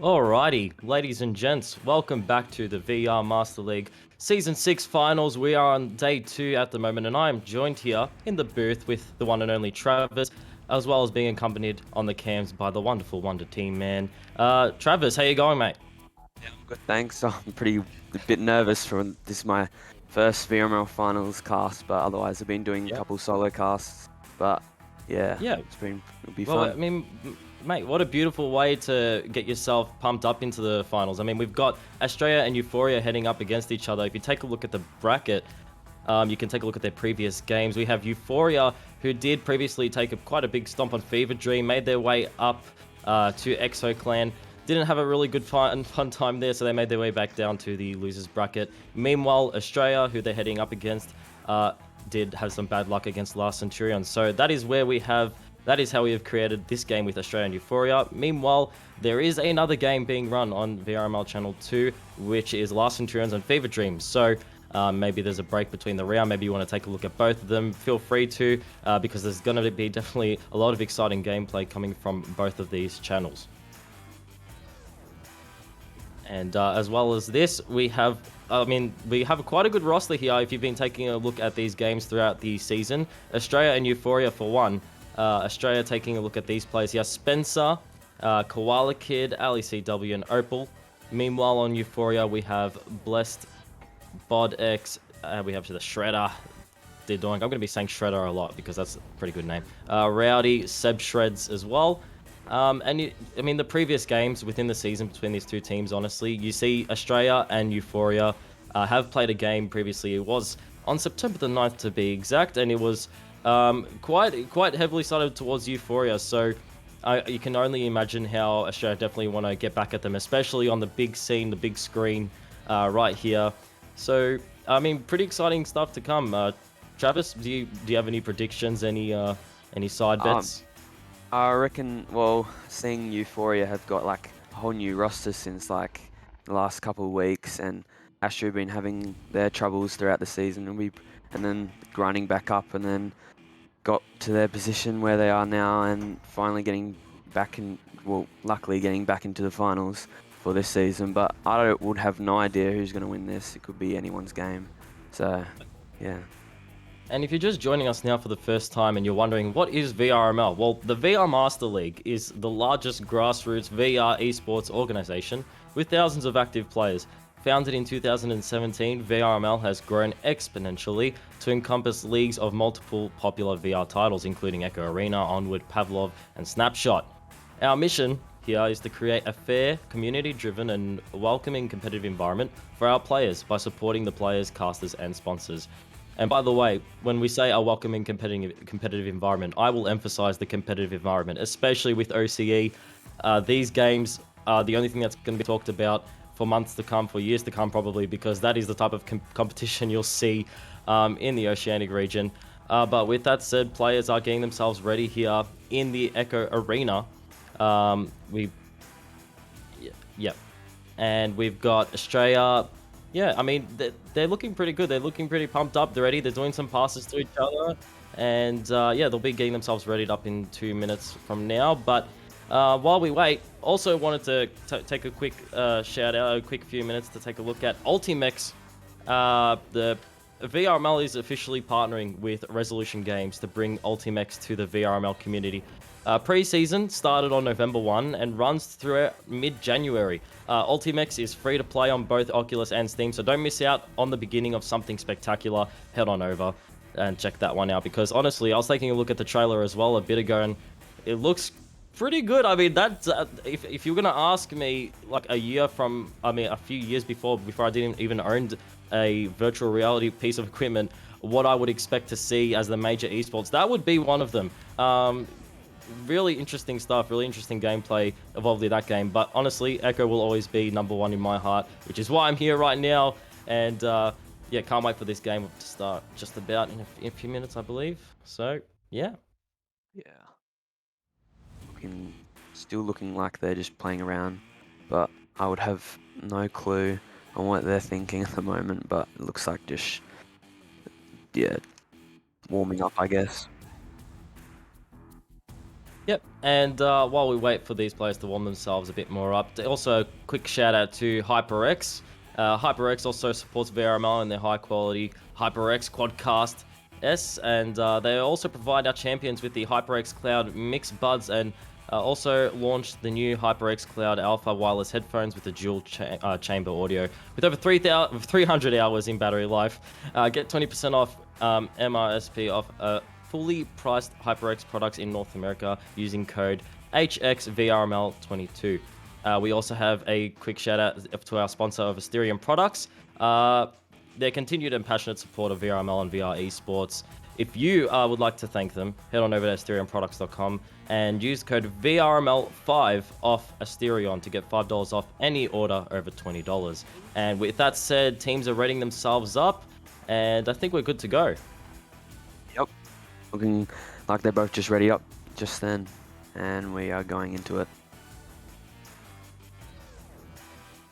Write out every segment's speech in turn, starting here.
Alrighty, ladies and gents, welcome back to the VR Master League Season 6 Finals. We are on day 2 at the moment, and I am joined here in the booth with the one and only Travis, as well as being accompanied on the cams by the wonderful Wonder Team man. Travis, how you going, mate? Yeah, I'm good, thanks. I'm a bit nervous for this is my first VRML finals cast, but otherwise I've been doing a Yeah. couple solo casts. But yeah, Yeah, it'll be well, I fun. mean, mate, what a beautiful way to get yourself pumped up into the finals. I mean, we've got Australia and Euphoria heading up against each other. If you take a look at the bracket, you can take a look at their previous games. We have Euphoria, who did previously take quite a big stomp on Fever Dream, made their way up to Exo Clan. Didn't have a really good fun time there, so they made their way back down to the losers bracket. Meanwhile, Australia, who they're heading up against, did have some bad luck against Last Centurion. So that is where we have. That is how we have created this game with Australia and Euphoria. Meanwhile, there is another game being run on VRML Channel 2, which is Last Centurions and Fever Dreams. So maybe there's a break between the round. Maybe you want to take a look at both of them. Feel free to, because there's going to be definitely a lot of exciting gameplay coming from both of these channels. And as well as this, we have quite a good roster here. If you've been taking a look at these games throughout the season, Australia and Euphoria for one. Australia taking a look at these players here: Spencer, Koala Kid, Ali CW, and Opal. Meanwhile, on Euphoria, we have Blessed, BodX, we have the Shredder. They're doing. I'm going to be saying Shredder a lot because that's a pretty good name. Rowdy, Seb Shreds as well. I mean, the previous games within the season between these two teams, honestly, you see Australia and Euphoria have played a game previously. It was on September the 9th to be exact, and it was quite heavily sided towards Euphoria. So you can only imagine how Australia definitely want to get back at them, especially on the big scene, the big screen right here. So, I mean, pretty exciting stuff to come. Travis, do you have any predictions, any side Um, bets? I reckon. Well, seeing Euphoria have got like a whole new roster since like the last couple of weeks, and Astro been having their troubles throughout the season, and then grinding back up, and then got to their position where they are now, and finally getting back in. Well, luckily getting back into the finals for this season. But would have no idea who's going to win this. It could be anyone's game. So, yeah. And if you're just joining us now for the first time and you're wondering, what is VRML? Well, the VR Master League is the largest grassroots VR esports organization with thousands of active players. Founded in 2017, VRML has grown exponentially to encompass leagues of multiple popular VR titles, including Echo Arena, Onward, Pavlov, and Snapshot. Our mission here is to create a fair, community-driven, and welcoming competitive environment for our players by supporting the players, casters, and sponsors. And by the way, when we say a welcoming competitive environment, I will emphasize the competitive environment, especially with OCE. These games are the only thing that's going to be talked about for months to come, for years to come, probably, because that is the type of competition you'll see in the Oceanic region. But with that said, players are getting themselves ready here in the Echo Arena. Um, we, yeah, and we've got Australia. Yeah, I mean, they're looking pretty good. They're looking pretty pumped up. They're ready. They're doing some passes to each other. And yeah, they'll be getting themselves readied up in 2 minutes from now. But while we wait, also wanted to take a quick shout out, a quick few minutes to take a look at Ultimex. The VRML is officially partnering with Resolution Games to bring Ultimex to the VRML community. Pre-season started on November 1 and runs through mid-January. Ultimex is free to play on both Oculus and Steam, so don't miss out on the beginning of something spectacular. Head on over and check that one out, because honestly, I was taking a look at the trailer as well a bit ago, and it looks pretty good. I mean, that's if you're gonna ask me like a few years before I didn't even own a virtual reality piece of equipment, what I would expect to see as the major esports, that would be one of them. Really interesting stuff, really interesting gameplay evolved in that game. But honestly, Echo will always be number one in my heart, which is why I'm here right now. And yeah, can't wait for this game to start just about in a few minutes, I believe. So yeah. Yeah. Still looking like they're just playing around, but I would have no clue on what they're thinking at the moment. But it looks like just, yeah, warming up, I guess. Yep, and while we wait for these players to warm themselves a bit more up, also quick shout out to HyperX. HyperX also supports VRML and their high quality HyperX Quadcast S, and they also provide our champions with the HyperX Cloud Mix Buds, and also launched the new HyperX Cloud Alpha wireless headphones with a dual chamber audio with over 300 hours in battery life. Get 20% off MRSP off fully priced HyperX products in North America using code HXVRML22. We also have a quick shout out to our sponsor of Asterion Products. Their continued and passionate support of VRML and VR esports. If you would like to thank them, head on over to AsterionProducts.com and use code VRML5 off Asterion to get $5 off any order over $20. And with that said, teams are readying themselves up, and I think we're good to go. Yep. Looking like they're both just ready up just then, and we are going into it.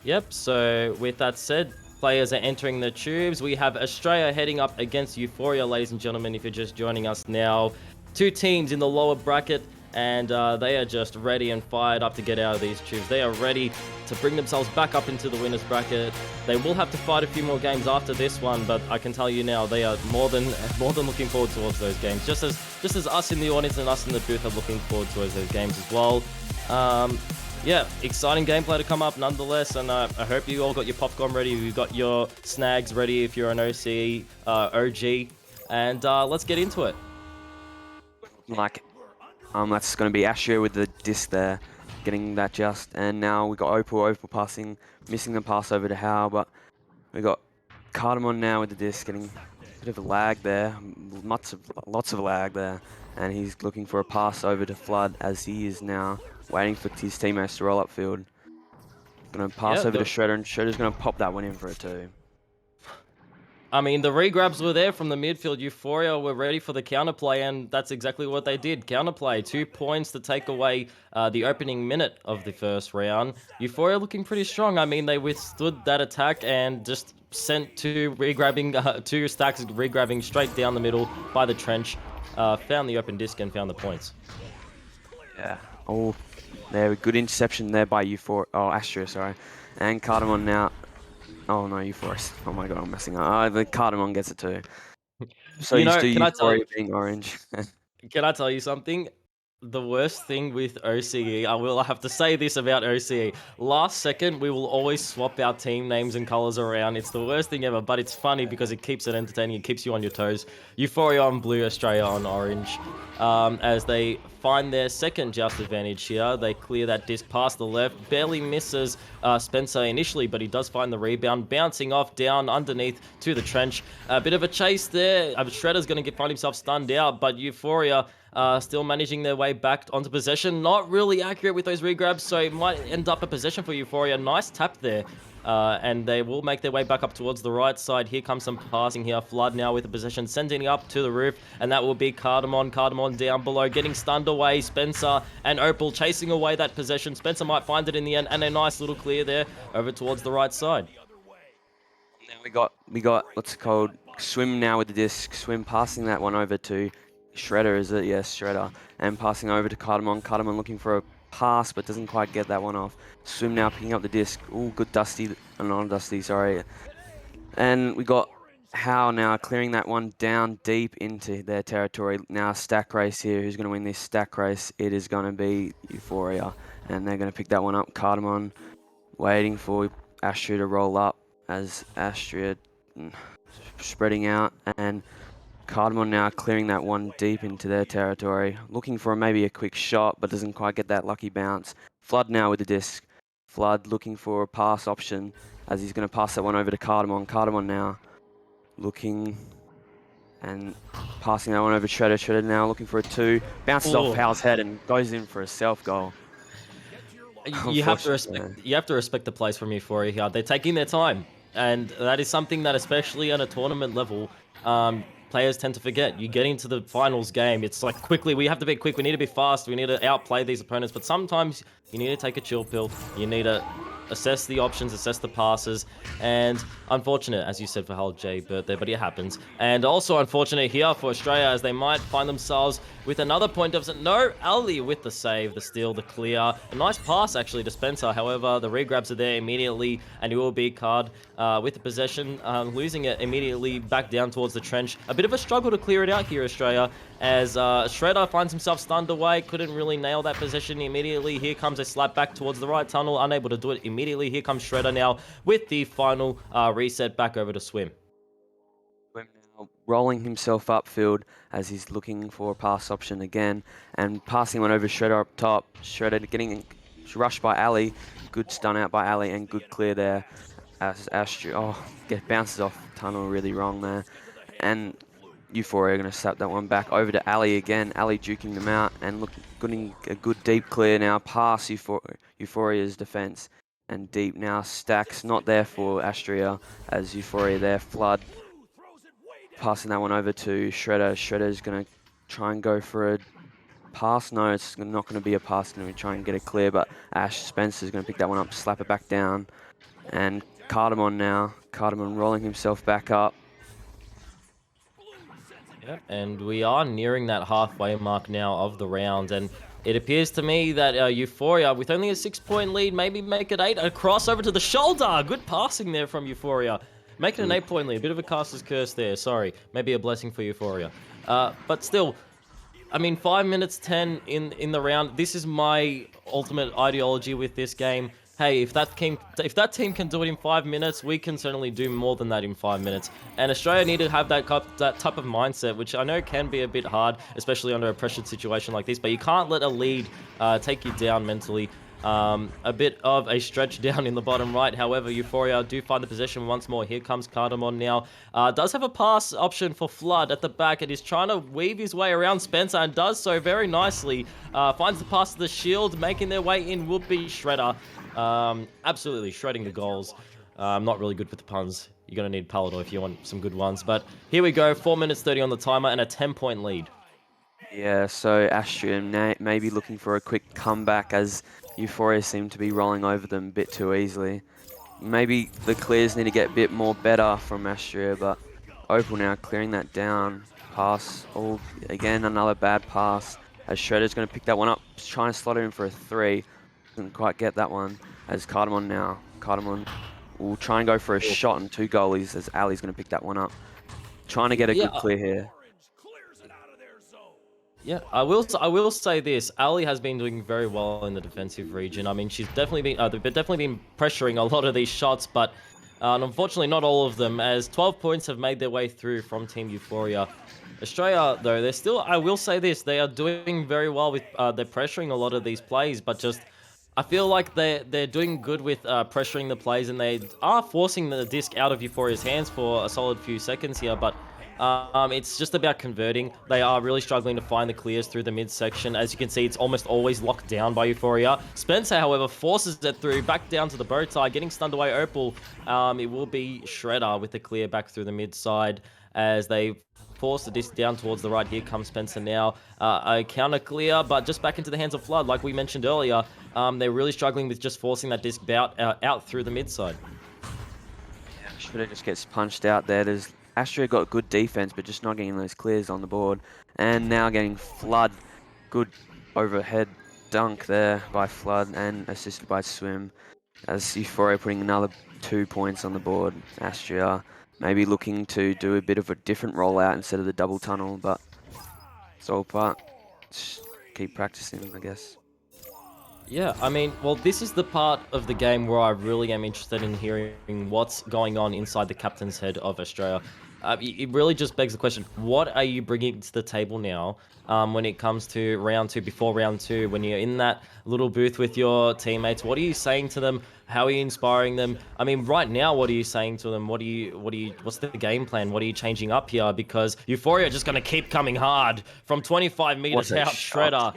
Yep, so with that said, players are entering the tubes. We have Australia heading up against Euphoria, ladies and gentlemen, if you're just joining us now. Two teams in the lower bracket, and they are just ready and fired up to get out of these tubes. They are ready to bring themselves back up into the winners bracket. They will have to fight a few more games after this one, but I can tell you now, they are more than looking forward towards those games. Just as us in the audience and us in the booth are looking forward towards those games as well. Yeah, exciting gameplay to come up nonetheless, and I hope you all got your popcorn ready, you've got your snags ready if you're an OCE OG, and let's get into it. That's going to be Astro with the disc there, getting that just, and now we got Opal passing, missing the pass over to Howe, but we got Cardamon now with the disc, getting a bit of a lag there, lots of lag there, and he's looking for a pass over to Flood as he is now waiting for his teammates to roll up field. Gonna pass over to Shredder, and Shredder's gonna pop that one in for a 2. I mean, the regrabs were there from the midfield. Euphoria were ready for the counterplay, and that's exactly what they did. Counterplay, 2 points to take away the opening minute of the first round. Euphoria looking pretty strong. I mean, they withstood that attack and just sent two stacks regrabbing straight down the middle by the trench. Found the open disc and found the points. Yeah. Oh, there, good interception there by Astro, sorry. And Cardamon now. Oh no, Euphoria. Oh my god, I'm messing up. The Cardamon gets it too. So You know, used to Euphoria being orange. Can I tell you something? The worst thing with OCE, I have to say this about OCE. Last second, we will always swap our team names and colors around. It's the worst thing ever, but it's funny because it keeps it entertaining. It keeps you on your toes. Euphoria on blue, Australia on orange. As they find their second just advantage here, they clear that disc past the left. Barely misses Spencer initially, but he does find the rebound, bouncing off down underneath to the trench. A bit of a chase there. Shredder's going to find himself stunned out, but Euphoria still managing their way back onto possession. Not really accurate with those regrabs, so it might end up a possession for Euphoria. Nice tap there. And they will make their way back up towards the right side. Here comes some passing here. Flood now with the possession, sending up to the roof, and that will be Cardamon. Cardamon down below, getting stunned away. Spencer and Opal chasing away that possession. Spencer might find it in the end, and a nice little clear there over towards the right side. Now we got what's it called? Swim now with the disc. Swim passing that one over to Shredder, is it? Yes, Shredder. And passing over to Cardamon. Cardamon looking for a pass, but doesn't quite get that one off. Swim now picking up the disc. Ooh, good Dusty. Not Dusty, sorry. And we got Howe now clearing that one down deep into their territory. Now stack race here. Who's going to win this stack race? It is going to be Euphoria. And they're going to pick that one up. Cardamon waiting for Astria to roll up as Astria spreading out, and Cardamon now clearing that one deep into their territory, looking for maybe a quick shot, but doesn't quite get that lucky bounce. Flood now with the disc. Flood looking for a pass option as he's going to pass that one over to Cardamon. Cardamon now looking and passing that one over to Shredder. Shredder now looking for a 2. Bounces off Howe's head and goes in for a self-goal. You have to respect the plays from Euphoria here. They're taking their time, and that is something that, especially on a tournament level, players tend to forget. You get into the finals game, it's like quickly, we have to be quick, we need to be fast, we need to outplay these opponents, but sometimes you need to take a chill pill. You need to assess the options, assess the passes, and unfortunate, as you said, for Hull J Burt there, but it happens. And also unfortunate here for Australia as they might find themselves with another point deficit. No, Ali with the save, the steal, the clear. A nice pass actually to Spencer. However, the regrabs are there immediately, and he will be card with the possession, losing it immediately back down towards the trench. A bit of a struggle to clear it out here, Australia, as Shredder finds himself stunned away, couldn't really nail that possession immediately. Here comes a slap back towards the right tunnel, unable to do it immediately. Here comes Shredder now with the final reset back over to Swim. Swim now rolling himself upfield as he's looking for a pass option again and passing one over Shredder up top. Shredder getting rushed by Ali. Good stun out by Ali and good clear there as Astro bounces off tunnel really wrong there. And Euphoria are going to slap that one back over to Ali again. Ali duking them out and getting a good deep clear now past Euphoria's defense. And deep now stacks not there for Astria as Euphoria there. Flood passing that one over to Shredder. Shredder's going to try and go for a pass. No, it's not going to be a pass. Going to try and get it clear, but Ash Spencer's going to pick that one up, slap it back down. And Cardamon now. Cardamon rolling himself back up. Yep, and we are nearing that halfway mark now of the round, and it appears to me that Euphoria, with only a 6-point lead, maybe make it 8. A crossover to the shoulder. Good passing there from Euphoria. Make it an 8-point lead. A bit of a caster's curse there. Sorry. Maybe a blessing for Euphoria. But still, I mean, 5 minutes 10 in the round. This is my ultimate ideology with this game. Hey, if that team can do it in 5 minutes, we can certainly do more than that in 5 minutes. And Australia need to have that type of mindset, which I know can be a bit hard, especially under a pressured situation like this. But you can't let a lead take you down mentally. A bit of a stretch down in the bottom right. However, Euphoria do find the possession once more. Here comes Cardamon now. Does have a pass option for Flood at the back and is trying to weave his way around Spencer and does so very nicely. Finds the pass to the shield. Making their way in would be Shredder. Absolutely shredding the goals. I'm not really good with the puns. You're going to need Palador if you want some good ones. But here we go. 4 minutes 30 on the timer and a 10-point lead. Yeah, so Astria may be looking for a quick comeback as Euphoria seem to be rolling over them a bit too easily. Maybe the clears need to get a bit more better from Astria, but Opal now clearing that down. Pass. Oh, again, another bad pass. As Shredder's going to pick that one up, trying to slot it in for a 3. Doesn't quite get that one. As Cardamon now. Cardamon will try and go for a shot and 2 goalies as Ali's going to pick that one up. Trying to get a good clear here. Yeah, I will say this. Ali has been doing very well in the defensive region. I mean, she's definitely been pressuring a lot of these shots, but unfortunately not all of them, as 12 points have made their way through from Team Euphoria. Australia, though, they're still, I will say this, they are doing very well with, they're pressuring a lot of these plays, but just, I feel like they're doing good with pressuring the plays, and they are forcing the disc out of Euphoria's hands for a solid few seconds here, but it's just about converting. They are really struggling to find the clears through the midsection. As you can see, it's almost always locked down by Euphoria. Spencer, however, forces it through, back down to the bow tie, getting stunned away. Opal, it will be Shredder with the clear back through the mid side as they force the disc down towards the right. Here comes Spencer now. A counter clear, but just back into the hands of Flood, like we mentioned earlier. They're really struggling with just forcing that disc out through the mid side. Yeah, Shredder just gets punched out there. Astria got good defense, but just not getting those clears on the board. And now getting Flood. Good overhead dunk there by Flood and assisted by Swim. As Euphoria putting another 2 points on the board. Astria maybe looking to do a bit of a different rollout instead of the double tunnel, but it's all part. Just keep practicing, I guess. Yeah, I mean, well, this is the part of the game where I really am interested in hearing what's going on inside the captain's head of Australia. It really just begs the question, what are you bringing to the table now when it comes to round 2, before round 2, when you're in that little booth with your teammates? What are you saying to them? How are you inspiring them? I mean, right now, what are you saying to them? What's the game plan? What are you changing up here? Because Euphoria are just going to keep coming hard from 25 meters out. Shredder.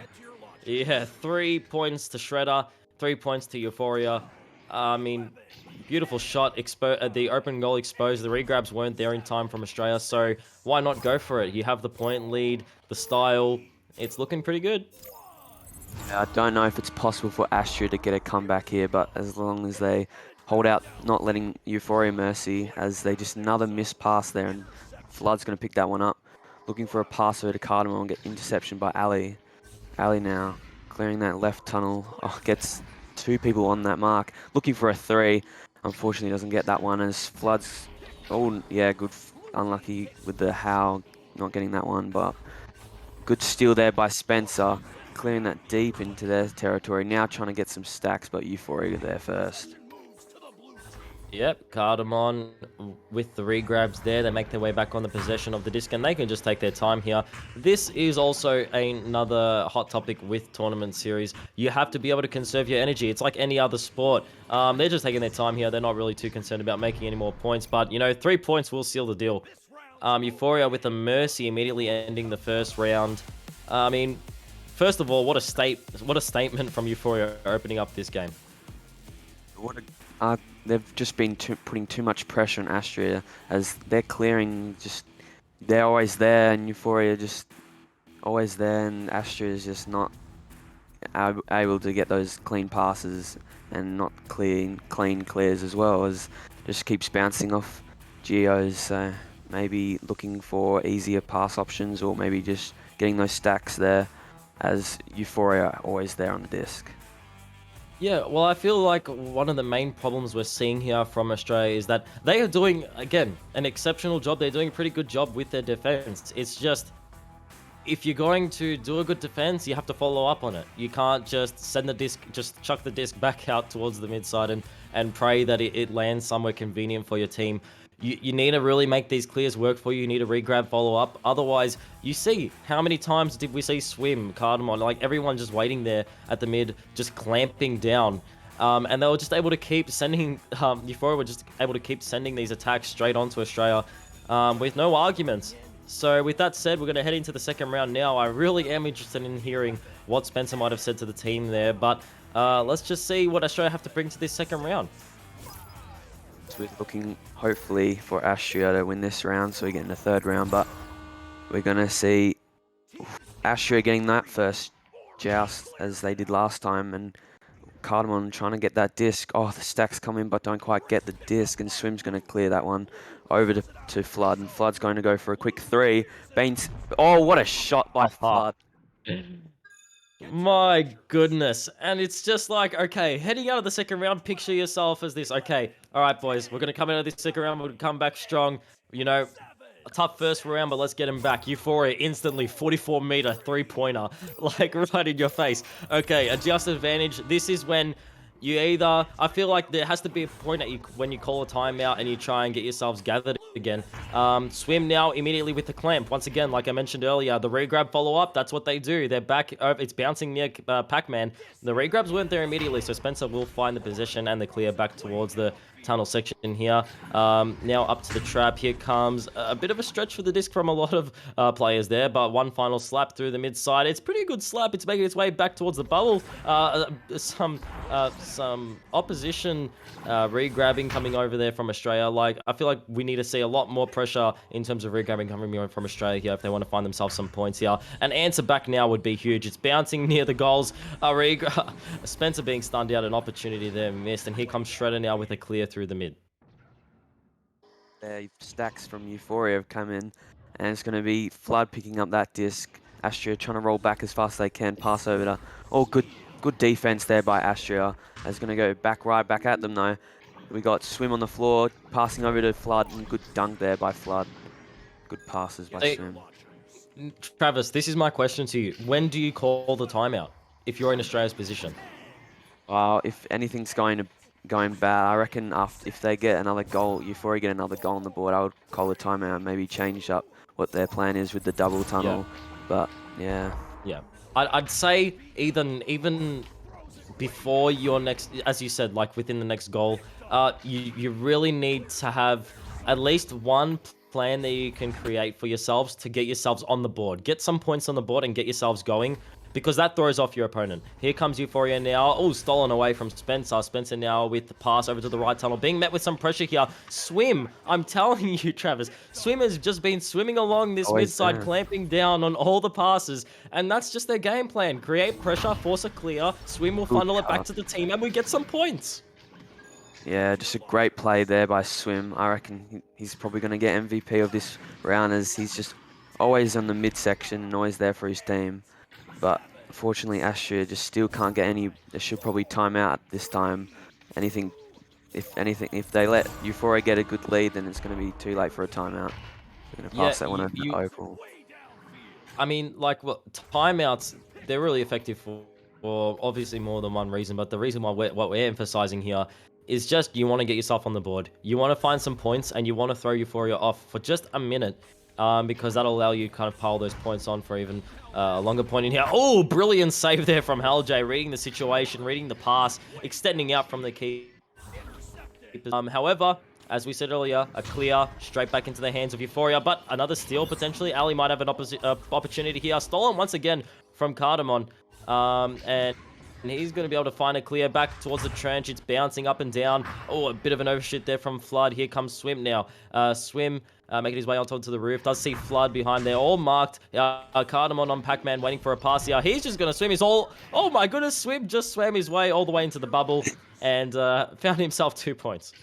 Yeah, 3 points to Shredder, 3 points to Euphoria. I mean, beautiful shot. The open goal exposed. The regrabs weren't there in time from Australia, so why not go for it? You have the point lead, the style. It's looking pretty good. I don't know if it's possible for Astria to get a comeback here, but as long as they hold out, not letting Euphoria Mercy, as they just another missed pass there, and Flood's going to pick that one up. Looking for a pass over to Cardamom and get interception by Ali. Ali now clearing that left tunnel. Oh, gets two people on that mark. Looking for a three. Unfortunately, doesn't get that one as Flood's. Oh, yeah, good. Unlucky with the How not getting that one, but good steal there by Spencer. Clearing that deep into their territory. Now trying to get some stacks, but Euphoria there first. Yep, Cardamom with the regrabs there. They make their way back on the possession of the disc, and they can just take their time here. This is also another hot topic with tournament series. You have to be able to conserve your energy. It's like any other sport. They're just taking their time here. They're not really too concerned about making any more points, but, 3 points will seal the deal. Euphoria with a Mercy immediately ending the first round. I mean, first of all, what a statement from Euphoria opening up this game. They've just been putting too much pressure on Astria as they're clearing. They're always there, and Euphoria just always there, and Astria is just not able to get those clean passes and not clean clears as well, as just keeps bouncing off Geos. So maybe looking for easier pass options, or maybe just getting those stacks there, as Euphoria always there on the disc. Yeah, well, I feel like one of the main problems we're seeing here from Australia is that they are doing, again, an exceptional job. They're doing a pretty good job with their defense. It's just, if you're going to do a good defense, you have to follow up on it. You can't just send the disc, just chuck the disc back out towards the mid side and pray that it lands somewhere convenient for your team. You need to really make these clears work for you. You need to regrab, follow up. Otherwise, you see, how many times did we see Swim, Cardamom, like everyone just waiting there at the mid, just clamping down. And they were just able to keep sending, Euphoria were just able to keep sending these attacks straight onto Australia with no arguments. So with that said, we're going to head into the second round now. I really am interested in hearing what Spencer might have said to the team there, but let's just see what Australia have to bring to this second round. So we're looking hopefully for Astria to win this round, so we get in the third round, but we're going to see Astria getting that first joust as they did last time, and Cardamom trying to get that disc. Oh, the stacks come in but don't quite get the disc, and Swim's going to clear that one over to Flood, and Flood's going to go for a quick three. Baines, oh, what a shot by Flood. My goodness. And it's just like, okay, heading out of the second round, picture yourself as this. Okay, all right, boys, we're going to come out of this second round. We're going to come back strong. A tough first round, but let's get him back. Euphoria instantly, 44-meter three-pointer, like right in your face. Okay, adjust advantage. This is when you either, I feel like there has to be a point at when you call a timeout and you try and get yourselves gathered again. Swim now immediately with the clamp. Once again, like I mentioned earlier, the regrab follow-up, that's what they do. They're back, it's bouncing near Pac-Man. The regrabs weren't there immediately, so Spencer will find the position and the clear back towards the tunnel section here. Now up to the trap. Here comes a bit of a stretch for the disc from a lot of players there, but one final slap through the mid side. It's a pretty good slap. It's making its way back towards the bubble. Some opposition re-grabbing coming over there from Australia. Like, I feel like we need to see a lot more pressure in terms of re-grabbing coming from Australia here if they want to find themselves some points here. An answer back now would be huge. It's bouncing near the goals. Spencer being stunned out, an opportunity there missed, and here comes Shredder now with a clear through the mid. Stacks from Euphoria have come in, and it's going to be Flood picking up that disc. Astria trying to roll back as fast as they can, pass over to... Oh, good defense there by Astria. It's going to go right back at them though. We got Swim on the floor, passing over to Flood, and good dunk there by Flood. Good passes by Swim. Travis, this is my question to you. When do you call the timeout if you're in Australia's position? If anything's going bad, I reckon if they get another goal, Euphoria get another goal on the board, I would call a timeout and maybe change up what their plan is with the double tunnel. Yeah. But yeah. Yeah. I'd say even before your next, as you said, like within the next goal, you really need to have at least one plan that you can create for yourselves to get yourselves on the board. Get some points on the board and get yourselves going. because that throws off your opponent. Here comes Euphoria now. Oh, stolen away from Spencer. Spencer now with the pass over to the right tunnel, being met with some pressure here. Swim, I'm telling you, Travis, Swim has just been swimming along this mid Always side, there. clamping down on all the passes, and that's just their game plan. Create pressure, force a clear, Swim will Good funnel it back cut. to the team, and we get some points. Yeah, just a great play there by Swim. I reckon he's probably going to get MVP of this round as he's just always on the midsection and always there for his team. But unfortunately, Astria just still can't get any. They should probably time out this time. Anything, if they let Euphoria get a good lead, then it's going to be too late for a timeout. They're going to Yeah, pass that one over to Opal. I mean, like, well, timeouts, they're really effective for obviously more than one reason, but the reason why what we're emphasizing here is just you want to get yourself on the board. You want to find some points, and you want to throw Euphoria off for just a minute, because that'll allow you kind of pile those points on for even a longer point in here. Oh, brilliant save there from Halj, reading the situation, reading the pass, extending out from the key. However, as we said earlier, a clear straight back into the hands of Euphoria, but another steal potentially. Ali might have an opportunity here. Stolen once again from Cardamon, and he's going to be able to find a clear back towards the trench. It's bouncing up and down. Oh, a bit of an overshoot there from Flood. Here comes Swim now. Swim making his way onto the roof. Does see Flood behind there, all marked. Cardamon on Pac-Man waiting for a pass here. He's just going to swim. Oh my goodness, Swim just swam his way all the way into the bubble and found himself 2 points.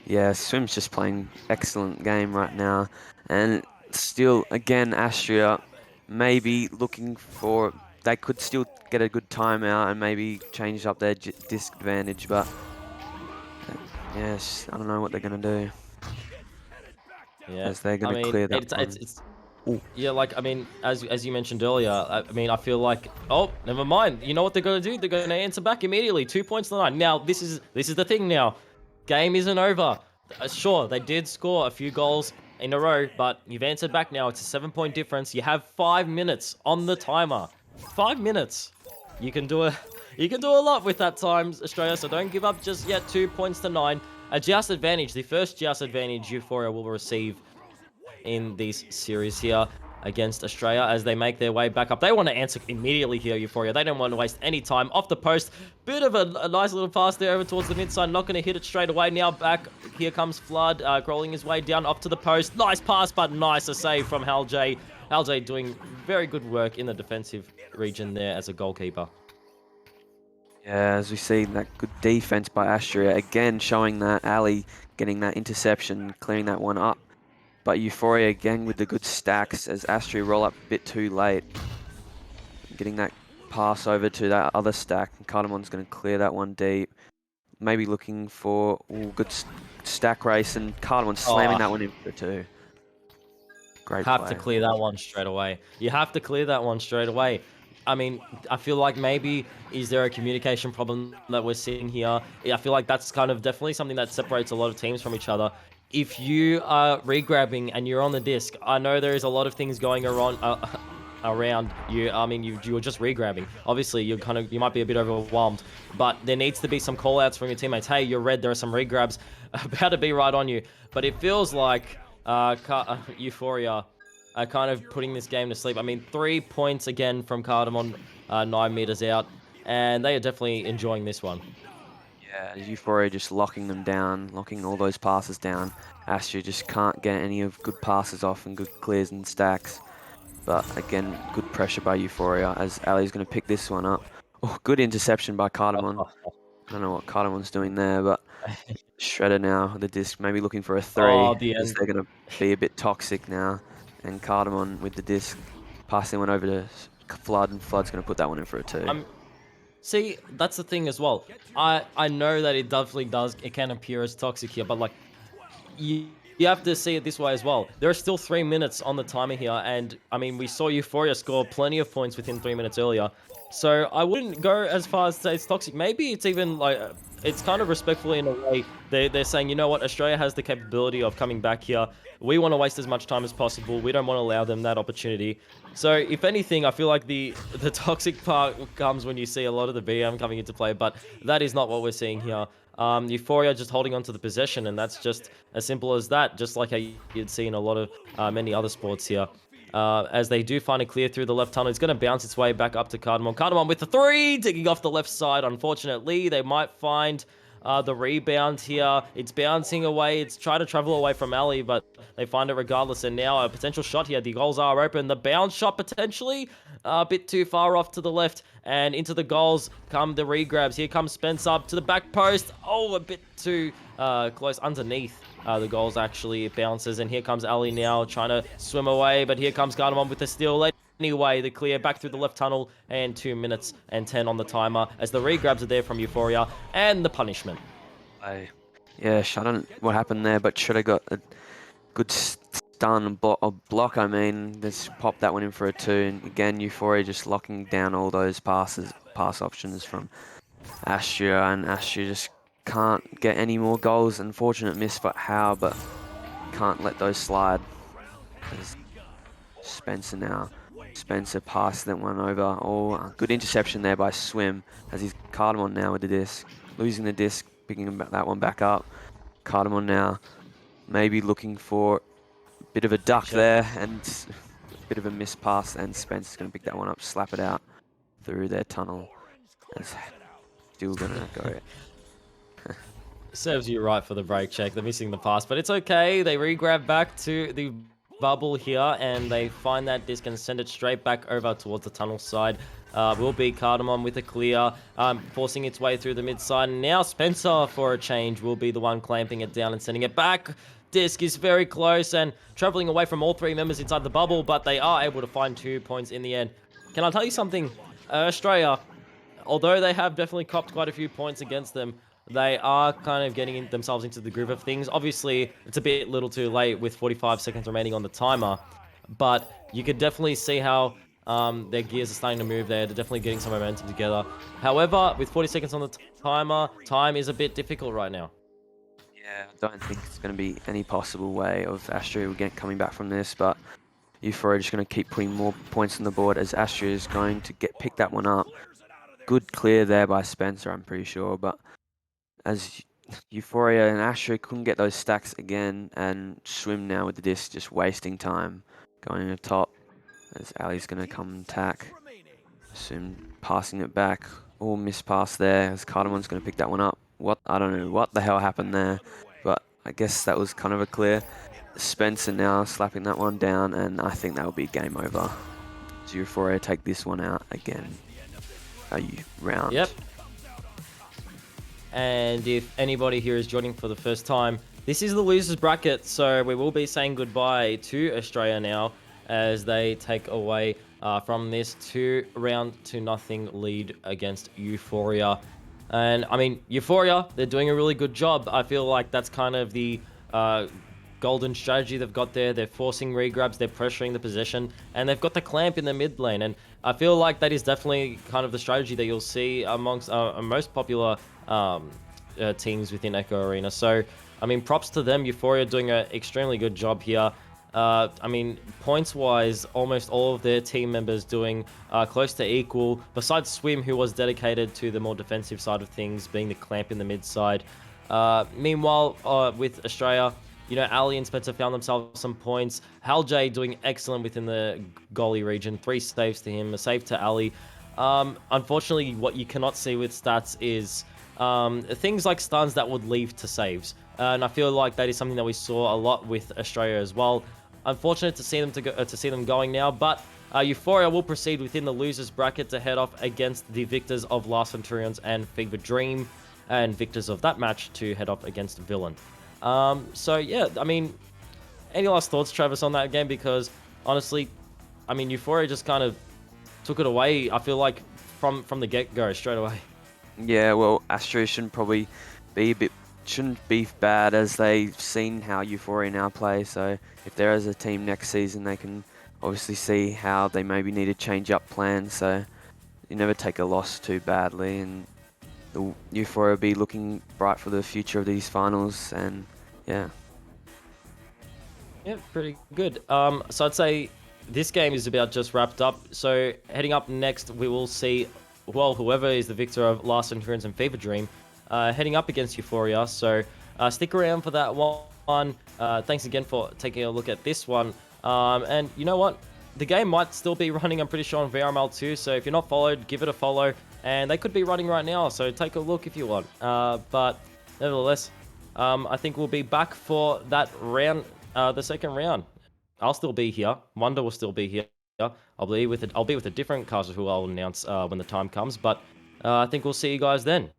Yeah, Swim's just playing excellent game right now. And still, again, Astria maybe looking for... They could still get a good timeout and maybe change up their disc advantage, but... Yes, I don't know what they're going to do. Yeah, As they're I going to mean, clear that one. it's yeah, like, I mean, as you mentioned earlier, I mean, I feel like, oh, never mind. You know what they're gonna do? They're gonna answer back immediately. 2 points to 9. Now, this is the thing. Now, game isn't over. Sure, they did score a few goals in a row, but you've answered back now. It's a 7-point difference. You have 5 minutes on the timer. 5 minutes. You can do a lot with that time, Australia. So don't give up just yet. 2 points to 9. A joust advantage. The first joust advantage Euphoria will receive in this series here against Australia as they make their way back up. They want to answer immediately here, Euphoria. They don't want to waste any time. Off the post, bit of a nice little pass there over towards the mid side. Not going to hit it straight away. Now back, here comes Flood, crawling his way down off to the post. Nice pass, but nice a save from Halj. Halj doing very good work in the defensive region there as a goalkeeper. Yeah, as we see that good defense by Astria, again showing that Ali getting that interception, clearing that one up. But Euphoria again with the good stacks as Astria roll up a bit too late. Getting that pass over to that other stack. And Cardamon's going to clear that one deep. Maybe looking for good stack race and Cardamon slamming that one in for 2. Great Have play. to clear that one straight away. You have to clear that one straight away. I mean, I feel like maybe is there a communication problem that we're seeing here? I feel like that's kind of definitely something that separates a lot of teams from each other. If you are regrabbing and you're on the disc, I know there is a lot of things going around you. I mean, you're just regrabbing. Obviously, you might be a bit overwhelmed, but there needs to be some call outs from your teammates. Hey, you're red. There are some regrabs about to be right on you. But it feels like Euphoria are kind of putting this game to sleep. I mean, 3 points again from Cardamon, 9 meters out, and they are definitely enjoying this one. Yeah, Euphoria just locking them down, locking all those passes down. Astria just can't get any of good passes off and good clears and stacks. But again, good pressure by Euphoria as Ali's going to pick this one up. Oh, good interception by Cardamon. I don't know what Cardamon's doing there, but Shredder now, the disc, maybe looking for a 3 Oh, the as end. they're going to be a bit toxic now. And Cardamon with the disc, passing one over to Flood, and Flood's going to put that one in for a 2. See, that's the thing as well. I know that it definitely it can appear as toxic here, but like, you have to see it this way as well. There are still 3 minutes on the timer here, and I mean, we saw Euphoria score plenty of points within 3 minutes earlier. So I wouldn't go as far as to say it's toxic. Maybe it's even like, it's kind of respectful in a way. They're saying, you know what, Australia has the capability of coming back here. We want to waste as much time as possible. We don't want to allow them that opportunity. So if anything, I feel like the toxic part comes when you see a lot of the BM coming into play, but that is not what we're seeing here. Euphoria just holding on to the possession, and that's just as simple as that, just like how you'd see in a lot of many other sports here. as they do find a clear through the left tunnel. It's going to bounce its way back up to Cardamom. Cardamom with the 3, taking off the left side. Unfortunately, they might find the rebound here. It's bouncing away. It's trying to travel away from Ali, but they find it regardless. And now a potential shot here. The goals are open. The bounce shot potentially a bit too far off to the left. And into the goals come the regrabs. Here comes Spence up to the back post. Oh, a bit too close underneath. The goals actually, it bounces, and here comes Ali now trying to swim away, but here comes Gardamon with the steal. Anyway, the clear back through the left tunnel, and 2 minutes and 10 on the timer as the regrabs are there from Euphoria, and the punishment. Yeah, I don't know what happened there, but should have got a good stun block. I mean, just popped that one in for a 2, and again, Euphoria just locking down all those pass options from Astria, and Astria just can't get any more goals. Unfortunate miss for Howe, but can't let those slide. There's Spencer now. Spencer passed that one over. Oh, good interception there by Swim as he's Cardamom now with the disc. Losing the disc, picking that one back up. Cardamom now maybe looking for a bit of a duck there and a bit of a miss pass, and Spencer's going to pick that one up, slap it out through their tunnel. It's still going to go. Serves you right for the break check. They're missing the pass, but it's okay. They re-grab back to the bubble here, and they find that disc and send it straight back over towards the tunnel side. Will be Cardamom with a clear, forcing its way through the mid side. And now Spencer, for a change, will be the one clamping it down and sending it back. Disc is very close and traveling away from all 3 members inside the bubble, but they are able to find 2 points in the end. Can I tell you something? Australia, although they have definitely copped quite a few points against them, they are kind of getting themselves into the groove of things. Obviously, it's a bit little too late with 45 seconds remaining on the timer, but you could definitely see how their gears are starting to move there. They're definitely getting some momentum together. However, with 40 seconds on the timer, time is a bit difficult right now. Yeah, I don't think it's going to be any possible way of Astria coming back from this, but Euphoria just going to keep putting more points on the board as Astria is going to pick that one up. Good clear there by Spencer, I'm pretty sure, but as Euphoria and Astria couldn't get those stacks again, and Swim now with the disc, just wasting time going to the top as Ali's going to come attack. Swim passing it back. Oh, miss pass there as Cardamon's going to pick that one up. I don't know what the hell happened there, but I guess that was kind of a clear. Spencer now slapping that one down, and I think that will be game over. So Euphoria take this one out again. Round. Yep. And if anybody here is joining for the first time, this is the losers bracket, so we will be saying goodbye to Australia now as they take away from this 2-0 lead against Euphoria. And I mean, Euphoria, they're doing a really good job. I feel like that's kind of the golden strategy they've got there. They're forcing regrabs, they're pressuring the possession, and they've got the clamp in the mid lane. And I feel like that is definitely kind of the strategy that you'll see amongst most popular teams within Echo Arena. So, I mean, props to them. Euphoria doing an extremely good job here. I mean, points-wise, almost all of their team members doing close to equal, besides Swim, who was dedicated to the more defensive side of things, being the clamp in the mid side. Meanwhile, with Australia, you know, Ali and Spencer found themselves some points. Hal J doing excellent within the goalie region. 3 saves to him, a save to Ali. Unfortunately, what you cannot see with stats is things like stuns that would lead to saves. And I feel like that is something that we saw a lot with Australia as well. Unfortunate to see them going now, but Euphoria will proceed within the losers bracket to head off against the victors of Last Centurions and Fever Dream, and victors of that match to head off against Villain. So yeah, I mean, any last thoughts, Travis, on that game? Because honestly, I mean, Euphoria just kind of took it away. I feel like from the get-go straight away. Yeah, well, Astria shouldn't be bad as they've seen how Euphoria now play. So if there is a team next season, they can obviously see how they maybe need to change up plans. So you never take a loss too badly, and the Euphoria will be looking bright for the future of these finals. And yeah. Yeah, pretty good. So I'd say this game is about just wrapped up. So heading up next, we will see, well, whoever is the victor of Last Endurance and Fever Dream, heading up against Euphoria. So stick around for that one. Thanks again for taking a look at this one. And you know what? the game might still be running, I'm pretty sure, on VRML too. So if you're not followed, give it a follow. And they could be running right now, so take a look if you want. But nevertheless, I think we'll be back for that round, the second round. I'll still be here. Wonder will still be here. I'll be with a different caster who I'll announce when the time comes. But I think we'll see you guys then.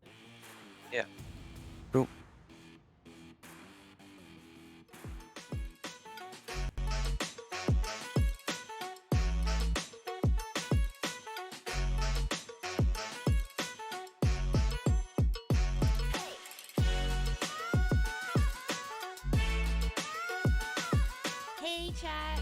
Yeah. Cool. Hey, chat.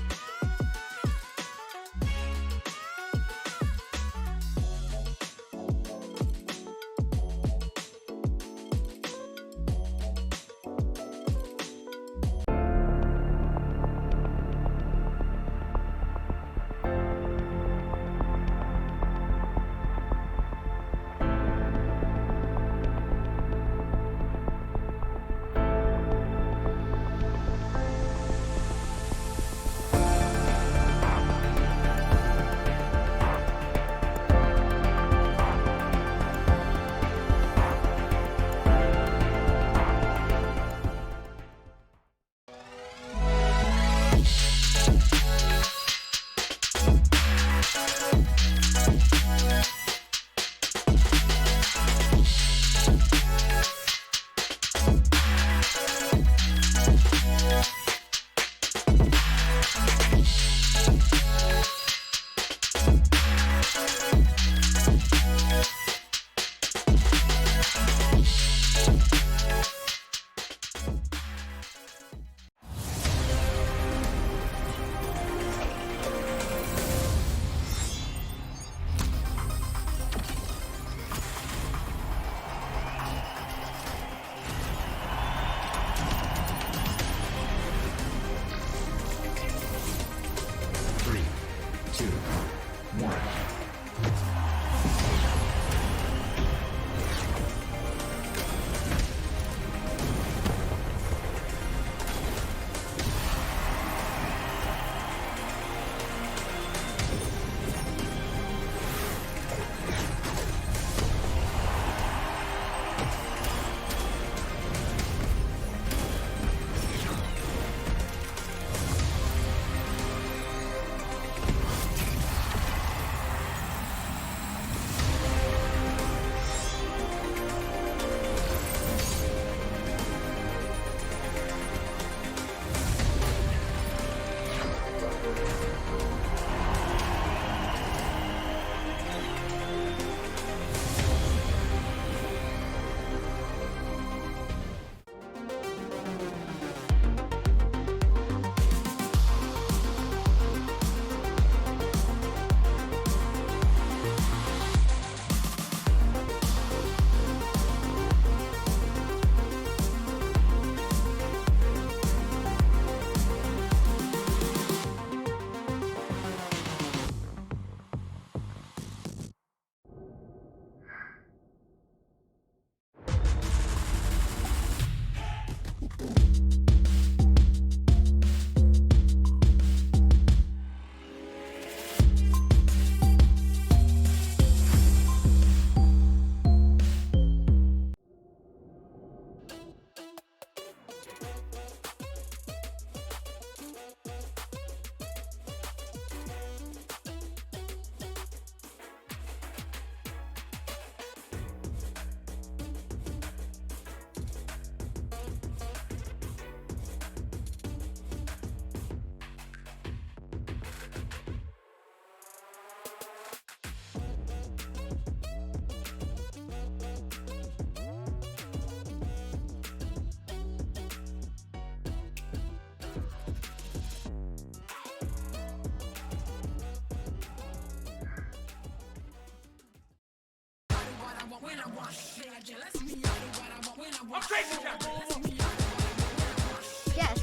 Yes.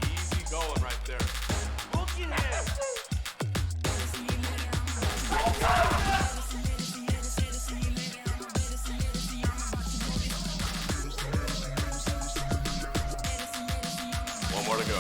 Easy going right there. Looking at one more to go.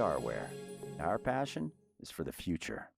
VRware. Our passion is for the future.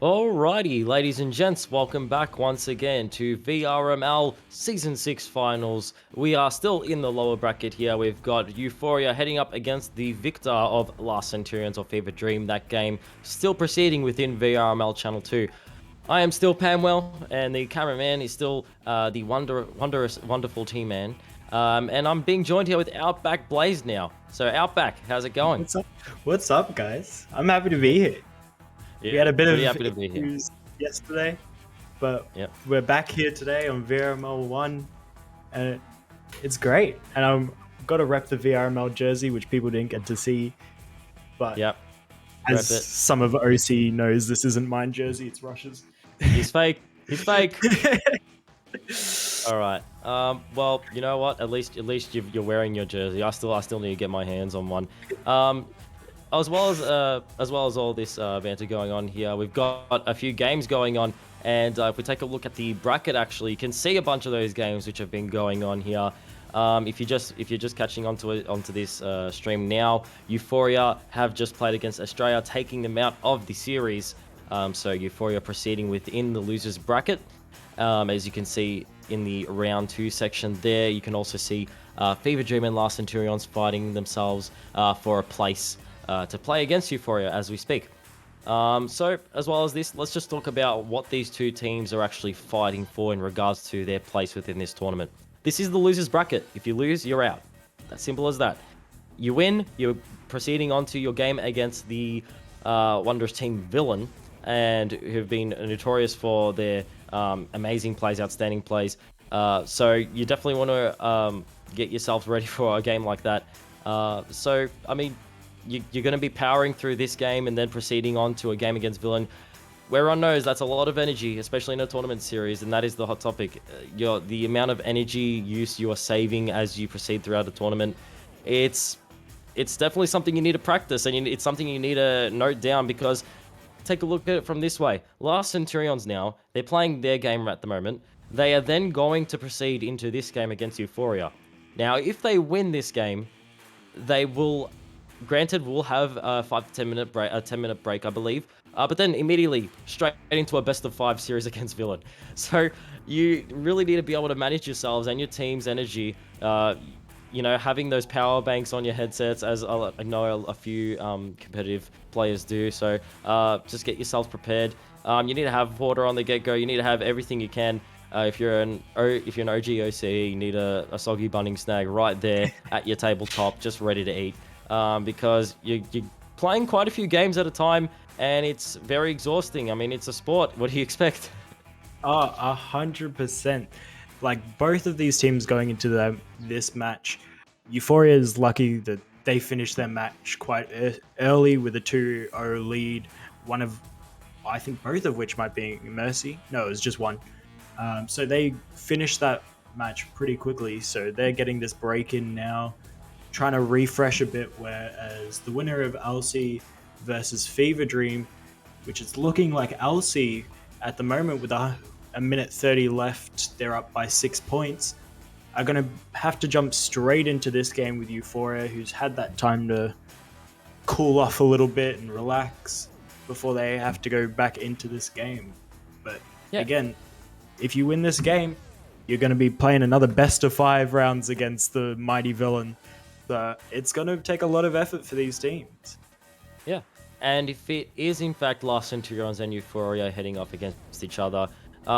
Alrighty, ladies and gents, welcome back once again to VRML Season 6 Finals. We are still in the lower bracket here. We've got Euphoria heading up against the victor of Last Centurions or Fever Dream. That game still proceeding within VRML Channel 2. I am still Pamwell, and the cameraman is still the wonderful T-Man. And I'm being joined here with Outback Blaze now. So Outback, how's it going? What's up? What's up, guys? I'm happy to be here. Yeah, We had a bit of pretty happy to be here. issues yesterday, but Yep. we're back here today on VRML 1, and it's great. And I'm got to rep the VRML jersey, which people didn't get to see. But Yep. as Rep it. some of OC knows, this isn't mine jersey; it's Rush's. He's fake. He's fake. All right. Well, you know what? At least you're wearing your jersey. I still need to get my hands on one. As well as all this banter going on here, we've got a few games going on, and if we take a look at the bracket, actually, you can see a bunch of those games which have been going on here. If you're just catching onto this stream now, Euphoria have just played against Australia, taking them out of the series. So Euphoria proceeding within the losers bracket. As you can see in the round 2 section there, you can also see Fever Dream and Last Centurions fighting themselves for a place to play against Euphoria as we speak. So as well as this, let's just talk about what these two teams are actually fighting for in regards to their place within this tournament. This is the losers bracket. If you lose, you're out. As simple as that. You win, you're proceeding on to your game against the wondrous team Villain, and who've been notorious for their amazing plays, outstanding plays. So you definitely want to get yourself ready for a game like that. So, I mean, you're going to be powering through this game and then proceeding on to a game against Villain. Where everyone knows that's a lot of energy, especially in a tournament series, and that is the hot topic. The amount of energy use you are saving as you proceed throughout the tournament, it's definitely something you need to practice, and it's something you need to note down, because take a look at it from this way. Last Centurions now, they're playing their game at the moment. They are then going to proceed into this game against Euphoria. Now, if they win this game, they will, granted, will have a 5 to 10 minute break, a 10-minute break, I believe. But then immediately straight into a best of 5 series against Villain. So you really need to be able to manage yourselves and your team's energy. Having those power banks on your headsets, as I know a few competitive players do. So just get yourself prepared. You need to have water on the get-go. You need to have everything you can. If you're an OG OCE, you need a soggy bunning snag right there at your tabletop, just ready to eat. Because you're playing quite a few games at a time, and it's very exhausting. I mean, it's a sport. What do you expect? 100%. Like, both of these teams going into this match, Euphoria is lucky that they finished their match quite early with a 2-0 lead. I think both of which might be Mercy. No, it was just one. So they finished that match pretty quickly. So they're getting this break in now, trying to refresh a bit, whereas the winner of LC versus Fever Dream, which is looking like LC at the moment with a minute 30 left, they're up by 6 points, are going to have to jump straight into this game with Euphoria, who's had that time to cool off a little bit and relax before they have to go back into this game. But again, if you win this game, you're going to be playing another best of 5 rounds against the mighty Villain. So it's going to take a lot of effort for these teams. Yeah. And if it is in fact Last Centurions and Euphoria heading off against each other,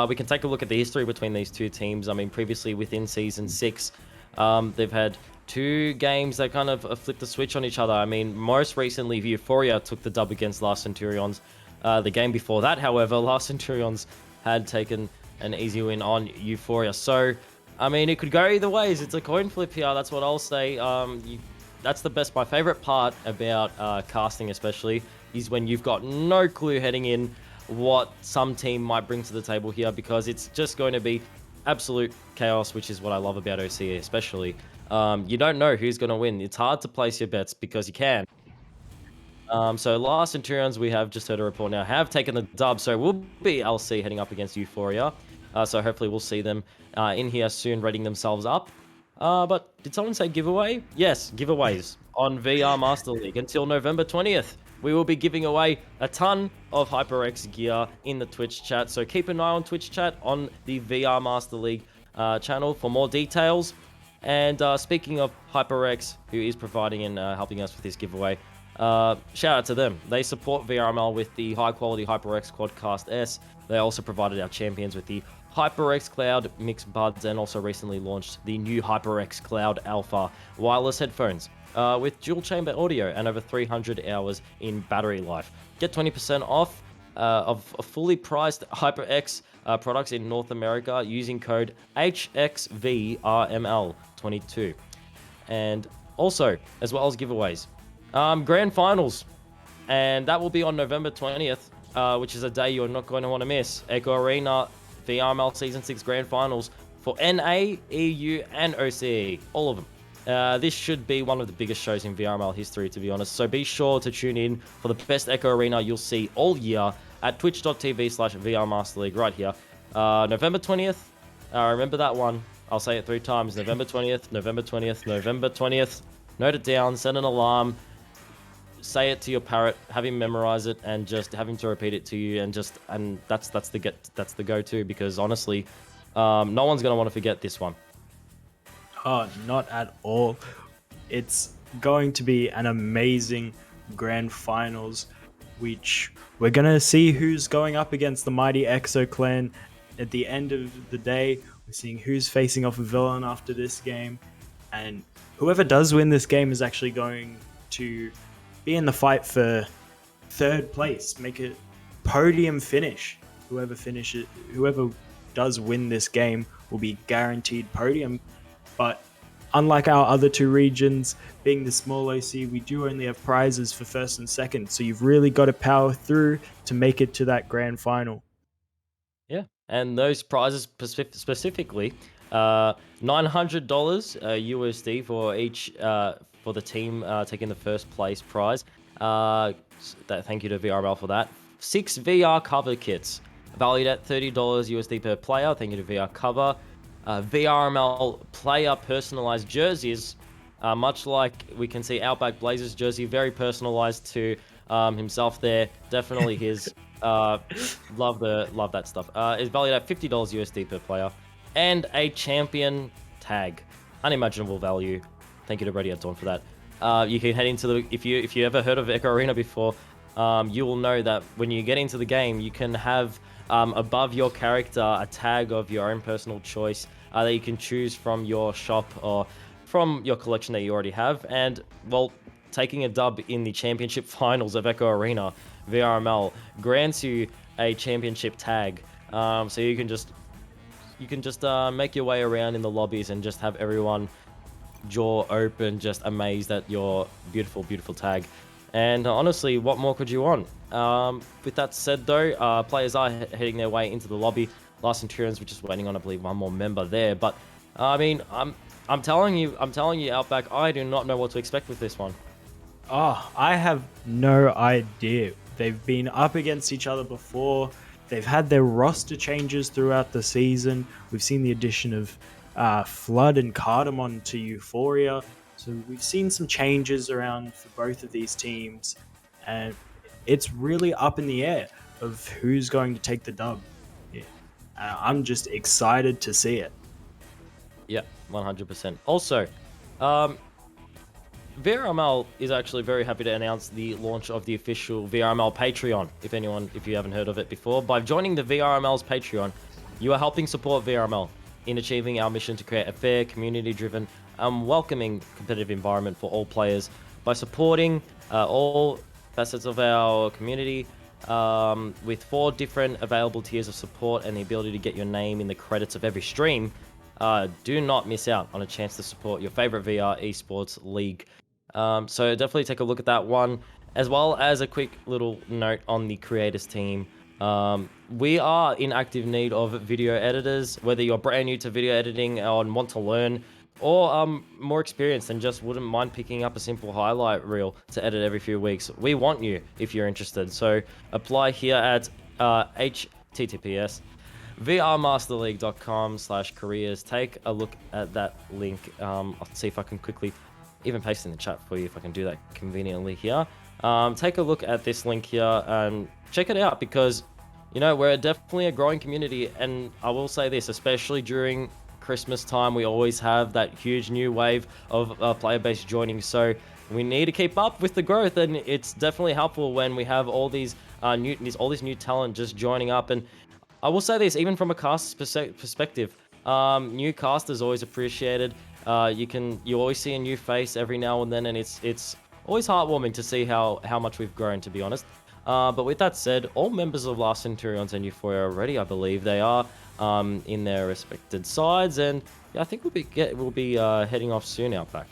we can take a look at the history between these two teams. I mean, previously within Season 6, they've had 2 games that kind of flipped the switch on each other. I mean, most recently, Euphoria took the dub against Last Centurions. The game before that, however, Last Centurions had taken an easy win on Euphoria. So, I mean, it could go either ways. It's a coin flip here. That's what I'll say. That's my favorite part about casting, especially, is when you've got no clue heading in what some team might bring to the table here, because it's just going to be absolute chaos, which is what I love about OCE, especially. You don't know who's going to win. It's hard to place your bets because you can. So Last Centurions, we have just heard a report now, have taken the dub, so we'll be LC heading up against Euphoria. So hopefully we'll see them in here soon, readying themselves up. But did someone say giveaway? Yes, giveaways on VR Master League until November 20th. we will be giving away a ton of HyperX gear in the Twitch chat. So keep an eye on Twitch chat on the VR Master League channel for more details. And speaking of HyperX, who is providing and helping us with this giveaway, shout out to them. They support VRML with the high-quality HyperX Quadcast S. They also provided our champions with the HyperX Cloud Mix Buds and also recently launched the new HyperX Cloud Alpha wireless headphones with dual-chamber audio and over 300 hours in battery life. Get 20% off of fully priced HyperX products in North America using code HXVRML22. And also, as well as giveaways, grand finals, and that will be on November 20th, which is a day you're not going to want to miss. Echo Arena VRML Season 6 grand finals for NA, EU, and OCE, all of them. This should be one of the biggest shows in VRML history, to be honest. So be sure to tune in for the best Echo Arena you'll see all year at twitch.tv/VRMasterLeague right here. November 20th. Remember that one. I'll say it 3 times. November 20th, November 20th, November 20th. Note it down, set an alarm, say it to your parrot, have him memorize it, and just have him to repeat it to you, and that's the go-to, because honestly, no one's gonna want to forget this one. Oh, not at all. It's going to be an amazing grand finals, which we're going to see who's going up against the mighty Exo Clan. At the end of the day, we're seeing who's facing off a villain after this game. And whoever does win this game is actually going to be in the fight for 3rd place, make a podium finish. Whoever does win this game will be guaranteed podium. But unlike our other 2 regions, being the small OC, we do only have prizes for 1st and 2nd. So you've really got to power through to make it to that grand final. Yeah, and those prizes specifically, $900 USD for each for the team taking the 1st place prize. Thank you to VRML for that. 6 VR cover kits valued at $30 USD per player. Thank you to VR Cover. VRML player personalized jerseys, much like we can see Outback Blazers jersey, very personalized to himself there. Definitely his. Love that stuff. Is valued at $50 USD per player, and a champion tag, unimaginable value. Thank you to Brady at Dawn for that. You can head into the if you ever heard of Echo Arena before, you will know that when you get into the game, you can have above your character a tag of your own personal choice that you can choose from your shop or from your collection that you already have. And well, taking a dub in the championship finals of Echo Arena, VRML grants you a championship tag, so you can just make your way around in the lobbies and just have everyone jaw open, just amazed at your beautiful tag. And honestly, what more could you want? With that said though, players are heading their way into the lobby. Last Centurions, we're just waiting on, I believe, one more member there. But I mean, I'm telling you, Outback, I do not know what to expect with this one. Oh, I have no idea. They've been up against each other before. They've had their roster changes throughout the season. We've seen the addition of Flood and Cardamom to Euphoria. So we've seen some changes around for both of these teams. And it's really up in the air of who's going to take the dub. Yeah. I'm just excited to see it. Yeah, 100%. Also, VRML is actually very happy to announce the launch of the official VRML Patreon. If you haven't heard of it before, by joining the VRML's Patreon, you are helping support VRML in achieving our mission to create a fair, community-driven, welcoming, competitive environment for all players. By supporting all facets of our community with 4 different available tiers of support and the ability to get your name in the credits of every stream, do not miss out on a chance to support your favorite VR esports league. So definitely take a look at that one, as well as a quick little note on the creators team. We are in active need of video editors, whether you're brand new to video editing and want to learn, or more experienced and just wouldn't mind picking up a simple highlight reel to edit every few weeks. We want you if you're interested. So apply here at https vrmasterleague.com/careers. Take a look at that link. I'll see if I can quickly even paste in the chat for you if I can do that conveniently here. take a look at this link here and check it out because, you know, we're definitely a growing community. And I will say this, especially during Christmas time, we always have that huge new wave of player base joining. So we need to keep up with the growth, and it's definitely helpful when we have all these all this new talent just joining up. And I will say this, even from a cast perspective, new cast is always appreciated. You always see a new face every now and then, and it's always heartwarming to see how much we've grown, to be honest. But with that said, all members of Last Centurions and Euphoria are ready. I believe they are in their respected sides, and yeah, I think we'll be heading off soon, Outback.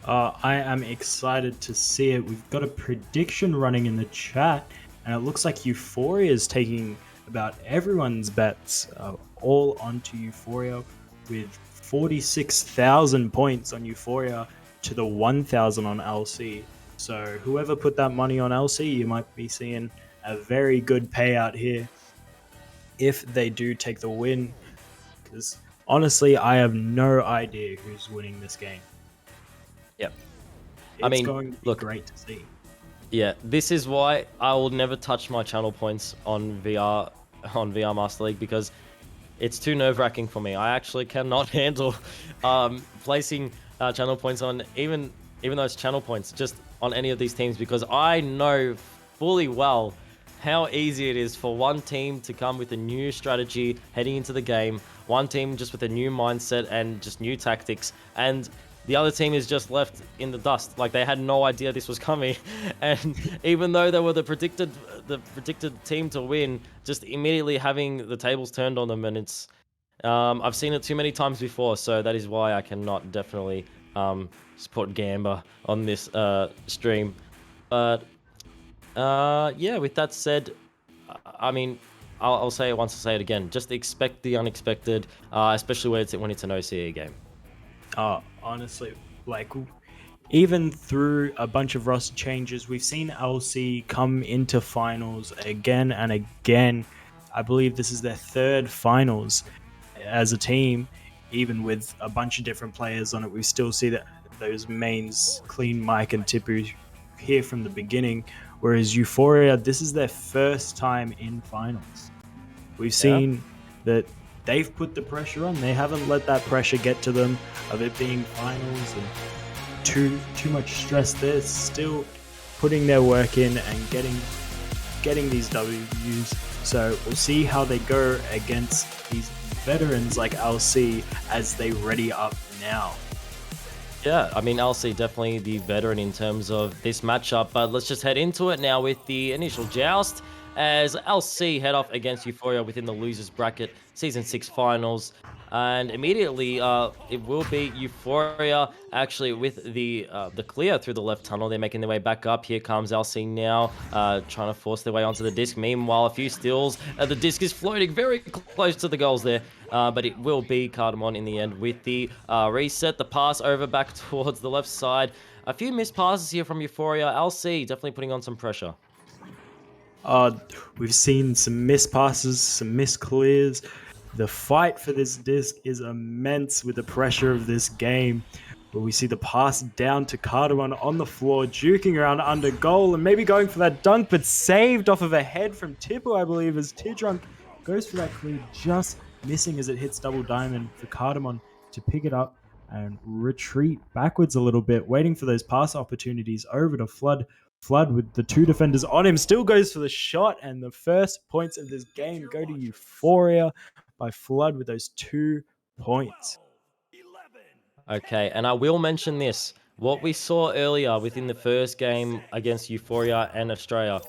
I am excited to see it. We've got a prediction running in the chat, and it looks like Euphoria is taking about everyone's bets all onto Euphoria with 46,000 points on Euphoria to the 1,000 on LC. So whoever put that money on LC, you might be seeing a very good payout here if they do take the win. Because honestly, I have no idea who's winning this game. Yep. It's going to be great to see. Yeah, this is why I will never touch my channel points on VR Master League, because it's too nerve-wracking for me. I actually cannot handle placing channel points on even though it's channel points, just on any of these teams, because I know fully well how easy it is for one team to come with a new strategy heading into the game, one team just with a new mindset and just new tactics, and the other team is just left in the dust. Like, they had no idea this was coming. And even though they were the predicted team to win, just immediately having the tables turned on them. And it's, I've seen it too many times before. So that is why I cannot definitely support Gamba on this stream. But yeah, with that said, I mean, I'll say it once, I'll say it again. Just expect the unexpected, especially when it's an OCE game. Honestly, like, even through a bunch of roster changes, we've seen LC come into finals again and again. I believe this is their third finals as a team, even with a bunch of different players on it. We still see that those mains, Clean, Mike, and Tipu, here from the beginning, whereas Euphoria, this is their first time in finals. We've seen that they've put the pressure on. They haven't let that pressure get to them of it being finals and too much stress. They're still putting their work in and getting these W's. So we'll see how they go against these veterans like LC as they ready up now. Yeah, I mean, LC definitely the veteran in terms of this matchup, but let's just head into it now with the initial joust as LC head off against Euphoria within the losers bracket Season 6 finals. And immediately, it will be Euphoria actually with the clear through the left tunnel. They're making their way back up. Here comes LC now, trying to force their way onto the disc. Meanwhile, a few steals. The disc is floating very close to the goals there, but it will be Cardamon in the end with the reset. The pass over back towards the left side. A few missed passes here from Euphoria. LC definitely putting on some pressure. We've seen some missed passes, some missed clears. The fight for this disc is immense with the pressure of this game. But we see the pass down to Cardamon on the floor, juking around under goal and maybe going for that dunk, but saved off of a head from Tipu, I believe, as Tidrunk goes for that clear, just missing as it hits double diamond for Cardamon to pick it up and retreat backwards a little bit, waiting for those pass opportunities over to Flood. Flood with the two defenders on him still goes for the shot, and the first points of this game go to Euphoria by Flood with those 2 points. Okay, and I will mention this. What we saw earlier within the first game against Euphoria and Australia.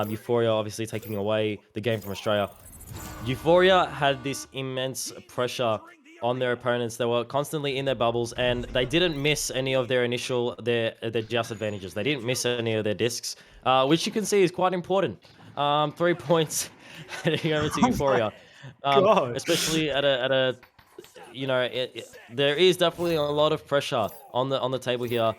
Euphoria obviously taking away the game from Australia. Euphoria had this immense pressure on their opponents. They were constantly in their bubbles, and they didn't miss any of their their just advantages. They didn't miss any of their discs, which you can see is quite important. 3 points heading over to Euphoria, especially at a you know, there is definitely a lot of pressure on the table here.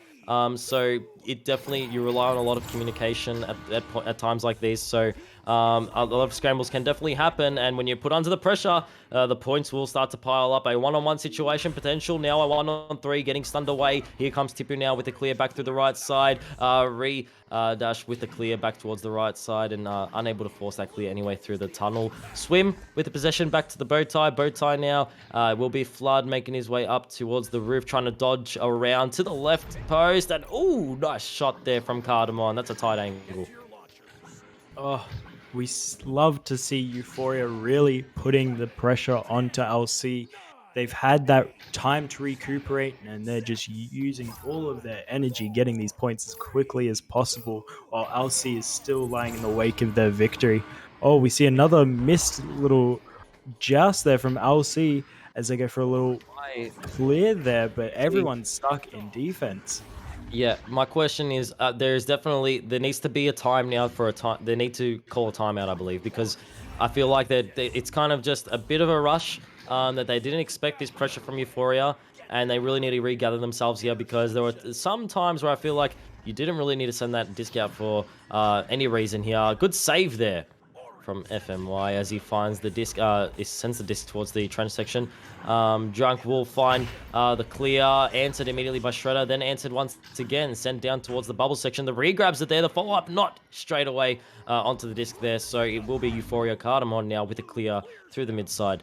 So it definitely, you rely on a lot of communication at times like these. So A lot of scrambles can definitely happen, and when you put under the pressure, the points will start to pile up. A one-on-one situation potential, now a one-on-three, getting stunned away. Here comes Tipu now with the clear back through the right side. Dash with the clear back towards the right side, and unable to force that clear anyway through the tunnel. Swim with the possession back to the bow tie. Bow tie now will be Flood making his way up towards the roof, trying to dodge around to the left post, and oh, nice shot there from Cardamon. That's a tight angle. Oh, love to see Euphoria really putting the pressure onto LC. They've had that time to recuperate, and they're just using all of their energy, getting these points as quickly as possible, while LC is still lying in the wake of their victory. Oh, we see another missed little joust there from LC as they go for a little clear there, but everyone's stuck in defense. Yeah, my question is, there needs to be a time now for a time. They need to call a timeout, I believe, because I feel like that it's kind of just a bit of a rush, that they didn't expect this pressure from Euphoria, and they really need to regather themselves here, because there were some times where I feel like you didn't really need to send that disc out for any reason here. Good save there from FMY as he finds the disc, he sends the disc towards the trench section. Drunk will find the clear, answered immediately by Shredder, then answered once again, sent down towards the bubble section. The regrabs are there, the follow-up not straight away onto the disc there, so it will be Euphoria Cardamon now with the clear through the mid side.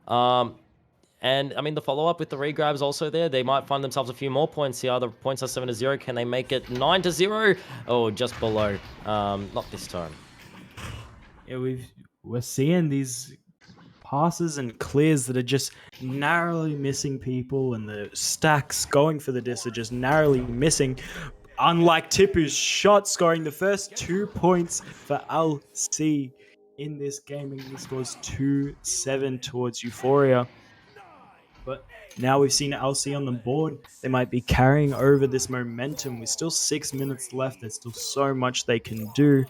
And I mean, the follow-up with the regrabs also there. They might find themselves a few more points here. The points are 7-0. Can they make it 9-0? Oh, just below. Not this time. Yeah, we're seeing these passes and clears that are just narrowly missing people, and the stacks going for the disc are just narrowly missing. Unlike Tipu's shot, scoring the first 2 points for LC in this game, and he scores 2-7 towards Euphoria. But now we've seen LC on the board. They might be carrying over this momentum. With still 6 minutes left, there's still so much they can do.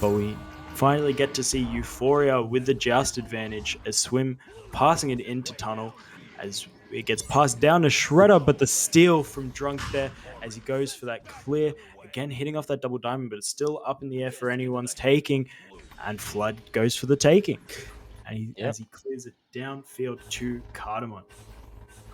But we finally get to see Euphoria with the joust advantage as Swim passing it into tunnel as it gets passed down to Shredder, but the steal from Drunk there as he goes for that clear. Again, hitting off that double diamond, but it's still up in the air for anyone's taking. And Flood goes for the taking. And as he clears it downfield to Cardamon.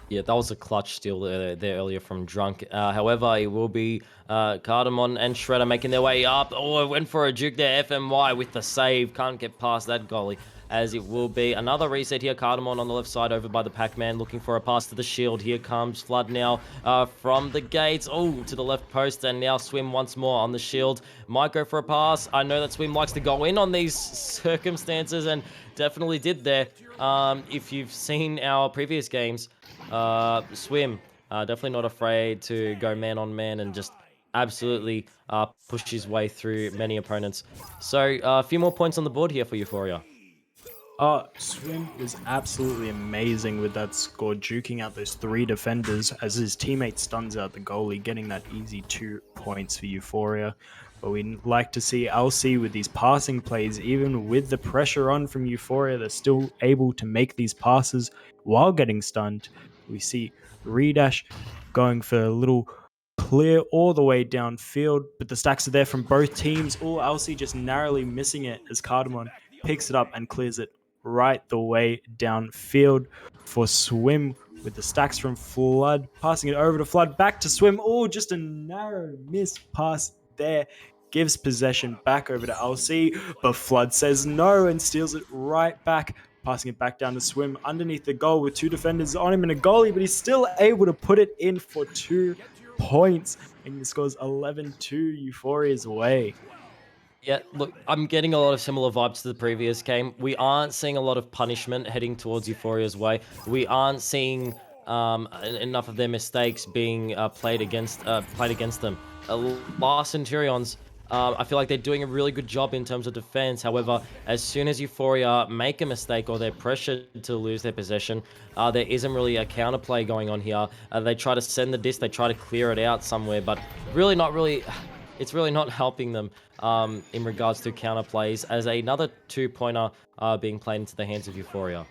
Yeah, that was a clutch steal there earlier from Drunk. However, it will be Cardamon and Shredder making their way up. Oh, it went for a juke there. FMY with the save. Can't get past that goalie. As it will be another reset here. Cardamon on the left side over by the Pac-Man looking for a pass to the shield. Here comes Flood now from the gates. Oh, to the left post, and now Swim once more on the shield. Might go for a pass. I know that Swim likes to go in on these circumstances, and definitely did there. If you've seen our previous games, Swim, definitely not afraid to go man on man and just absolutely push his way through many opponents. So a few more points on the board here for Euphoria. Swim was absolutely amazing with that score, juking out those 3 defenders as his teammate stuns out the goalie, getting that easy 2 points for Euphoria. But we'd like to see LC with these passing plays, even with the pressure on from Euphoria, they're still able to make these passes while getting stunned. We see Redash going for a little clear all the way downfield, but the stacks are there from both teams. LC just narrowly missing it as Cardamon picks it up and clears it right the way downfield for Swim with the stacks from Flood, passing it over to Flood, back to Swim. Oh, just a narrow miss pass there. Gives possession back over to LC, but Flood says no and steals it right back, passing it back down to Swim underneath the goal with 2 defenders on him and a goalie, but he's still able to put it in for 2 points, and he scores 11-2 Euphoria's way. Yeah, look, I'm getting a lot of similar vibes to the previous game. We aren't seeing a lot of punishment heading towards Euphoria's way. We aren't seeing enough of their mistakes being played against them. Last Centurions, I feel like they're doing a really good job in terms of defense. However, as soon as Euphoria make a mistake or they're pressured to lose their possession, there isn't really a counterplay going on here. They try to send the disc, they try to clear it out somewhere, but it's really not helping them in regards to counterplays, as another 2-pointer being played into the hands of Euphoria.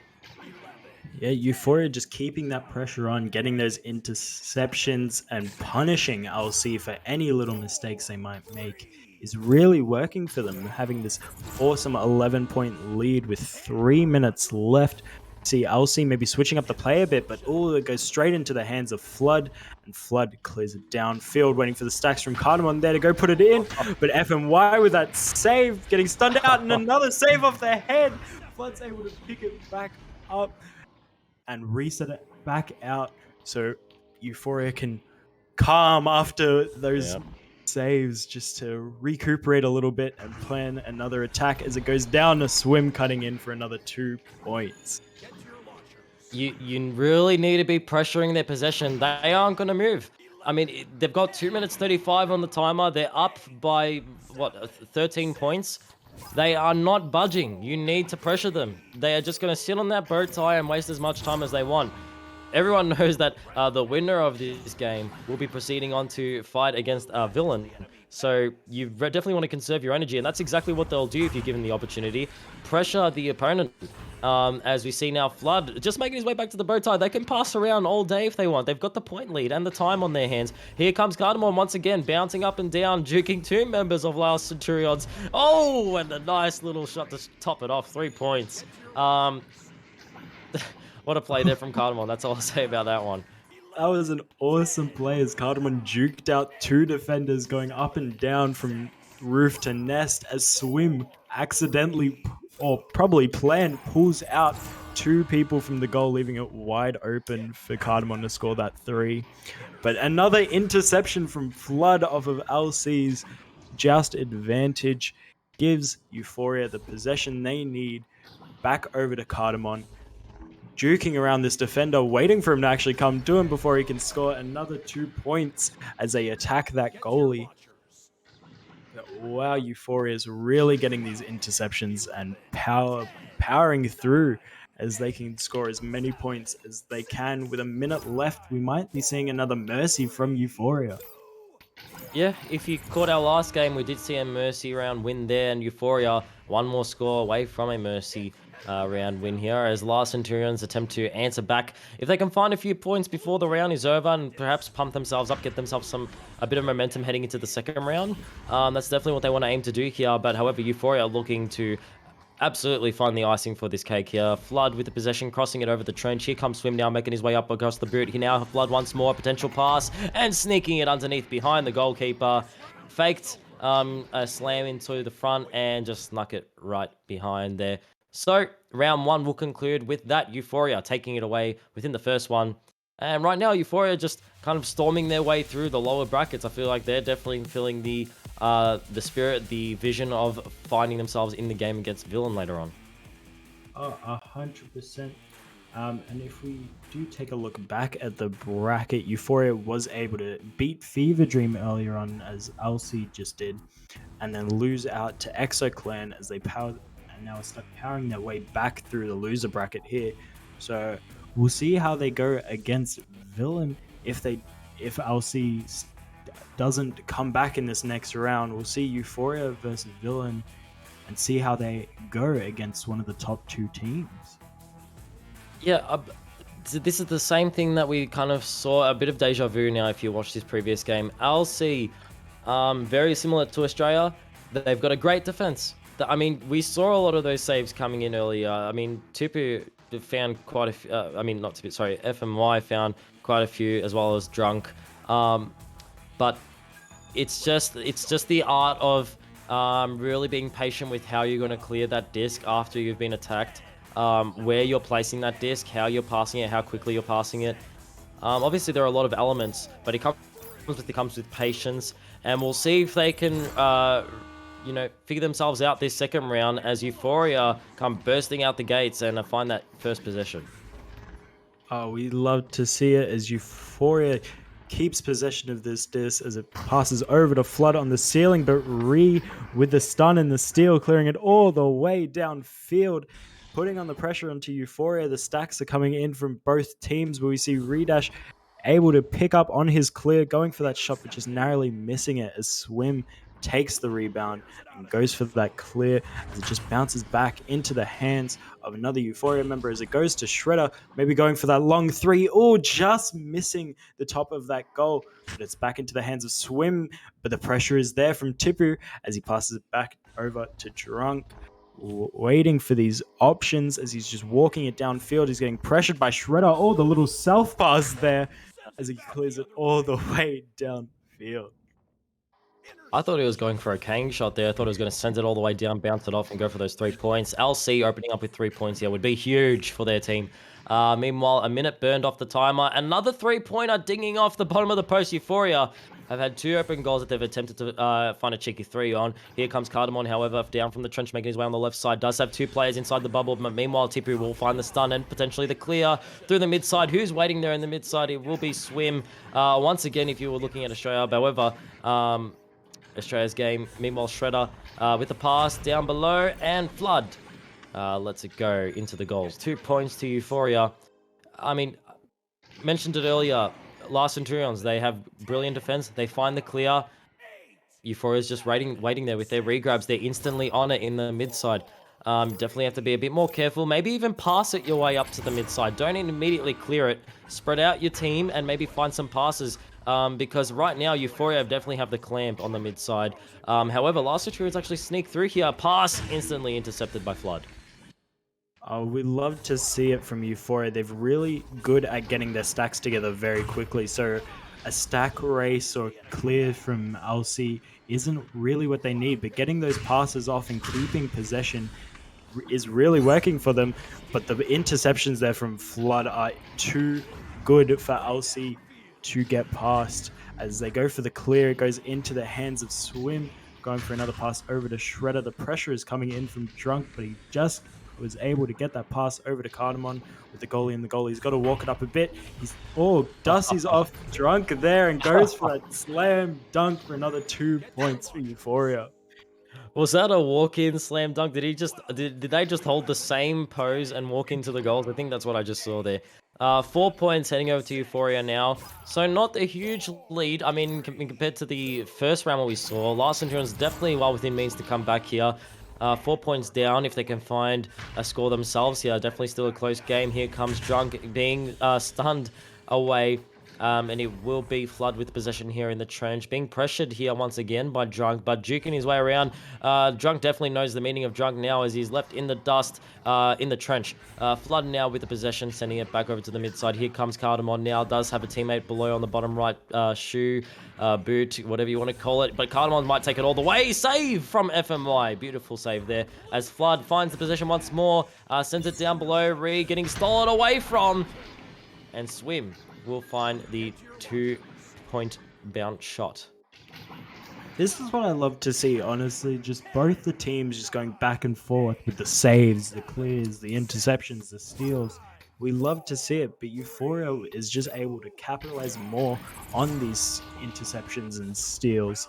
Yeah, Euphoria just keeping that pressure on, getting those interceptions and punishing LC for any little mistakes they might make. is really working for them, having this awesome 11-point lead with 3 minutes left. See LC maybe switching up the play a bit, but it goes straight into the hands of Flood, and Flood clears it downfield, waiting for the stacks from Cardamom there to go put it in. But FMY with that save, getting stunned out, and another save off the head. Flood's able to pick it back up and reset it back out, so Euphoria can calm after those saves, just to recuperate a little bit and plan another attack as it goes down. A Swim cutting in for another 2 points. You really need to be pressuring their possession. They aren't going to move. I mean, they've got 2 minutes 35 on the timer. They're up by, 13 points. They are not budging. You need to pressure them. They are just going to sit on that bow tie and waste as much time as they want. Everyone knows that the winner of this game will be proceeding on to fight against Villain. So you definitely want to conserve your energy, and that's exactly what they'll do if you're given the opportunity. Pressure the opponent. As we see now, Flood just making his way back to the bow tie. They can pass around all day if they want. They've got the point lead and the time on their hands. Here comes Cardamom once again, bouncing up and down, juking 2 members of Laos Centurions. Oh, and a nice little shot to top it off. 3 points. What a play there from Cardamom. That's all I'll say about that one. That was an awesome play as Cardamom juked out 2 defenders going up and down from roof to nest as Swim accidentally, or probably planned, pulls out 2 people from the goal, leaving it wide open for Cardamom to score that 3. But another interception from Flood off of LC's Joust advantage gives Euphoria the possession they need back over to Cardamom, juking around this defender, waiting for him to actually come to him before he can score another 2 points as they attack that goalie. Wow, Euphoria is really getting these interceptions and powering through as they can score as many points as they can. With a minute left, we might be seeing another Mercy from Euphoria. Yeah, if you caught our last game, we did see a Mercy round win there, and Euphoria one more score away from a Mercy round win here as Last Centurions attempt to answer back. If they can find a few points before the round is over and perhaps pump themselves up, get themselves a bit of momentum heading into the second round, that's definitely what they want to aim to do here. But however, Euphoria are looking to absolutely find the icing for this cake here. Flood with the possession, crossing it over the trench. Here comes Swim now, making his way up across the boot. He now Flood once more, potential pass, and sneaking it underneath behind the goalkeeper. Faked a slam into the front and just snuck it right behind there. So, round 1 will conclude with that. Euphoria taking it away within the first one. And right now, Euphoria just kind of storming their way through the lower brackets. I feel like they're definitely feeling the spirit, the vision of finding themselves in the game against Villain later on. 100%. And if we do take a look back at the bracket, Euphoria was able to beat Fever Dream earlier on, as LC just did, and then lose out to ExoClan as they now are stuck powering their way back through the loser bracket here. So we'll see how they go against Villain. If LC doesn't come back in this next round, we'll see Euphoria versus Villain and see how they go against one of the top 2 teams. Yeah, this is the same thing that we kind of saw, a bit of deja vu now if you watch this previous game. LC, very similar to Australia. They've got a great defense. I mean, we saw a lot of those saves coming in earlier. I mean, Tupu found quite a few, FMY found quite a few, as well as Drunk. But it's just the art of really being patient with how you're going to clear that disc after you've been attacked, where you're placing that disc, how you're passing it, how quickly you're passing it. Obviously, there are a lot of elements, but it comes with patience, and we'll see if they can figure themselves out this second round as Euphoria come bursting out the gates and find that first possession. We love to see it as Euphoria keeps possession of this disc as it passes over to Flood on the ceiling, but with the stun and the steal, clearing it all the way downfield, putting on the pressure onto Euphoria. The stacks are coming in from both teams, where we see Redash able to pick up on his clear, going for that shot, but just narrowly missing it as Swim takes the rebound and goes for that clear as it just bounces back into the hands of another Euphoria member as it goes to Shredder, maybe going for that long three. Oh, just missing the top of that goal, but it's back into the hands of Swim. But the pressure is there from Tipu as he passes it back over to Drunk, waiting for these options as he's just walking it downfield. He's getting pressured by Shredder. Oh, the little self pass there as he clears it all the way downfield. I thought he was going for a Kang shot there. I thought he was going to send it all the way down, bounce it off, and go for those 3 points. LC opening up with 3 points here would be huge for their team. Meanwhile, a minute burned off the timer. Another 3-pointer dinging off the bottom of the post. Euphoria have had 2 open goals that they've attempted to find a cheeky 3 on. Here comes Cardamon, however, down from the trench, making his way on the left side. Does have 2 players inside the bubble, but meanwhile, Tipu will find the stun and potentially the clear through the mid side. Who's waiting there in the mid side? It will be Swim. Once again, if you were looking at Australia, however, Australia's game. Meanwhile, Shredder with the pass down below and Flood lets it go into the goals. 2 points to Euphoria. I mean, mentioned it earlier. Last Centurions, they have brilliant defense. They find the clear. Euphoria's just waiting there with their regrabs. They're instantly on it in the mid side. Definitely have to be a bit more careful. Maybe even pass it your way up to the mid side. Don't immediately clear it. Spread out your team and maybe find some passes. Because right now, Euphoria definitely have the clamp on the mid side. However, Last Centurions actually sneak through here. Pass instantly intercepted by Flood. We love to see it from Euphoria. They're really good at getting their stacks together very quickly. So a stack race or clear from LC isn't really what they need, but getting those passes off and keeping possession is really working for them. But the interceptions there from Flood are too good for LC to get past. As they go for the clear, it goes into the hands of Swim, going for another pass over to Shredder. The pressure is coming in from Drunk, but he just was able to get that pass over to Cardamon with the goalie in the goal. He's got to walk it up a bit. Dusty's off Drunk there and goes for that slam dunk for another 2 points for Euphoria. Was that a walk-in slam dunk? Did they just hold the same pose and walk into the goals? I think that's what I just saw there. 4 points heading over to Euphoria now. So not a huge lead. I mean, compared to the first round we saw, Last Centurions definitely well within means to come back here. 4 points down if they can find a score themselves here. Definitely still a close game. Here comes Drunk being stunned away. And it will be Flood with possession here in the trench. Being pressured here once again by Drunk, but duking his way around. Drunk definitely knows the meaning of Drunk now as he's left in the dust in the trench. Flood now with the possession, sending it back over to the mid side. Here comes Cardamon now. Does have a teammate below on the bottom right shoe, boot, whatever you want to call it. But Cardamon might take it all the way. Save from FMY. Beautiful save there. As Flood finds the possession once more. Sends it down below. Getting stolen away from. And Swim will find the 2-point bounce shot. This is what I love to see, honestly. Just both the teams just going back and forth with the saves, the clears, the interceptions, the steals. We love to see it, but Euphoria is just able to capitalize more on these interceptions and steals.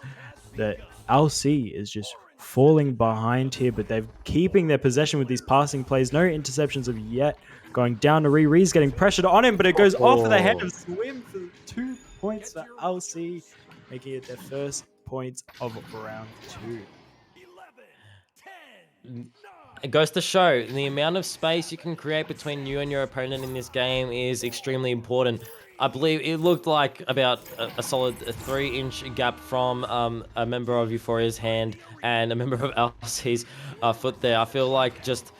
That LC is just falling behind here, but they're keeping their possession with these passing plays. No interceptions of yet. Going down to Ree's getting pressured on him, but it goes off of the head of Swim for 2 points for LC, making it their first points of round 2. It goes to show the amount of space you can create between you and your opponent in this game is extremely important. I believe it looked like about a solid 3-inch gap from a member of Euphoria's hand and a member of LC's foot there. I feel like just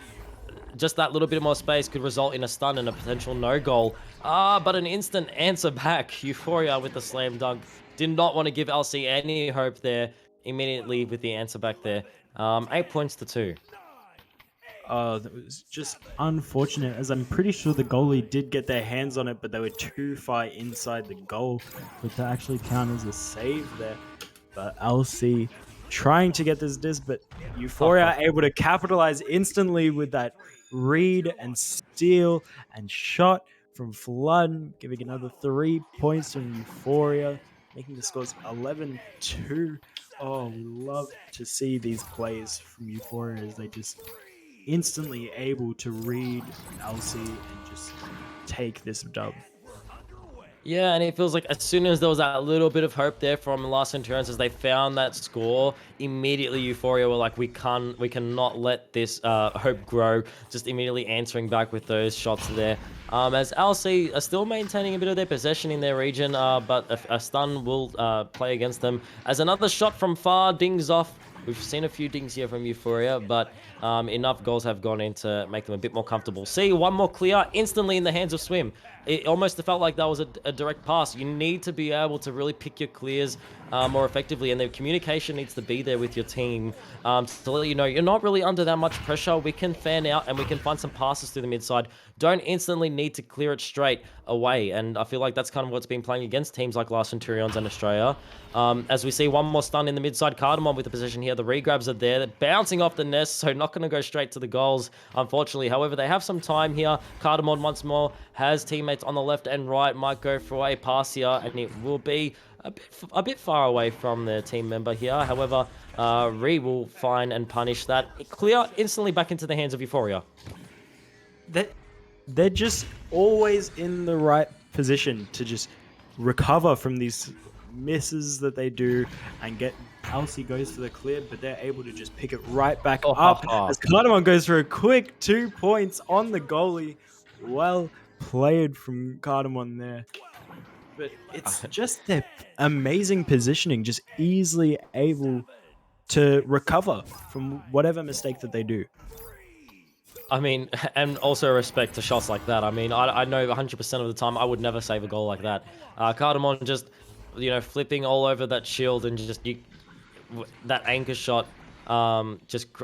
that little bit more space could result in a stun and a potential no goal. But an instant answer back. Euphoria with the slam dunk. Did not want to give LC any hope there. Immediately with the answer back there. 8 points to 2. That was just unfortunate, as I'm pretty sure the goalie did get their hands on it, but they were too far inside the goal for it to actually count as a save there. But LC trying to get this disc, but Euphoria are able to capitalize instantly with that read and steal and shot from Flood, giving another 3 points from Euphoria, making the scores 11-2. Oh, we love to see these plays from Euphoria as they just instantly able to read LC and just take this dub. Yeah, and it feels like as soon as there was that little bit of hope there from Last Centurions, as they found that score, immediately Euphoria were like, we cannot let this hope grow. Just immediately answering back with those shots there. As LC are still maintaining a bit of their possession in their region, but a stun will play against them. As another shot from far dings off. We've seen a few dings here from Euphoria, but enough goals have gone in to make them a bit more comfortable. See, one more clear, instantly in the hands of Swim. It almost felt like that was a direct pass. You need to be able to really pick your clears more effectively, and the communication needs to be there with your team to let you know you're not really under that much pressure. We can fan out and we can find some passes through the mid side. Don't instantly need to clear it straight away, and I feel like that's kind of what's been playing against teams like Last Centurions and Australia. As we see one more stun in the mid side, Cardamom with the position here. The regrabs are there. They're bouncing off the nest, so not going to go straight to the goals, unfortunately. However, they have some time here. Cardamom once more has teammates on the left and right. Might go for a pass here, and it will be a bit far away from their team member here. However, Ree will find and punish that. Clear instantly back into the hands of Euphoria. They're just always in the right position to just recover from these misses that they do and get. Alcy goes for the clear, but they're able to just pick it right back up as Cardamom goes for a quick 2 points on the goalie. Well played from Cardamom there. But it's just their amazing positioning, just easily able to recover from whatever mistake that they do. I mean, and also respect to shots like that. I mean, I know 100% of the time I would never save a goal like that. Cardamom just, flipping all over that shield and just that anchor shot,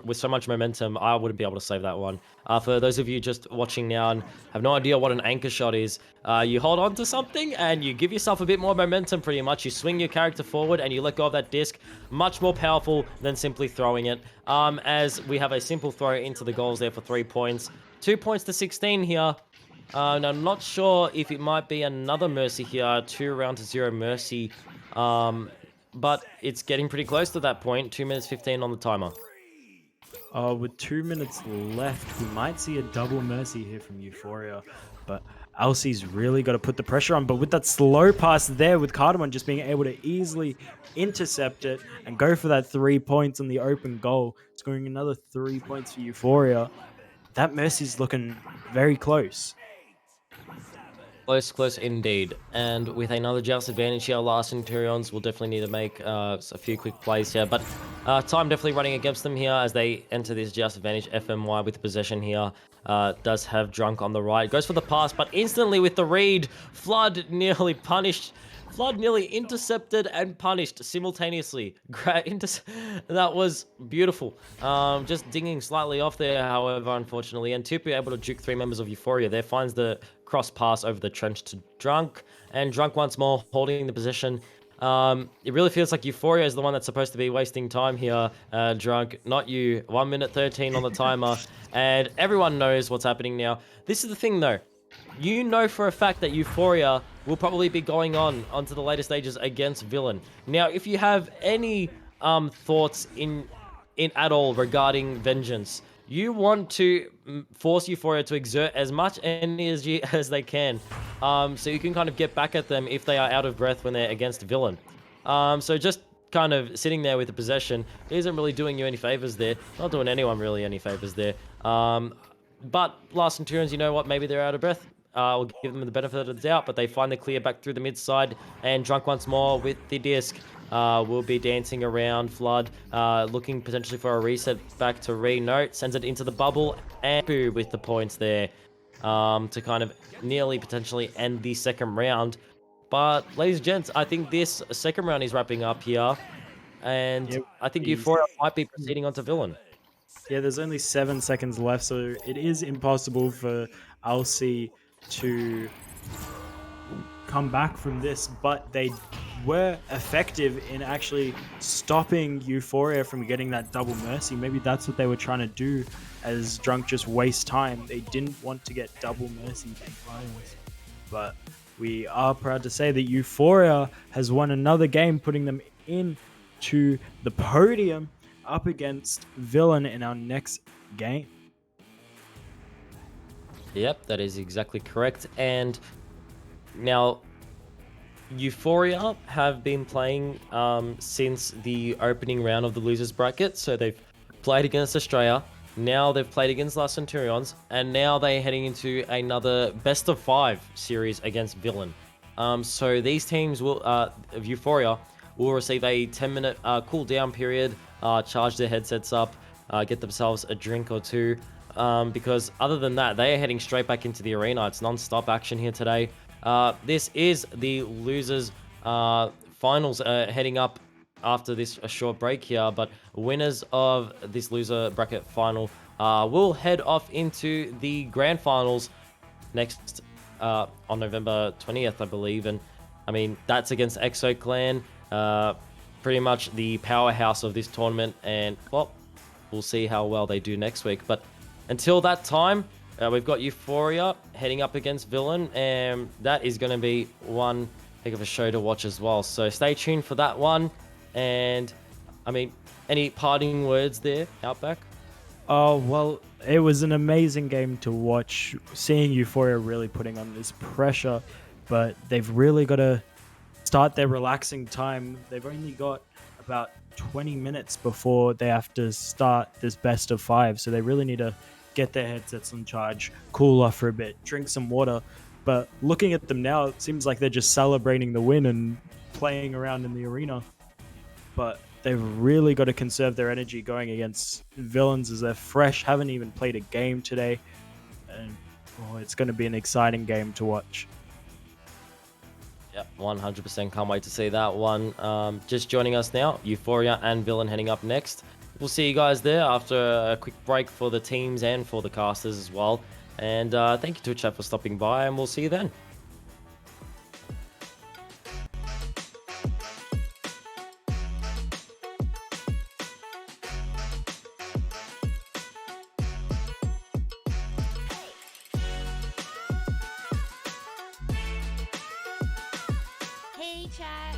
with so much momentum, I wouldn't be able to save that one. For those of you just watching now and have no idea what an anchor shot is, you hold on to something and you give yourself a bit more momentum pretty much. You swing your character forward and you let go of that disc. Much more powerful than simply throwing it. As we have a simple throw into the goals there for 3 points. 2 points to 16 here. And I'm not sure if it might be another Mercy here. 2 round to 0 Mercy. But it's getting pretty close to that point. 2 minutes 15 on the timer. With 2 minutes left, we might see a double Mercy here from Euphoria. But Alcy's really got to put the pressure on. But with that slow pass there, with Cardamom just being able to easily intercept it and go for that 3 points on the open goal, scoring another 3 points for Euphoria, that Mercy's looking very close. Close indeed. And with another joust advantage here, Last Centurions will definitely need to make a few quick plays here. But time definitely running against them here as they enter this joust advantage. FMY with possession here. Does have Drunk on the right. Goes for the pass, but instantly with the read, Flood nearly punished. Flood nearly intercepted and punished simultaneously. That was beautiful. Just dinging slightly off there, however, unfortunately. And Tupu able to juke 3 members of Euphoria there. Finds the cross pass over the trench to Drunk. And Drunk once more holding the position. It really feels like Euphoria is the one that's supposed to be wasting time here, Drunk, not you. 1 minute 13 on the timer. And everyone knows what's happening now. This is the thing, though. You know for a fact that Euphoria will probably be going onto the later stages against Villain. Now, if you have any thoughts in at all regarding Vengeance, you want to force Euphoria to exert as much energy as they can, so you can kind of get back at them if they are out of breath when they're against Villain. So just kind of sitting there with the possession isn't really doing you any favors there. Not doing anyone really any favors there. But Last Centurions, you know what? Maybe they're out of breath. We'll give them the benefit of the doubt, but they find the clear back through the mid side, and Drunk once more with the disc. Will be dancing around Flood, looking potentially for a reset back to Note, sends it into the bubble, and Boo with the points there to kind of nearly potentially end the second round. But ladies and gents, I think this second round is wrapping up here, and Yep, I think Euphoria might be proceeding onto Villain. Yeah, there's only 7 seconds left, so it is impossible for Alcy to come back from this, but they were effective in actually stopping Euphoria from getting that double Mercy. Maybe that's what they were trying to do, as Drunk just waste time. They didn't want to get double Mercy tries. But we are proud to say that Euphoria has won another game, putting them into the podium up against Villain in our next game. Yep, that is exactly correct. And now, Euphoria have been playing since the opening round of the losers bracket. So they've played against Australia. Now they've played against La Centurions, and now they're heading into another best of 5 series against Villain. So these teams of Euphoria will receive a 10-minute cool-down period, charge their headsets up, get themselves a drink or two, because other than that, they are heading straight back into the arena. It's non-stop action here today. This is the losers finals heading up after this a short break here, but winners of this loser bracket final will head off into the grand finals next on November 20th, I believe. And I mean, that's against Exo Clan, pretty much the powerhouse of this tournament. And well, we'll see how well they do next week. But until that time, we've got Euphoria heading up against Villain, and that is going to be one heck of a show to watch as well. So stay tuned for that one. And I mean, any parting words there, Outback? Oh, well, it was an amazing game to watch, seeing Euphoria really putting on this pressure, but they've really got to start their relaxing time. They've only got about 20 minutes before they have to start this best of 5, so they really need to get their headsets on charge, cool off for a bit, drink some water. But looking at them now, it seems like they're just celebrating the win and playing around in the arena. But they've really got to conserve their energy going against Villains, as they're fresh, haven't even played a game today. And it's going to be an exciting game to watch. Yep, 100% can't wait to see that one. Just joining us now, Euphoria and Villain heading up next. We'll see you guys there after a quick break for the teams and for the casters as well. And thank you to chat for stopping by, and we'll see you then. Hey, chat.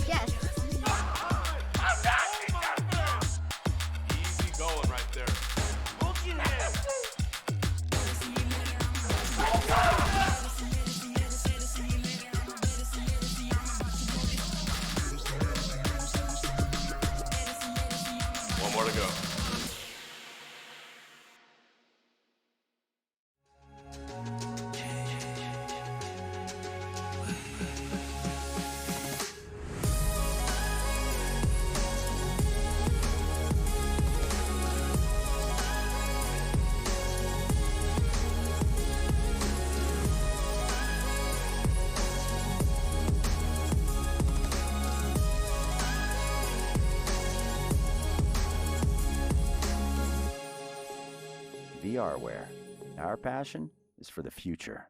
Yes. Easy going right there. Look at him. One more to go. VRware. Our passion is for the future.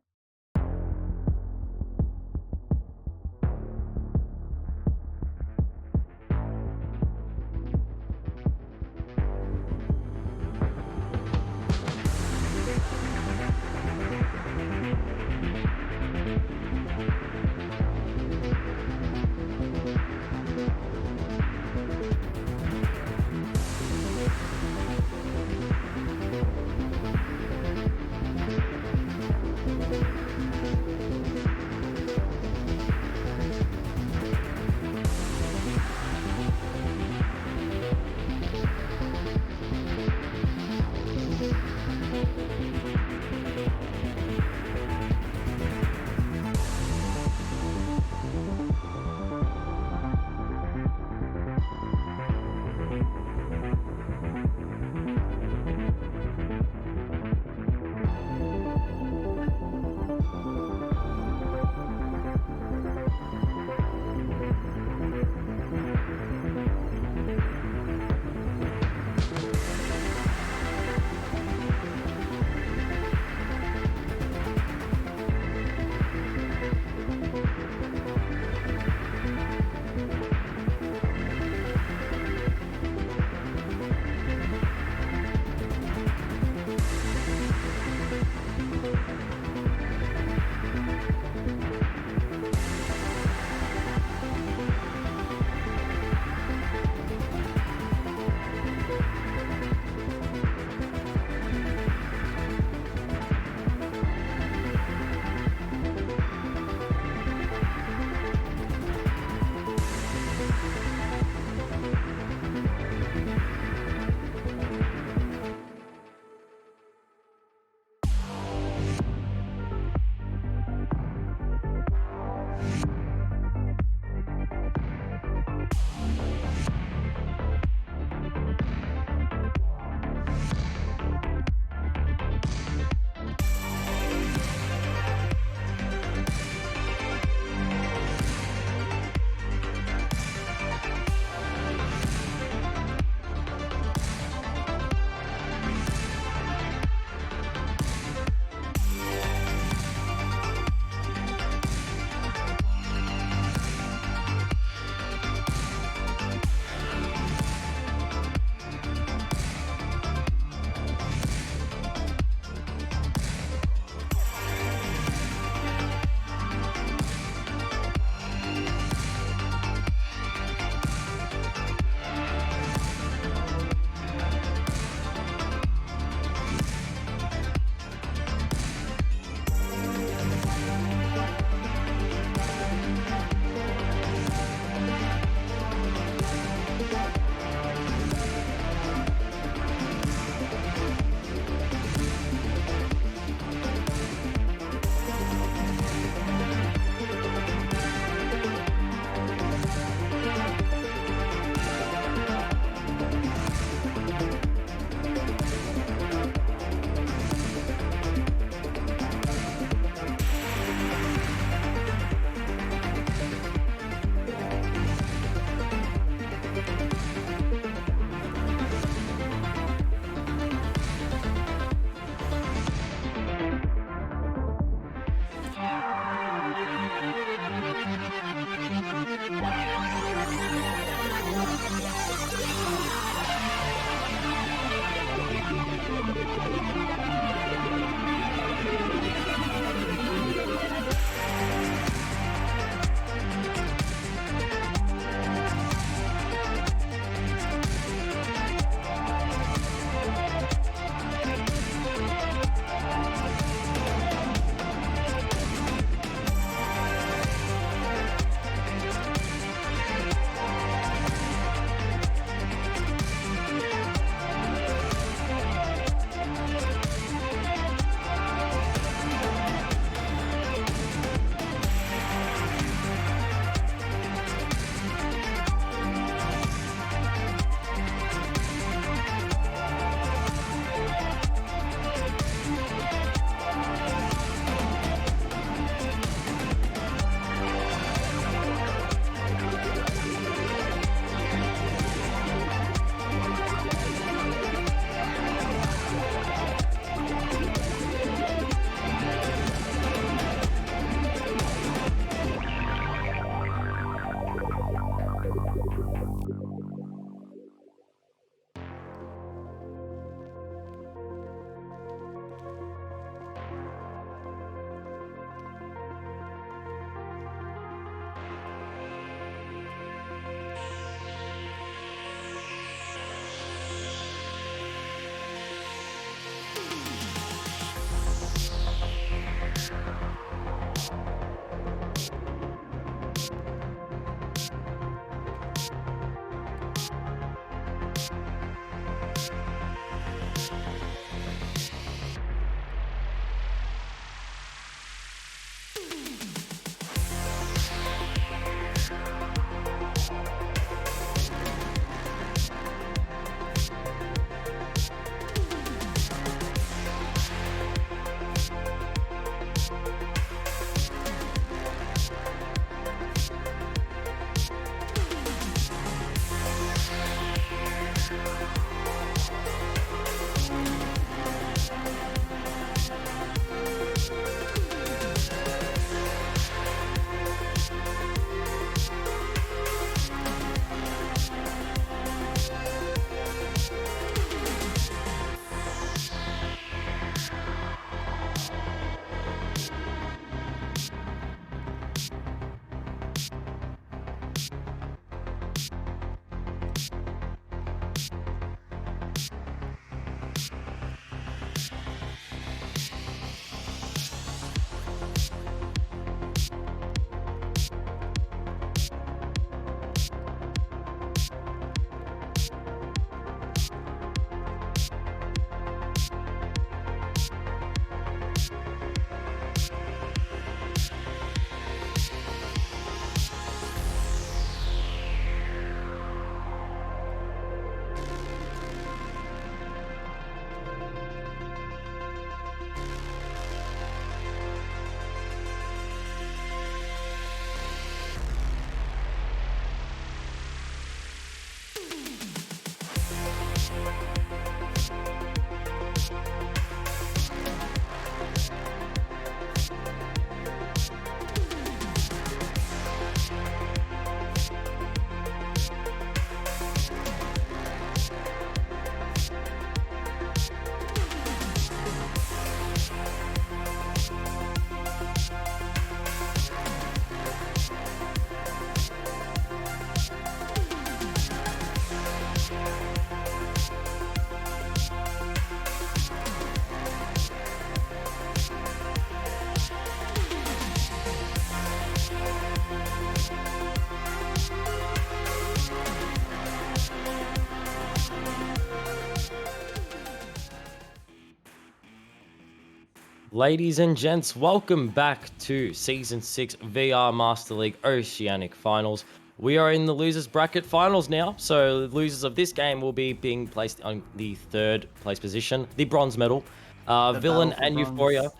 Ladies and gents, welcome back to Season 6 VR Master League Oceanic Finals. We are in the losers bracket finals now, so the losers of this game will be being placed on the third place position, the bronze medal. Villain battle for and bronze. Euphoria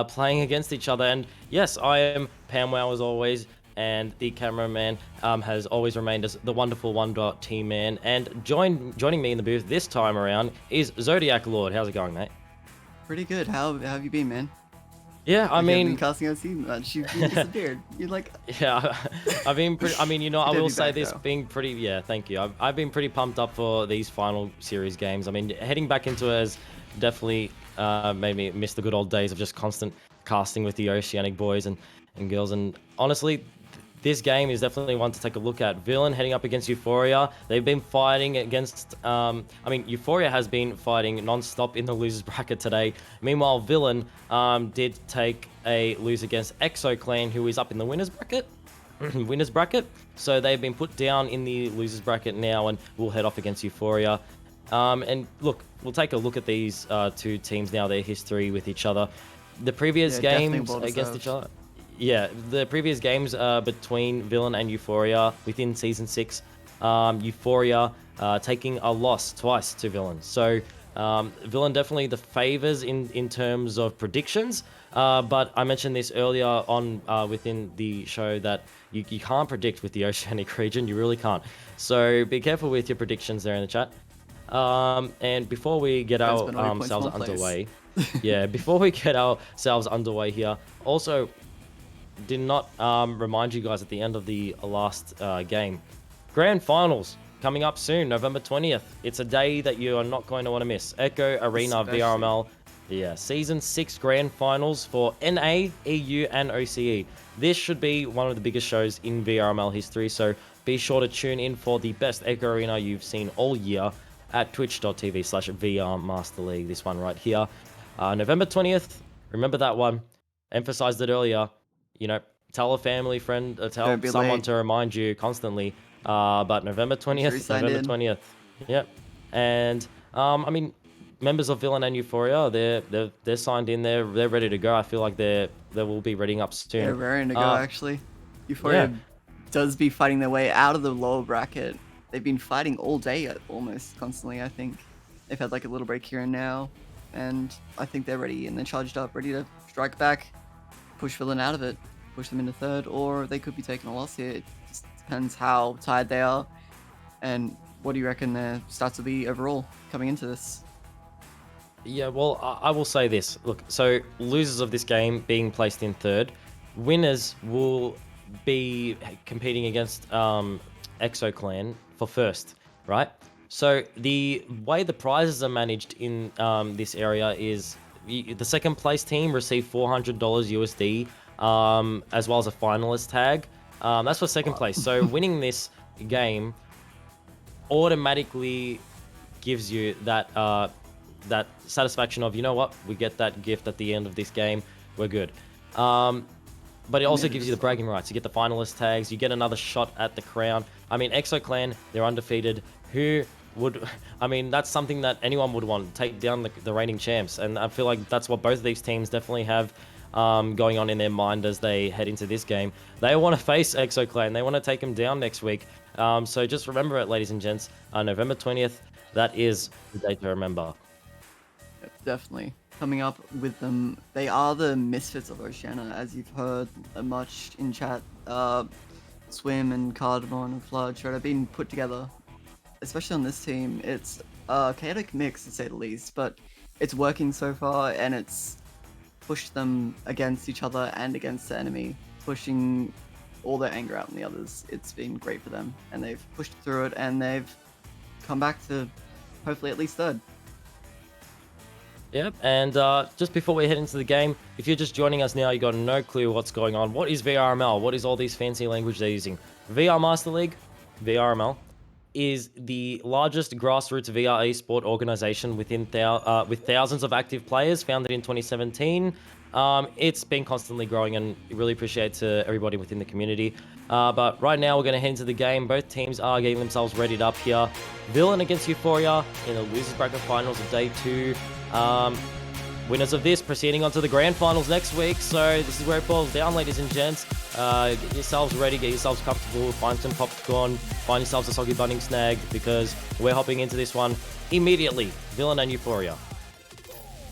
playing against each other. And yes, I am Pamwow as always, and the cameraman has always remained as the wonderful One-Dot team man. And joining me in the booth this time around is Zodiac Lord. How's it going, mate? Pretty good. How have you been, man? Yeah, I You haven't mean, been casting OCE much. You disappeared. You're like, yeah, I've been pretty. I mean, you know, I Good to will be say back, this though. being pretty. Yeah, thank you. I've been pretty pumped up for these final series games. I mean, heading back into it has definitely made me miss the good old days of just constant casting with the Oceanic boys and girls. And honestly, this game is definitely one to take a look at. Villain heading up against Euphoria. They've been fighting against. I mean, Euphoria has been fighting non-stop in the losers bracket today. Meanwhile, Villain did take a lose against Exo Clan, who is up in the winners bracket. Winners bracket. So they've been put down in the losers bracket now, and will head off against Euphoria. And look, we'll take a look at these two teams now, their history with each other. The previous Yeah, definitely games well against deserved. each other. Yeah, the previous games between Villain and Euphoria within Season 6, Euphoria taking a loss twice to Villain. So Villain definitely the favors in terms of predictions, but I mentioned this earlier on within the show that you can't predict with the Oceanic region, you really can't. So be careful with your predictions there in the chat. And before we get Depends on all your points ourselves in one place. underway, yeah, before we get ourselves underway here, also did not remind you guys at the end of the last game. Grand Finals coming up soon, November 20th. It's a day that you are not going to want to miss. Echo Arena Especially. VRML. Yeah, Season 6 Grand Finals for NA, EU, and OCE. This should be one of the biggest shows in VRML history, so be sure to tune in for the best Echo Arena you've seen all year at twitch.tv/VRMasterLeague. This one right here. November 20th. Remember that one. Emphasized it earlier. You know, tell a family friend, tell Don't be someone late. to remind you constantly. But November sure you 20th, signed November in. 20th. Yep. And I mean, members of Villain and Euphoria, they're signed in. They're ready to go. I feel like they will be reading up soon. they're raring to go, actually. Euphoria yeah. does be fighting their way out of the lower bracket. They've been fighting all day, almost constantly, I think. They've had like a little break here and now. And I think they're ready and they're charged up, ready to strike back, push Villain out of it, push them into third, or they could be taking a loss here. It just depends how tired they are. And what do you reckon their stats will be overall coming into this? Yeah, well, I will say this. Look, so losers of this game being placed in third, winners will be competing against Exo Clan for first, right? So the way the prizes are managed in this area is the second place team receive $400 USD, as well as a finalist tag. That's for second place. So winning this game automatically gives you that that satisfaction of, you know what, we get that gift at the end of this game, we're good. But it also gives you the bragging rights. You get the finalist tags, you get another shot at the crown. I mean, Exo Clan, they're undefeated. Who would, I mean, that's something that anyone would want, take down the reigning champs. And I feel like that's what both of these teams definitely have going on in their mind as they head into this game. They want to face Exo Clan. They want to take them down next week. So just remember it, ladies and gents. November 20th, that is the date to remember. Definitely. Coming up with them, they are the misfits of Oceania, as you've heard much in chat. Swim and Cardamon and Flood have been put together, especially on this team. It's a chaotic mix, to say the least, but it's working so far, and it's pushed them against each other and against the enemy, pushing all their anger out on the others. It's been great for them, and they've pushed through it, and they've come back to hopefully at least third. Yep, and just before we head into the game, if you're just joining us now, you got no clue what's going on. What is VRML? What is all these fancy language they're using? VR Master League, VRML, is the largest grassroots VR esport organization with thousands of active players, founded in 2017. It's been constantly growing, and really appreciate to everybody within the community. But right now, we're going to head into the game. Both teams are getting themselves readied up here. Villain against Euphoria in the losers bracket finals of day 2. Winners of this proceeding on to the grand finals next week. So this is where it boils down, ladies and gents. Get yourselves ready, get yourselves comfortable, find some popcorn, find yourselves a soggy bunning snag, because we're hopping into this one immediately. Villain and Euphoria.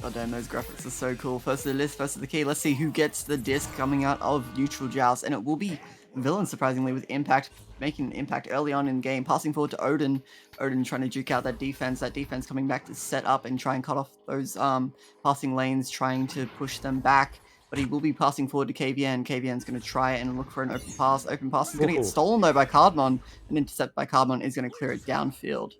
God damn, those graphics are so cool. First to the list, first to the key. Let's see who gets the disc coming out of Neutral Joust. And it will be Villain, surprisingly, with Impact making an impact early on in the game. Passing forward to Odin. Odin trying to juke out that defense. That defense coming back to set up and try and cut off those passing lanes, trying to push them back. But he will be passing forward to KVN. KVN's going to try and look for an open pass. Open pass is going to get stolen, though, by Cardmon. An intercept by Cardmon is going to clear it downfield.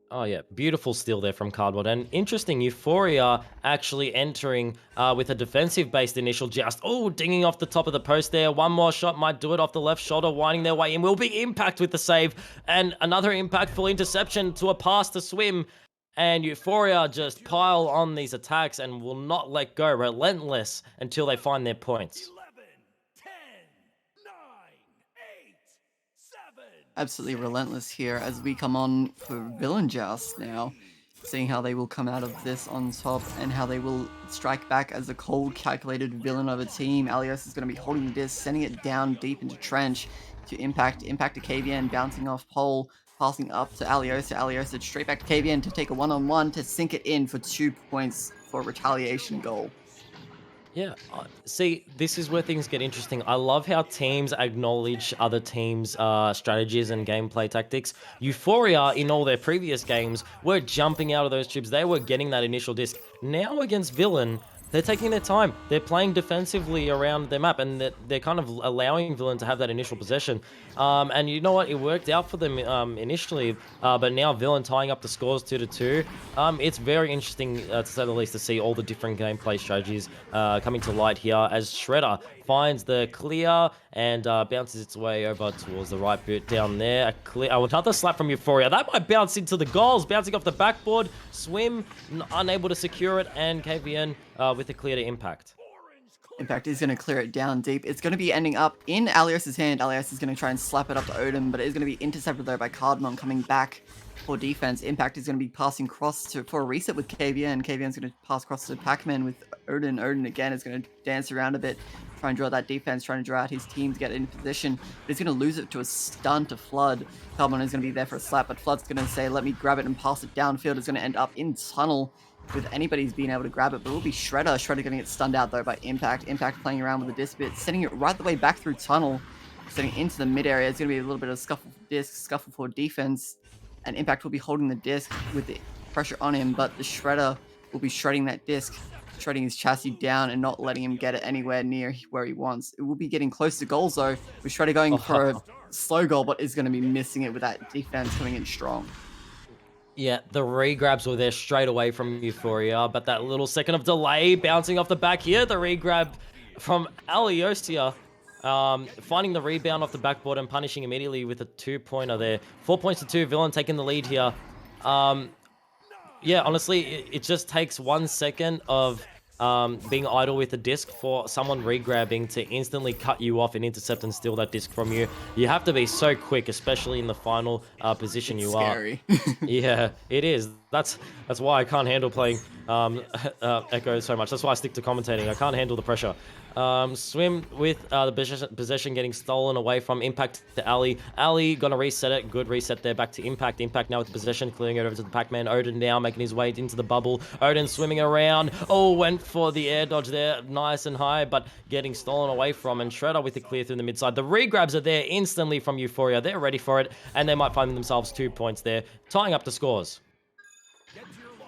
Oh yeah, beautiful steal there from Cardboard. And interesting, Euphoria actually entering with a defensive-based initial joust. Oh, dinging off the top of the post there. One more shot might do it off the left shoulder, winding their way in. Will be Impact with the save. And another impactful interception to a pass to Swim. And Euphoria just pile on these attacks and will not let go. Relentless until they find their points. 11, 10, 9, 8, 7. Absolutely relentless here as we come on for Villain Joust now. Seeing how they will come out of this on top and how they will strike back as a cold, calculated villain of a team. Alios is going to be holding the disc, sending it down deep into Trench to Impact. Impact to KVN, bouncing off pole, passing up to Aliosa. Aliosa straight back to KVN to take a one-on-one to sink it in for 2 points for a retaliation goal. Yeah, see, this is where things get interesting. I love how teams acknowledge other teams' strategies and gameplay tactics. Euphoria, in all their previous games, were jumping out of those tubes. They were getting that initial disc. Now against Villain, they're taking their time. They're playing defensively around their map, and they're kind of allowing Villain to have that initial possession. And you know what? It worked out for them initially, but now Villain tying up the scores 2-2. It's very interesting, to say the least, to see all the different gameplay strategies coming to light here as Shredder finds the clear and bounces its way over towards the right boot down there. Another slap from Euphoria. That might bounce into the goals, bouncing off the backboard. Swim, unable to secure it, and KVN with a clear to Impact. Impact is going to clear it down deep. It's going to be ending up in Alios's hand. Alios is going to try and slap it up to Odin, but it is going to be intercepted though by Cardmon coming back for defense. Impact is going to be passing cross for a reset with KVN. KVN's going to pass cross to Pac-Man with Odin. Odin again is going to dance around a bit, try and draw that defense, trying to draw out his team to get in position. But he's going to lose it to a stun to Flood. Cardmon is going to be there for a slap, but Flood's going to say, let me grab it and pass it downfield. It's going to end up in tunnel with anybody's being able to grab it, but it will be Shredder. Shredder going to get stunned out though by Impact. Impact playing around with the disc bit, sending it right the way back through tunnel, sending it into the mid area. It's going to be a little bit of scuffle for disc, scuffle for defense, and Impact will be holding the disc with the pressure on him, but the Shredder will be shredding that disc, shredding his chassis down and not letting him get it anywhere near where he wants. It will be getting close to goals though, with Shredder going for a slow goal, but is going to be missing it with that defense coming in strong. Yeah, the re-grabs were there straight away from Euphoria, but that little second of delay bouncing off the back here, the re-grab from Aliosia, finding the rebound off the backboard and punishing immediately with a 2-pointer there. 4 points to 2, Villain taking the lead here. Yeah, honestly, it just takes 1 second of being idle with the disc for someone re-grabbing to instantly cut you off and intercept and steal that disc from you. You have to be so quick, especially in the final position you are. Scary. Yeah, it is. That's why I can't handle playing Echo so much. That's why I stick to commentating. I can't handle the pressure. Swim with the possession getting stolen away from Impact to Ali. Ali gonna reset it. Good reset there back to Impact. Impact now with the possession, clearing it over to the Pac-Man. Odin now making his way into the bubble. Odin swimming around. Oh, went for the air dodge there. Nice and high, but getting stolen away from. And Shredder with the clear through the mid side. The re-grabs are there instantly from Euphoria. They're ready for it, and they might find themselves 2 points there, tying up the scores.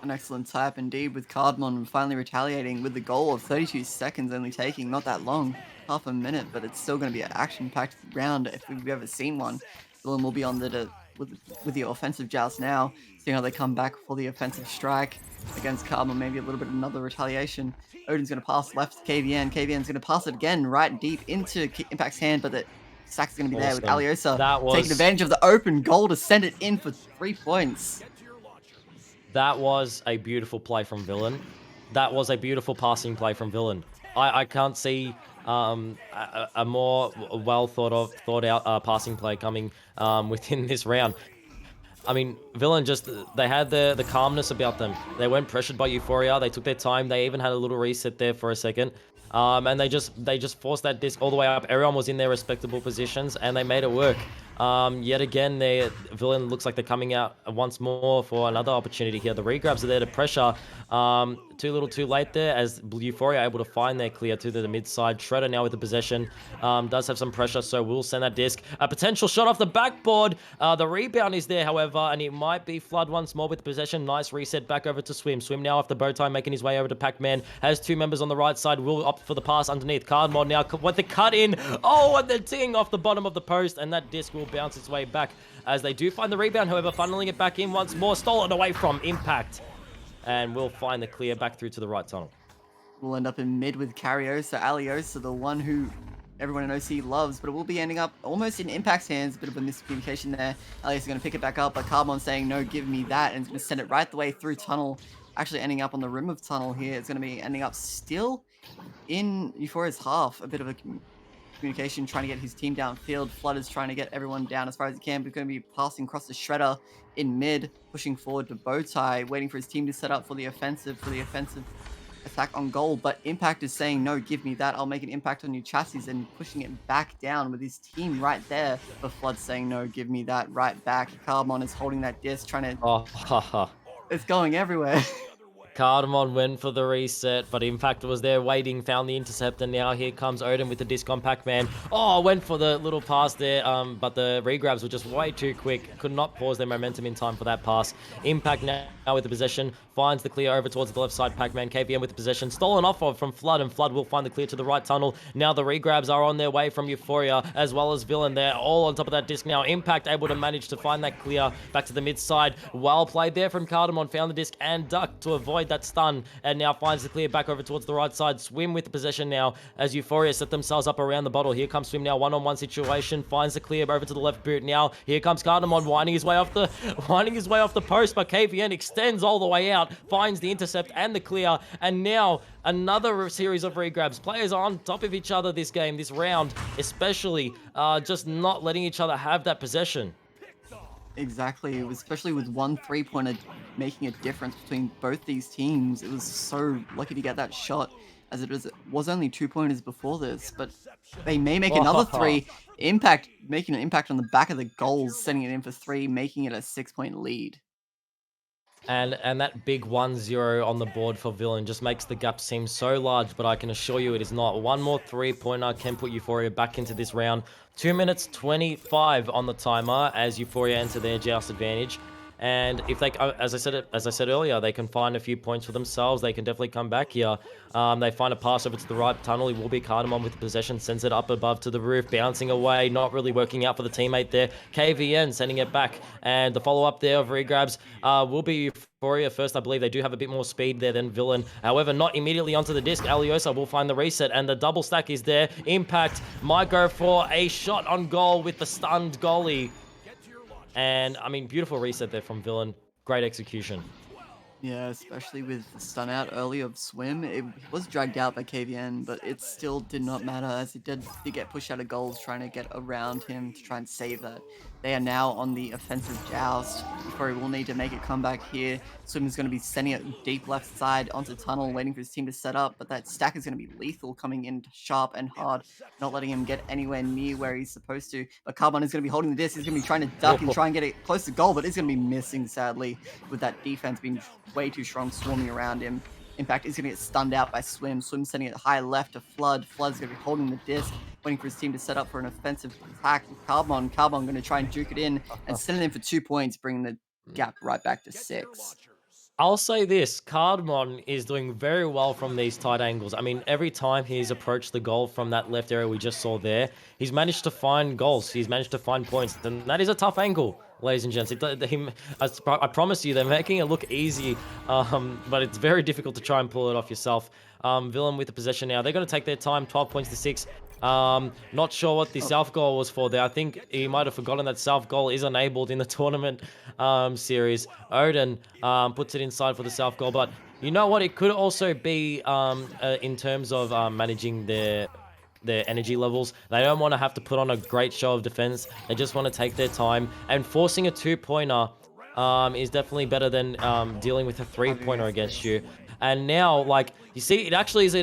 An excellent type indeed, with Cardmon finally retaliating with the goal of 32 seconds, only taking not that long, half a minute, but it's still going to be an action-packed round if we've ever seen one. Villain will be on with the offensive joust now, seeing how they come back for the offensive strike against Cardmon, maybe a little bit of another retaliation. Odin's going to pass left to KVN. KVN's going to pass it again right deep into Impact's hand, but the sack's going to be there with Aliosa taking advantage of the open goal to send it in for 3 points. That was a beautiful play from Villain. That was a beautiful passing play from Villain. I can't see a more well thought out passing play coming within this round. I mean, Villain just, they had the calmness about them. They weren't pressured by Euphoria. They took their time. They even had a little reset there for a second. And they just forced that disc all the way up. Everyone was in their respectable positions, and they made it work. Yet again, Villain looks like they're coming out once more for another opportunity here. The regrabs are there to pressure. Too little too late there, as Euphoria able to find their clear to the mid side. Shredder now with the possession. Does have some pressure, so will send that disc. A potential shot off the backboard. The rebound is there, however, and it might be Flood once more with the possession. Nice reset back over to Swim. Swim now off the bow tie, making his way over to Pac-Man. Has two members on the right side. Will opt for the pass underneath. Cardmod now with the cut in. Oh, and the ting off the bottom of the post, and that disc will bounce its way back as they do find the rebound, however, funneling it back in once more. Stolen away from Impact. And we'll find the clear back through to the right tunnel. We'll end up in mid with Cariosa, Aliosa, the one who everyone in OC loves, but it will be ending up almost in Impact's hands. A bit of a miscommunication there. Aliosa going to pick it back up, but Carbon saying, no, give me that, and it's going to send it right the way through tunnel. Actually ending up on the rim of tunnel here. It's going to be ending up still in Euphoria's half. A bit of a communication, trying to get his team downfield. Flood is trying to get everyone down as far as he can, but going to be passing across the Shredder in mid, pushing forward to Bowtie, waiting for his team to set up for the offensive attack on goal. But Impact is saying, no, give me that. I'll make an impact on your chassis, and pushing it back down with his team right there. But Flood saying, no, give me that right back. Carbon is holding that disc, trying to... Oh, haha. It's going everywhere. Cardamon went for the reset, but Impact was there waiting, found the intercept, and now here comes Odin with the disc on Pac-Man. Oh, went for the little pass there, but the regrabs were just way too quick. Could not pause their momentum in time for that pass. Impact now with the possession, finds the clear over towards the left side. Pac-Man, KVM with the possession, stolen off of from Flood, and Flood will find the clear to the right tunnel. Now the regrabs are on their way from Euphoria, as well as Villain. They're all on top of that disc now. Impact able to manage to find that clear back to the mid side. Well played there from Cardamon, found the disc and ducked to avoid that stun, and now finds the clear back over towards the right side. Swim with the possession now as Euphoria set themselves up around the bottle. Here comes Swim now, one-on-one situation, finds the clear over to the left boot. Now here comes Cardamon winding his way off the post, but KVN extends all the way out, finds the intercept and the clear, and now another series of regrabs. Players are on top of each other this game, this round, especially just not letting each other have that possession. Exactly, especially with one three-pointer making a difference between both these teams. It was so lucky to get that shot, as it was only 2-pointers before this, but they may make another three. Impact making an impact on the back of the goals, sending it in for three, making it a 6-point lead. And that big 1-0 on the board for Villain just makes the gap seem so large, but I can assure you it is not. One more three-pointer can put Euphoria back into this round. 2 minutes 25 on the timer as Euphoria enter their joust advantage. And if they, as I said earlier, they can find a few points for themselves, they can definitely come back here. They find a pass over to the right tunnel. It will be Cardamon with the possession, sends it up above to the roof, bouncing away, not really working out for the teammate there. KVN sending it back, and the follow-up there of regrabs will be Euphoria first. I believe they do have a bit more speed there than Villain. However, not immediately onto the disc. Aliosa will find the reset, and the double stack is there. Impact might go for a shot on goal with the stunned goalie. And, I mean, beautiful reset there from Villain. Great execution. Yeah, especially with the stun out early of Swim. It was dragged out by KVN, but it still did not matter, as it did get pushed out of goals, trying to get around him to try and save that. They are now on the offensive joust. Euphoria will need to make a comeback here. Swim is going to be sending it deep left side onto tunnel, waiting for his team to set up, but that stack is going to be lethal, coming in sharp and hard, not letting him get anywhere near where he's supposed to. But Carbon is going to be holding the disc. He's going to be trying to duck and try and get it close to goal, but it's going to be missing, sadly, with that defense being way too strong, swarming around him. Impact is going to get stunned out by Swim. Swim sending it high left to Flood. Flood's going to be holding the disc, waiting for his team to set up for an offensive attack. Carbon going to try and juke it in and send it in for 2 points, bringing the gap right back to 6. I'll say this, Cardamon is doing very well from these tight angles. I mean, every time he's approached the goal from that left area we just saw there, he's managed to find goals. He's managed to find points, and that is a tough angle, ladies and gents. I promise you, they're making it look easy, but it's very difficult to try and pull it off yourself. Villain with the possession now. They're going to take their time, 12 points to 6. Not sure what the self goal was for there. I think he might have forgotten that self goal is enabled in the tournament series. Odin puts it inside for the self goal, but you know what? It could also be in terms of managing their energy levels. They don't want to have to put on a great show of defense. They just want to take their time, and forcing a 2-pointer is definitely better than dealing with a 3-pointer against you. And now, like, you see, it actually is,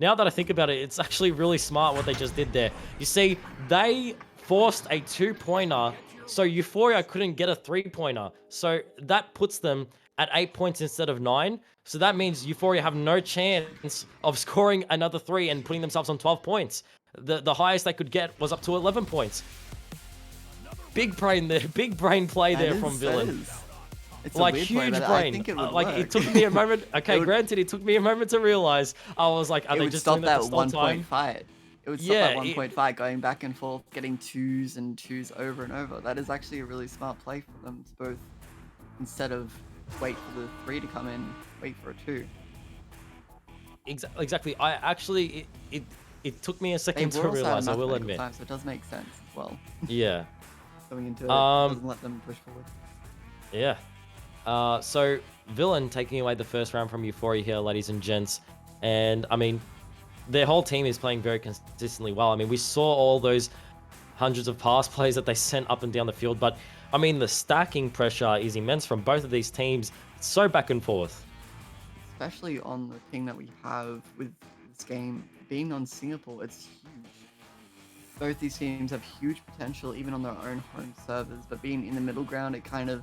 now that I think about it, it's actually really smart what they just did there. You see, they forced a 2-pointer, so Euphoria couldn't get a 3-pointer. So that puts them at 8 points instead of 9. So that means Euphoria have no chance of scoring another 3 and putting themselves on 12 points. The highest they could get was up to 11 points. Big brain there, big brain play there from Villain. It's Like, a weird play, huge but brain. I think it would Like, work. it took me a moment. Okay, granted, it took me a moment to realize. I was like, are It they would just stop doing that that to stall 1-point time? fight. It would stop Yeah, that 1-point fight going back and forth, getting 2s and 2s over and over. That is actually a really smart play for them to both, instead of wait for the 3 to come in, wait for a 2. Exactly. I actually, it took me a They second to were also realize, I will mathematical admit. time, so it does make sense as well. Yeah. Going into it, doesn't let them push forward. Yeah. So Villain taking away the first round from Euphoria here, ladies and gents. And I mean, their whole team is playing very consistently well. I mean, we saw all those hundreds of pass plays that they sent up and down the field, but I mean, the stacking pressure is immense from both of these teams. It's so back and forth. Especially on the thing that we have with this game being on Singapore, it's huge. Both these teams have huge potential even on their own home servers, but being in the middle ground, it kind of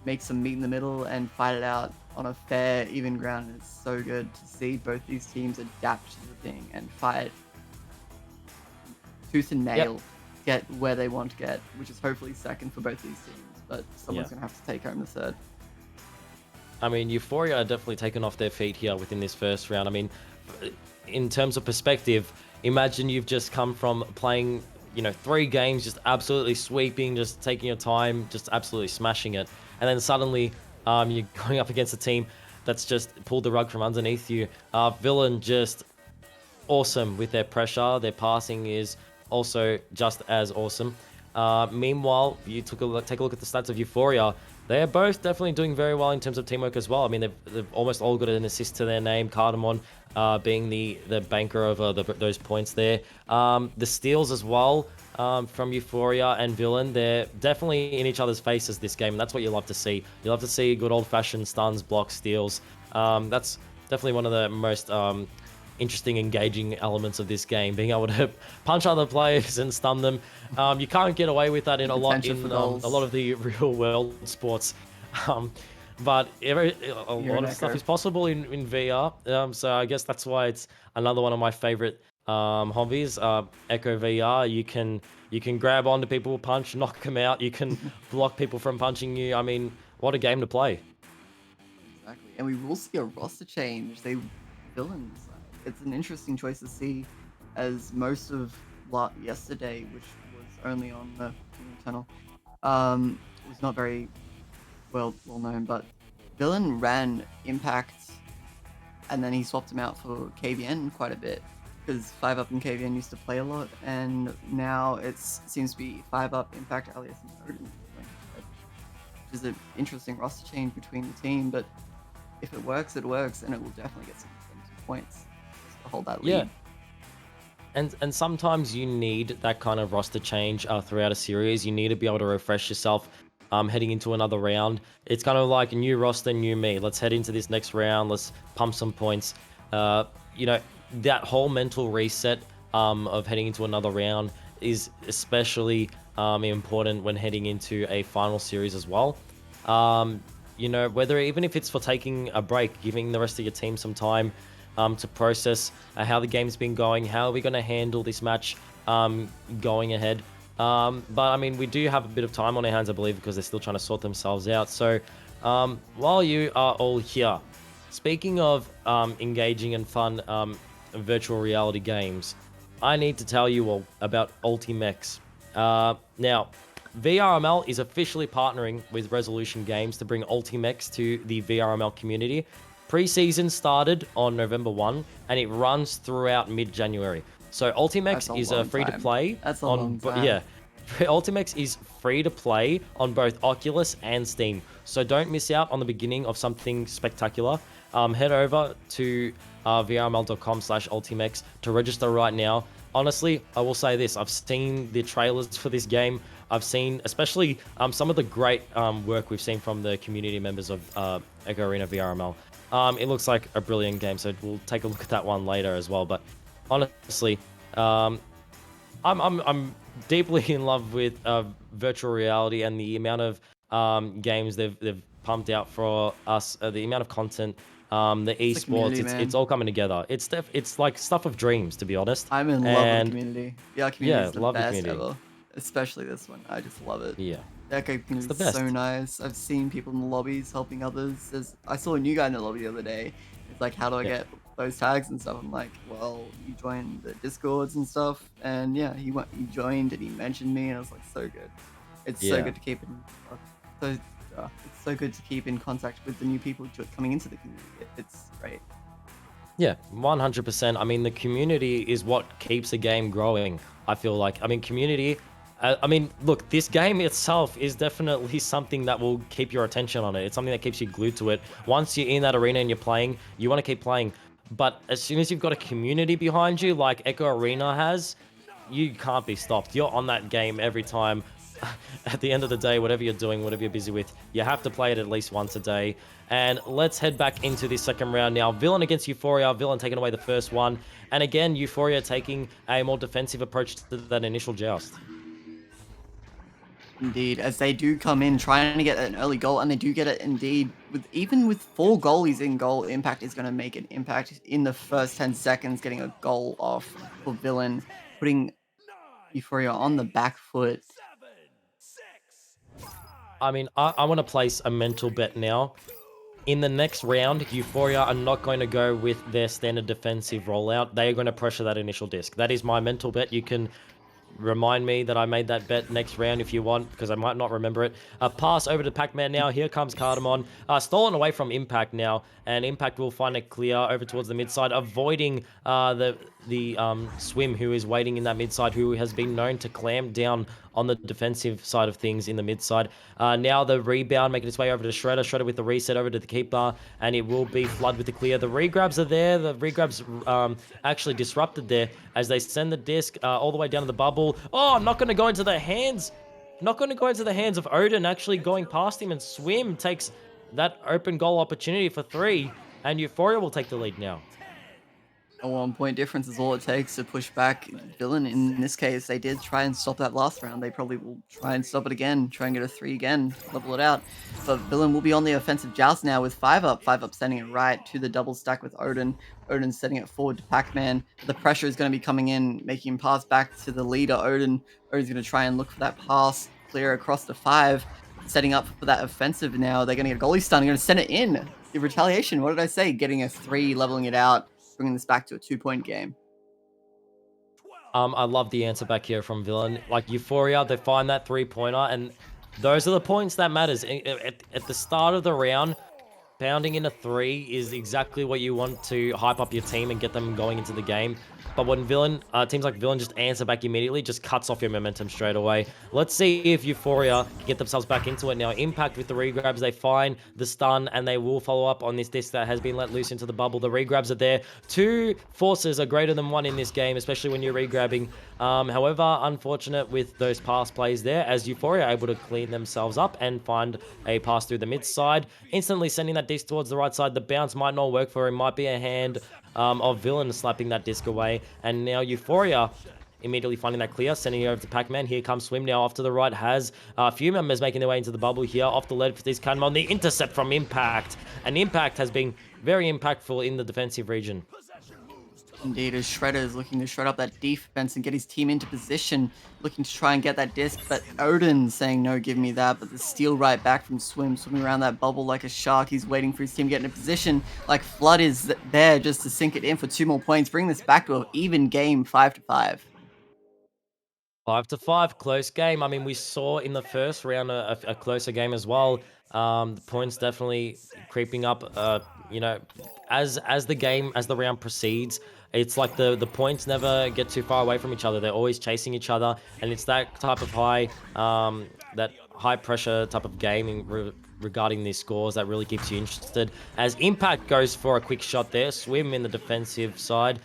makes them meet in the middle and fight it out on a fair, even ground. And it's so good to see both these teams adapt to the thing and fight tooth and nail, get where they want to get, which is hopefully second for both these teams, but someone's going to have to take home the third. I mean, Euphoria are definitely taken off their feet here within this first round. I mean, in terms of perspective, imagine you've just come from playing, 3 games, just absolutely sweeping, just taking your time, just absolutely smashing it. And then suddenly you're going up against a team that's just pulled the rug from underneath you. Villain just awesome with their pressure. Their passing is also just as awesome. Meanwhile, you take a look at the stats of Euphoria. They're both definitely doing very well in terms of teamwork as well. I mean, they've almost all got an assist to their name. Cardamon being the banker over those points there. The steals as well from Euphoria and Villain. They're definitely in each other's faces this game. And that's what you love to see. You love to see good old-fashioned stuns, blocks, steals. That's definitely one of the most interesting, engaging elements of this game, being able to punch other players and stun them. You can't get away with that in a lot of the real world sports. But a lot of stuff is possible in VR. So I guess that's why it's another one of my favorite hobbies. Echo VR. You can grab onto people, punch, knock them out. You can block people from punching you. I mean, what a game to play. Exactly, and we will see a roster change. Villains. It's an interesting choice to see, as most of yesterday, which was only on the channel, was not very well known. But Villain ran Impact, and then he swapped him out for KVN quite a bit, because 5-Up and KVN used to play a lot, and now it seems to be 5-Up, Impact, Alias, and Odin, which is an interesting roster change between the team. But if it works, it works, and it will definitely get some points to hold that lead. Yeah. And sometimes you need that kind of roster change throughout a series. You need to be able to refresh yourself heading into another round. It's kind of like a new roster, new me. Let's head into this next round. Let's pump some points. That whole mental reset of heading into another round is especially important when heading into a final series as well. Whether even if it's for taking a break, giving the rest of your team some time to process how the game's been going, how are we going to handle this match going ahead. But I mean, we do have a bit of time on our hands, I believe, because they're still trying to sort themselves out. So while you are all here, speaking of engaging and fun virtual reality games, I need to tell you all about Ultimex. Now, VRML is officially partnering with Resolution Games to bring Ultimex to the VRML community. Pre-season started on November 1, and it runs throughout mid-January. So Ultimex is free-to-play. That's a long time. Yeah, Ultimex is free-to-play on both Oculus and Steam. So don't miss out on the beginning of something spectacular. Head over to vrml.com/Ultimex to register right now. honestly, I will say this. I've seen the trailers for this game. I've seen, especially some of the great work we've seen from the community members of Echo Arena VRML. It looks like a brilliant game, so we'll take a look at that one later as well. But honestly, I'm deeply in love with virtual reality and the amount of games they've pumped out for us, the amount of content, the It's the community, esports. man. It's all coming together. It's like stuff of dreams, to be honest. I'm in love with the And community. The community yeah, is the love the best community. ever. Especially this one. I just love it. Yeah, The Echo it's the community is so best. nice. I've seen people in the lobbies helping others. I saw a new guy in the lobby the other day. It's like, how do I Yeah. get those tags and stuff? I'm like, well, you join the discords and stuff. And yeah, he joined and he mentioned me, and I was like, so good. It's so Yeah. good to keep in. It's so good to keep in contact with the new people coming into the community. It's great. Yeah, 100%. I mean, the community is what keeps the game growing. I feel like. I mean, community. I mean, look, this game itself is definitely something that will keep your attention on it. It's something that keeps you glued to it. Once you're in that arena and you're playing, you want to keep playing. But as soon as you've got a community behind you, like Echo Arena has, you can't be stopped. You're on that game every time. At the end of the day, whatever you're doing, whatever you're busy with, you have to play it at least once a day. And let's head back into this second round now. Villain against Euphoria. Villain taking away the first one. And again, Euphoria taking a more defensive approach to that initial joust. Indeed, as they do come in trying to get an early goal, and they do get it indeed. Even with 4 goalies in goal, Impact is going to make an impact in the first 10 seconds, getting a goal off for Villain, putting Euphoria on the back foot. I mean, I want to place a mental bet now. In the next round, Euphoria are not going to go with their standard defensive rollout. They are going to pressure that initial disc. That is my mental bet. You can remind me that I made that bet next round if you want, because I might not remember it. Pass over to Pac-Man now. Here comes Cardamon. Stolen away from Impact now, and Impact will find it clear over towards the mid side, avoiding the Swim, who is waiting in that mid side, who has been known to clamp down on the defensive side of things in the mid side. Now the rebound making its way over to Shredder. Shredder with the reset over to the keeper, and it will be Flood with the clear. The regrabs are there. The regrabs actually disrupted there as they send the disc all the way down to the bubble. Oh, not going to go into the hands. Not going to go into the hands of Odin, actually going past him, and Swim takes that open goal opportunity for 3, and Euphoria will take the lead now. A 1-point difference is all it takes to push back Villain. In this case, they did try and stop that last round. They probably will try and stop it again, try and get a 3 again, level it out. But Villain will be on the offensive joust now with 5 up. 5 up sending it right to the double stack with Odin. Odin setting it forward to Pac-Man. The pressure is going to be coming in, making him pass back to the leader, Odin. Odin's going to try and look for that pass, clear across the 5. Setting up for that offensive now. They're going to get a goalie stun. They're going to send it in. The retaliation, what did I say? Getting a 3, leveling it out, bringing this back to a 2-point game. I love the answer back here from Villain. Like Euphoria, they find that 3-pointer, and those are the points that matters. At the start of the round, pounding in a 3 is exactly what you want to hype up your team and get them going into the game. But when teams like Villain just answer back immediately, just cuts off your momentum straight away. Let's see if Euphoria get themselves back into it now. Impact with the regrabs, they find the stun, and they will follow up on this disc that has been let loose into the bubble. The regrabs are there. 2 forces are greater than 1 in this game, especially when you're regrabbing. However, unfortunate with those pass plays there, as Euphoria are able to clean themselves up and find a pass through the mid side, instantly sending that disc towards the right side. The bounce might not work for him, might be a hand of Villain slapping that disc away, and now Euphoria immediately finding that clear, sending it over to Pac-Man. Here comes Swim now off to the right, has a few members making their way into the bubble here, off the lead for this Canmon. The intercept from Impact, and Impact has been very impactful in the defensive region. Indeed, as Shredder is looking to shred up that defense and get his team into position, looking to try and get that disc, but Odin saying, no, give me that, but the steal right back from Swim, swimming around that bubble like a shark. He's waiting for his team to get into position, like Flood is there just to sink it in for 2 more points, bring this back to an even game, 5-5. 5-5, close game. I mean, we saw in the first round a closer game as well. The points definitely creeping up. You know, as the round proceeds, it's like the points never get too far away from each other. They're always chasing each other, and it's that type of high pressure type of game regarding these scores that really keeps you interested. As Impact goes for a quick shot there, Swim in the defensive side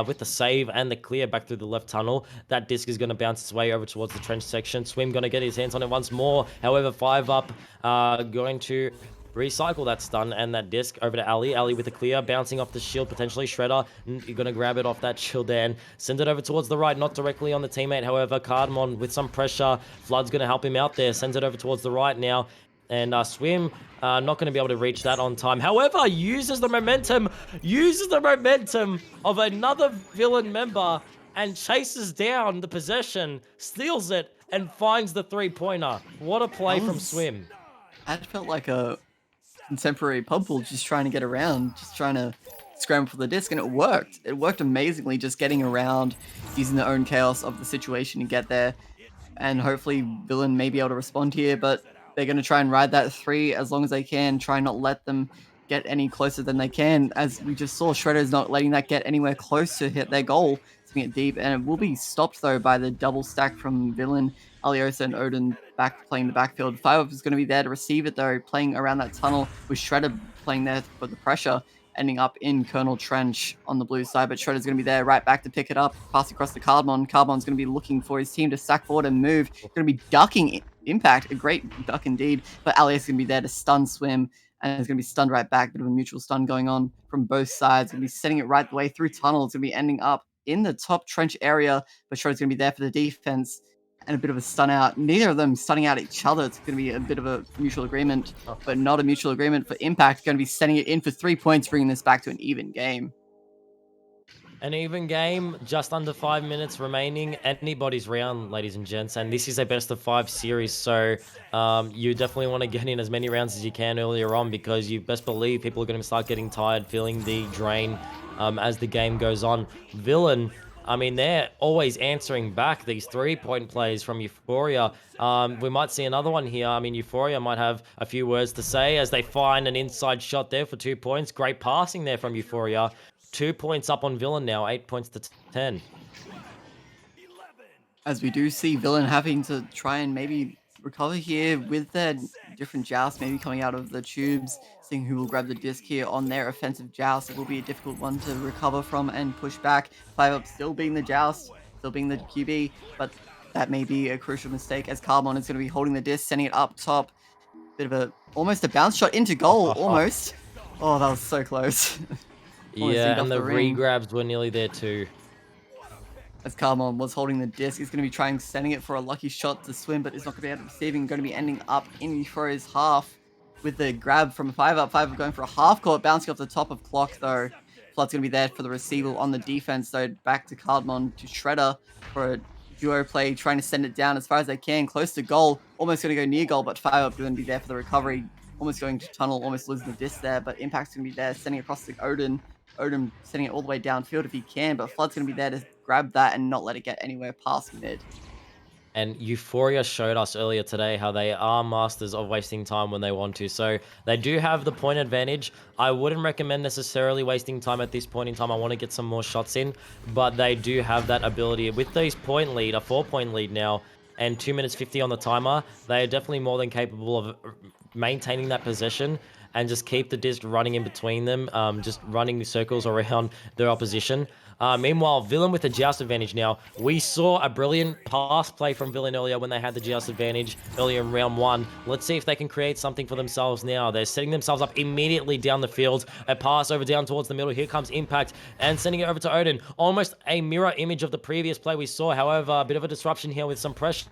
with the save and the clear back through the left tunnel. That disc is going to bounce its way over towards the trench section. Swim going to get his hands on it once more. However, 5up going to recycle that stun and that disc over to Ali. Ali with the clear, bouncing off the shield, potentially Shredder. You're going to grab it off that shield there and send it over towards the right, not directly on the teammate. However, Cardamon with some pressure. Flood's going to help him out there. Sends it over towards the right now. And Swim not going to be able to reach that on time. However, uses the momentum of another villain member and chases down the possession, steals it, and finds the three-pointer. What a play from Swim. That felt like a contemporary pub pool, just trying to get around, just trying to scramble for the disc, and it worked. It worked amazingly, just getting around, using the own chaos of the situation to get there. And hopefully Villain may be able to respond here, but they're going to try and ride that 3 as long as they can, try and not let them get any closer than they can. As we just saw, Shredder's not letting that get anywhere close to hit their goal, sending it deep, and it will be stopped though by the double stack from Villain, Aliosa and Odin back playing the backfield. 5up is going to be there to receive it though, playing around that tunnel with Shredder playing there for the pressure, ending up in Colonel Trench on the blue side, but Shredder's going to be there right back to pick it up, pass across to Cardamon. Cardmon's going to be looking for his team to stack forward and move. Going to be ducking Impact, a great duck indeed, but Alias is going to be there to stun Swim, and it's going to be stunned right back. Bit of a mutual stun going on from both sides. Going to be setting it right the way through tunnel. It's going to be ending up in the top trench area, but Shredder's going to be there for the defense, and a bit of a stun out. Neither of them stunning out each other. It's going to be a bit of a mutual agreement, but not a mutual agreement for Impact. Going to be sending it in for 3 points, bringing this back to an even game. An even game, just under 5 minutes remaining. Anybody's round, ladies and gents, and this is a best of 5 series, so you definitely want to get in as many rounds as you can earlier on, because you best believe people are going to start getting tired, feeling the drain as the game goes on. Villain, I mean, they're always answering back these 3-point plays from Euphoria. We might see another one here. I mean, Euphoria might have a few words to say as they find an inside shot there for 2 points. Great passing there from Euphoria. 2 points up on Villain now, 8 points to 10. As we do see Villain having to try and maybe recover here with their different jousts, maybe coming out of the tubes, seeing who will grab the disc here on their offensive joust. It will be a difficult one to recover from and push back. 5up still being the joust, still being the QB, but that may be a crucial mistake as Carbon is going to be holding the disc, sending it up top. Bit of almost a bounce shot into goal, almost. Oh, that was so close. Yeah, and the re-grabs were nearly there too. As Carbon was holding the disc, he's going to be trying sending it for a lucky shot to Swim, but it's not going to be able to receive. Going to be ending up in Euphoria's half with the grab from 5up. 5up going for a half court, bouncing off the top of Clock though. Flood's going to be there for the receiver on the defense though. Back to Cardamon to Shredder for a duo play, trying to send it down as far as they can, close to goal. Almost going to go near goal, but 5up going to be there for the recovery. Almost going to tunnel, almost losing the disc there, but Impact's going to be there, sending across to Odin. Odin sending it all the way downfield if he can, but Flood's going to be there to grab that and not let it get anywhere past mid. And Euphoria showed us earlier today how they are masters of wasting time when they want to. So they do have the point advantage. I wouldn't recommend necessarily wasting time at this point in time. I want to get some more shots in, but they do have that ability. With this point lead, a 4-point lead now, and 2 minutes 50 on the timer, they are definitely more than capable of maintaining that possession and just keep the disc running in between them, just running circles around their opposition. Meanwhile, Villain with the joust advantage now. We saw a brilliant pass play from Villain earlier when they had the joust advantage earlier in round 1. Let's see if they can create something for themselves now. They're setting themselves up immediately down the field. A pass over down towards the middle. Here comes Impact and sending it over to Odin. Almost a mirror image of the previous play we saw. However, a bit of a disruption here with some pressure.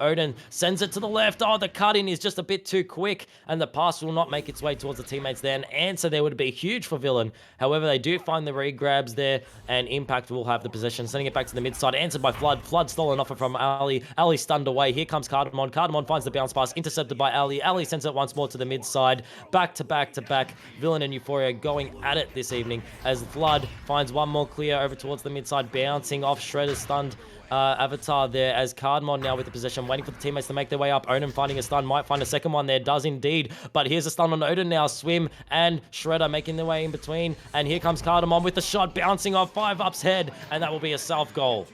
Odin sends it to the left. Oh, the cut-in is just a bit too quick, and the pass will not make its way towards the teammates there. An answer there would be huge for Villain. However, they do find the re-grabs there, and Impact will have the possession, sending it back to the mid side. Answered by Flood. Flood stolen offer from Ali. Ali stunned away. Here comes Cardamon. Cardamon finds the bounce pass, intercepted by Ali. Ali sends it once more to the mid side. Back to back to back. Villain and Euphoria going at it this evening as Flood finds one more clear over towards the mid side, bouncing off Shredder's stunned avatar there as Cardamon now with the possession, waiting for the teammates to make their way up. Odin finding a stun, might find a second one there, does indeed, but here's a stun on Odin now. Swim and Shredder making their way in between, and here comes Cardamon with the shot, bouncing off 5up's head, and that will be a self goal.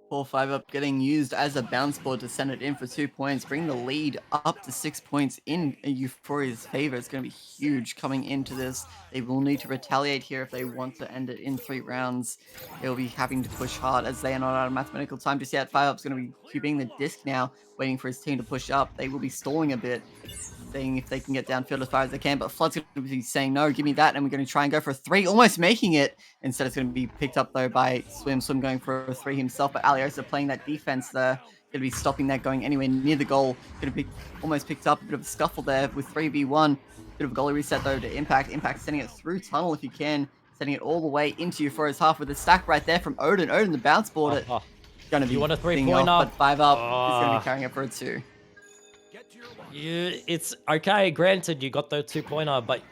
Poor 5-up getting used as a bounce board to send it in for 2 points, bring the lead up to 6 points in Euphoria's favor. It's going to be huge coming into this. They will need to retaliate here if they want to end it in 3 rounds. They'll be having to push hard as they are not out of mathematical time just yet. 5-up's going to be cubing the disc now, waiting for his team to push up. They will be stalling a bit, seeing if they can get downfield as far as they can, but Flood's going to be saying, no, give me that, and we're going to try and go for a 3, almost making it. Instead, it's going to be picked up, though, by Swim going for a 3 himself, but Aliosa playing that defense there, going to be stopping that going anywhere near the goal. Going to be almost picked up, a bit of a scuffle there with 3v1. Bit of a goalie reset, though, to Impact. Impact sending it through tunnel if he can, sending it all the way into Euphoria's half with a stack right there from Odin. Odin, the bounce board, it going to be You want a being 3-pointer? off, but 5-up is going to be carrying it for a 2. It's okay. Granted, you got the 2-pointer, but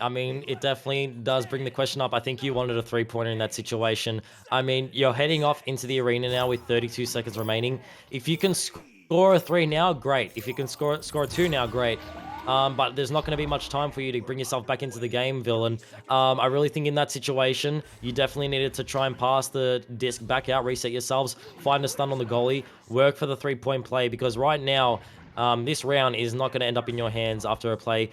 I mean, it definitely does bring the question up. I think you wanted a 3-pointer in that situation. I mean, you're heading off into the arena now with 32 seconds remaining. If you can score a 3 now, great. If you can score a 2 now, great. But there's not going to be much time for you to bring yourself back into the game, Villain. I really think in that situation, you definitely needed to try and pass the disc back out, reset yourselves, find a stun on the goalie, work for the 3-point play, because right now, this round is not going to end up in your hands after a play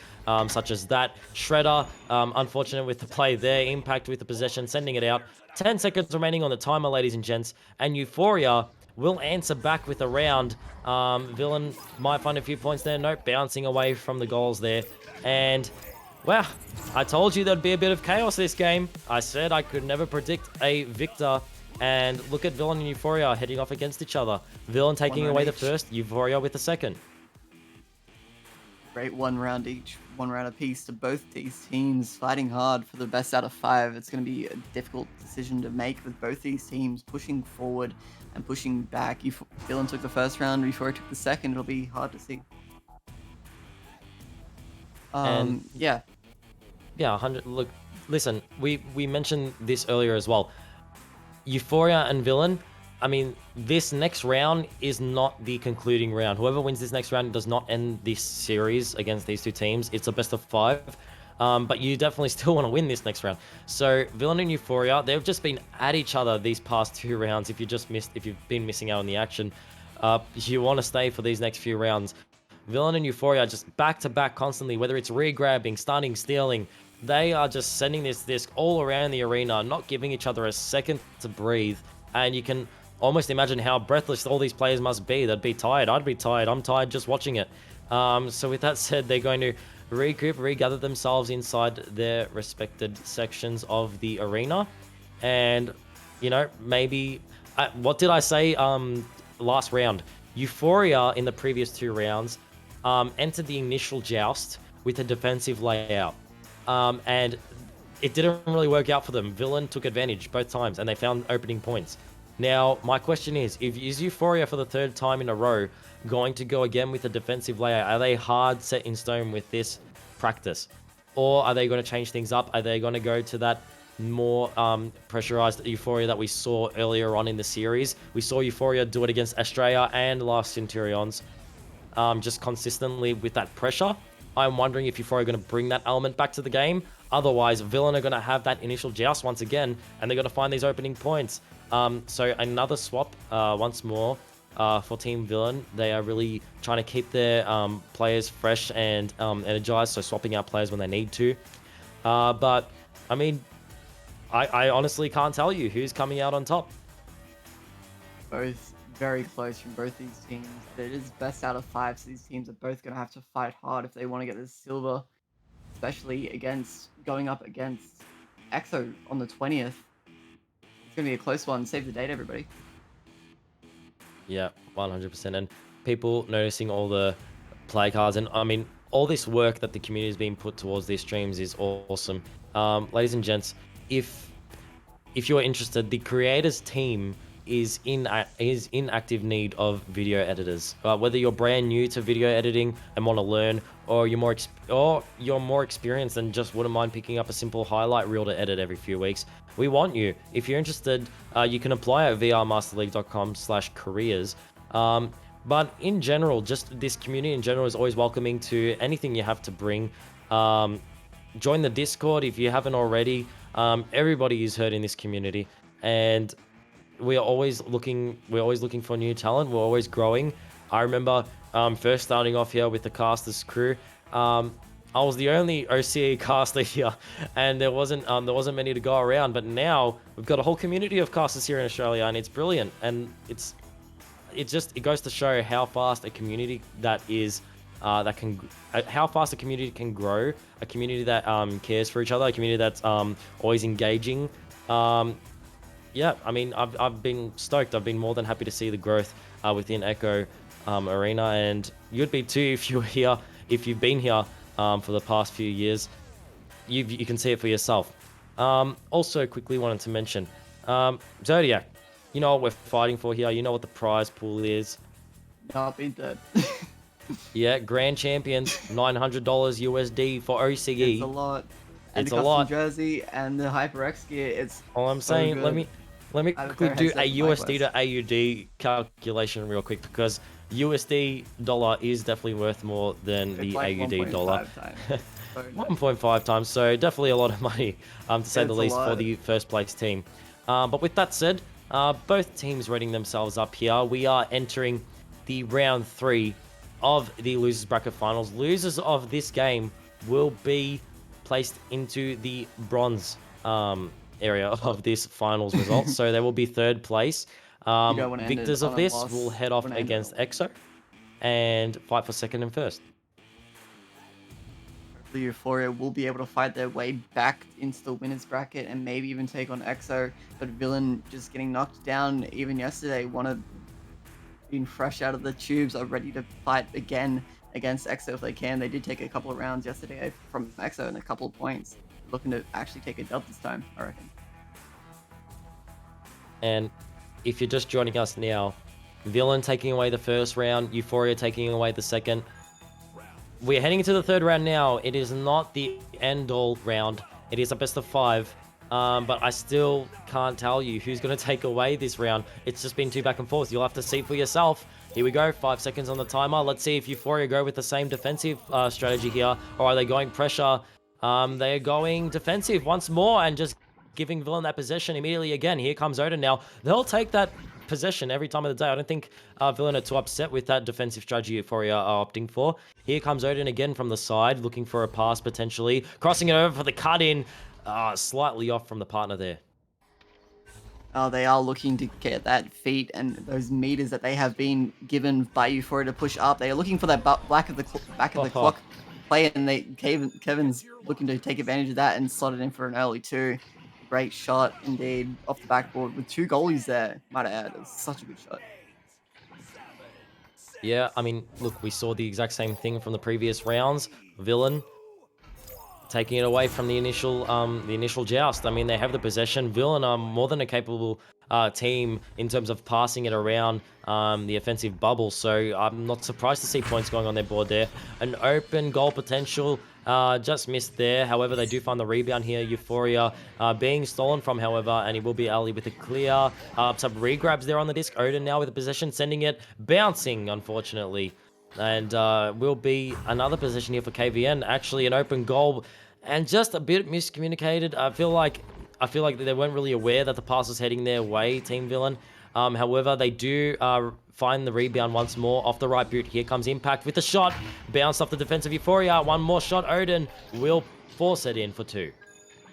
such as that. Shredder, unfortunate with the play there. Impact with the possession, sending it out. 10 seconds remaining on the timer, ladies and gents. And Euphoria will answer back with a round. Villain might find a few points there. Nope, bouncing away from the goals there. And, well, I told you there'd be a bit of chaos this game. I said I could never predict a victor. And look at Villain and Euphoria heading off against each other. Villain taking away the first, Euphoria with the second. Great 1 round each, 1 round apiece to both these teams, fighting hard for the best out of 5. It's going to be a difficult decision to make with both these teams pushing forward and pushing back. Villain took the first round, Euphoria took the second. It'll be hard to see. Yeah. Yeah, 100. Look, listen, we mentioned this earlier as well. Euphoria and Villain, I mean, this next round is not the concluding round. Whoever wins this next round does not end this series against these two teams. It's a best of 5. But you definitely still want to win this next round. So Villain and Euphoria, they've just been at each other these past 2 rounds. If you've been missing out on the action, you want to stay for these next few rounds. Villain and Euphoria just back to back constantly, whether it's re-grabbing, stunning, stealing. They are just sending this disc all around the arena, not giving each other a second to breathe. And you can almost imagine how breathless all these players must be. They'd be tired. I'd be tired. I'm tired just watching it. So with that said, they're going to regroup, regather themselves inside their respected sections of the arena. And, you know, maybe... what did I say last round? Euphoria in the previous 2 rounds entered the initial joust with a defensive layout. And it didn't really work out for them. Villain took advantage both times, and they found opening points. Now, my question is Euphoria for the 3rd time in a row going to go again with a defensive layout? Are they hard set in stone with this practice? Or are they going to change things up? Are they going to go to that more pressurized Euphoria that we saw earlier on in the series? We saw Euphoria do it against Australia and last Centurions, just consistently with that pressure. I'm wondering if Euphoria are going to bring that element back to the game. Otherwise, Villain are going to have that initial joust once again, and they're going to find these opening points. So another swap once more for Team Villain. They are really trying to keep their players fresh and energized, so swapping out players when they need to. But, I mean, I honestly can't tell you who's coming out on top. Both very close from both these teams. It is best out of 5, so these teams are both going to have to fight hard if they want to get this silver, especially going up against EXO on the 20th. It's going to be a close one. Save the date, everybody. Yeah, 100%. And people noticing all the play cards. And, I mean, all this work that the community has been put towards these streams is awesome. Ladies and gents, if you're interested, the creators team is in active need of video editors. Whether you're brand new to video editing and want to learn, or you're more experienced and just wouldn't mind picking up a simple highlight reel to edit every few weeks, we want you. If you're interested, you can apply at vrmasterleague.com/careers. But in general, just this community in general is always welcoming to anything you have to bring. Join the Discord if you haven't already. Everybody is heard in this community, and we're always looking for new talent. We're always growing. I remember first starting off here with the casters crew. I was the only OCE caster here, and there wasn't many to go around. But now we've got a whole community of casters here in Australia, and it's brilliant. And it goes to show how fast a community that is how fast a community can grow, a community that cares for each other, a community that's always engaging. Yeah, I mean, I've been stoked. I've been more than happy to see the growth within Echo Arena, and you'd be too if you were here, if you've been here for the past few years. You can see it for yourself. Also, quickly wanted to mention, Zodiac, you know what we're fighting for here. You know what the prize pool is. Not beat that. Yeah, grand champions, $900 USD for OCE. It's a lot. And It's the a custom lot. jersey and the HyperX gear, it's All I'm so saying, good. let me I have a quickly pair of do headsets a in my USD to quest. AUD calculation real quick, because USD dollar is definitely worth more than It's the like AUD dollar. 1.5 times. So good. 1.5 times, so definitely a lot of money, to say It's the a least, for lot. the first place team. But with that said, both teams readying themselves up here. We are entering the round 3 of the losers bracket finals. Losers of this game will be placed into the bronze area of this finals result. So they will be third place. don't wanna end it Victors on of a this loss. will head off Wanna end it against on a win. EXO and fight for second and first. The Euphoria will be able to fight their way back into the winners bracket and maybe even take on EXO. But Villain just getting knocked down even yesterday. Being fresh out of the tubes, are ready to fight again against EXO if they can. They did take a couple of rounds yesterday from EXO and a couple of points. Looking to actually take a dub this time, I reckon. And if you're just joining us now, Villain taking away the first round, Euphoria taking away the second. We're heading into the third round now. It is not the end-all round. It is a best of 5. But I still can't tell you who's going to take away this round. It's just been 2 back and forth. You'll have to see for yourself. Here we go. 5 seconds on the timer. Let's see if Euphoria go with the same defensive strategy here, or are they going pressure? They are going defensive once more and just giving Villain that possession immediately again. Here comes Odin now. They'll take that possession every time of the day. I don't think Villain are too upset with that defensive strategy Euphoria are opting for. Here comes Odin again from the side, looking for a pass potentially. Crossing it over for the cut-in. Slightly off from the partner there. They are looking to get that feet and those meters that they have been given by Euphoria to push up. They are looking for that back of the clock play, and Kevin's looking to take advantage of that and slot it in for an early 2. Great shot indeed off the backboard with 2 goalies there. Might add, it was such a good shot. Yeah, I mean, look, we saw the exact same thing from the previous rounds. Villain taking it away from the initial joust. I mean, they have the possession. Villain are more than a capable team in terms of passing it around the offensive bubble. So I'm not surprised to see points going on their board there. An open goal potential. Just missed there. However, they do find the rebound here. Euphoria being stolen from, however, and it will be Ali with a clear. Some regrabs there on the disc. Odin now with the possession, sending it, bouncing, unfortunately. And will be another position here for KVN. Actually, an open goal, and just a bit miscommunicated. I feel like they weren't really aware that the pass was heading their way, Team Villain. However, they do find the rebound once more off the right boot. Here comes Impact with the shot. Bounced off the defensive Euphoria. One more shot. Odin will force it in for 2.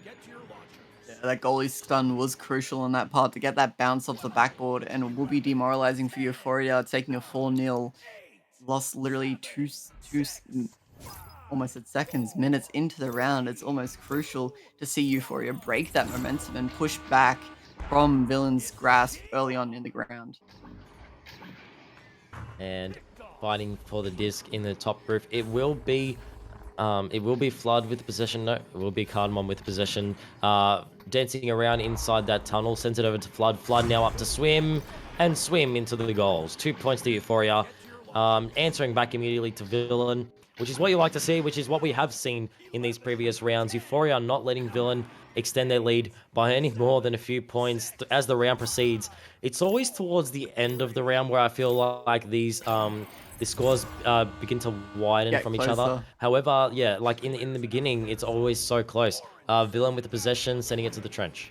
Yeah, that goalie stun was crucial in that part to get that bounce off the backboard, and it will be demoralizing for Euphoria, taking a 4-0 loss literally almost at seconds, minutes into the round. It's almost crucial to see Euphoria break that momentum and push back from Villain's grasp early on in the ground. And fighting for the disc in the top roof. It will be Flood with the possession. No, it will be Cardamom with the possession. Dancing around inside that tunnel. Sends it over to Flood. Flood now up to swim into the goals. 2 points to Euphoria. Answering back immediately to Villain, which is what you like to see, which is what we have seen in these previous rounds. Euphoria not letting Villain extend their lead by any more than a few points as the round proceeds. It's always towards the end of the round where I feel like the scores begin to widen Get from each other. closer. However, yeah, like in the beginning, it's always so close. Villain with the possession, sending it to the trench.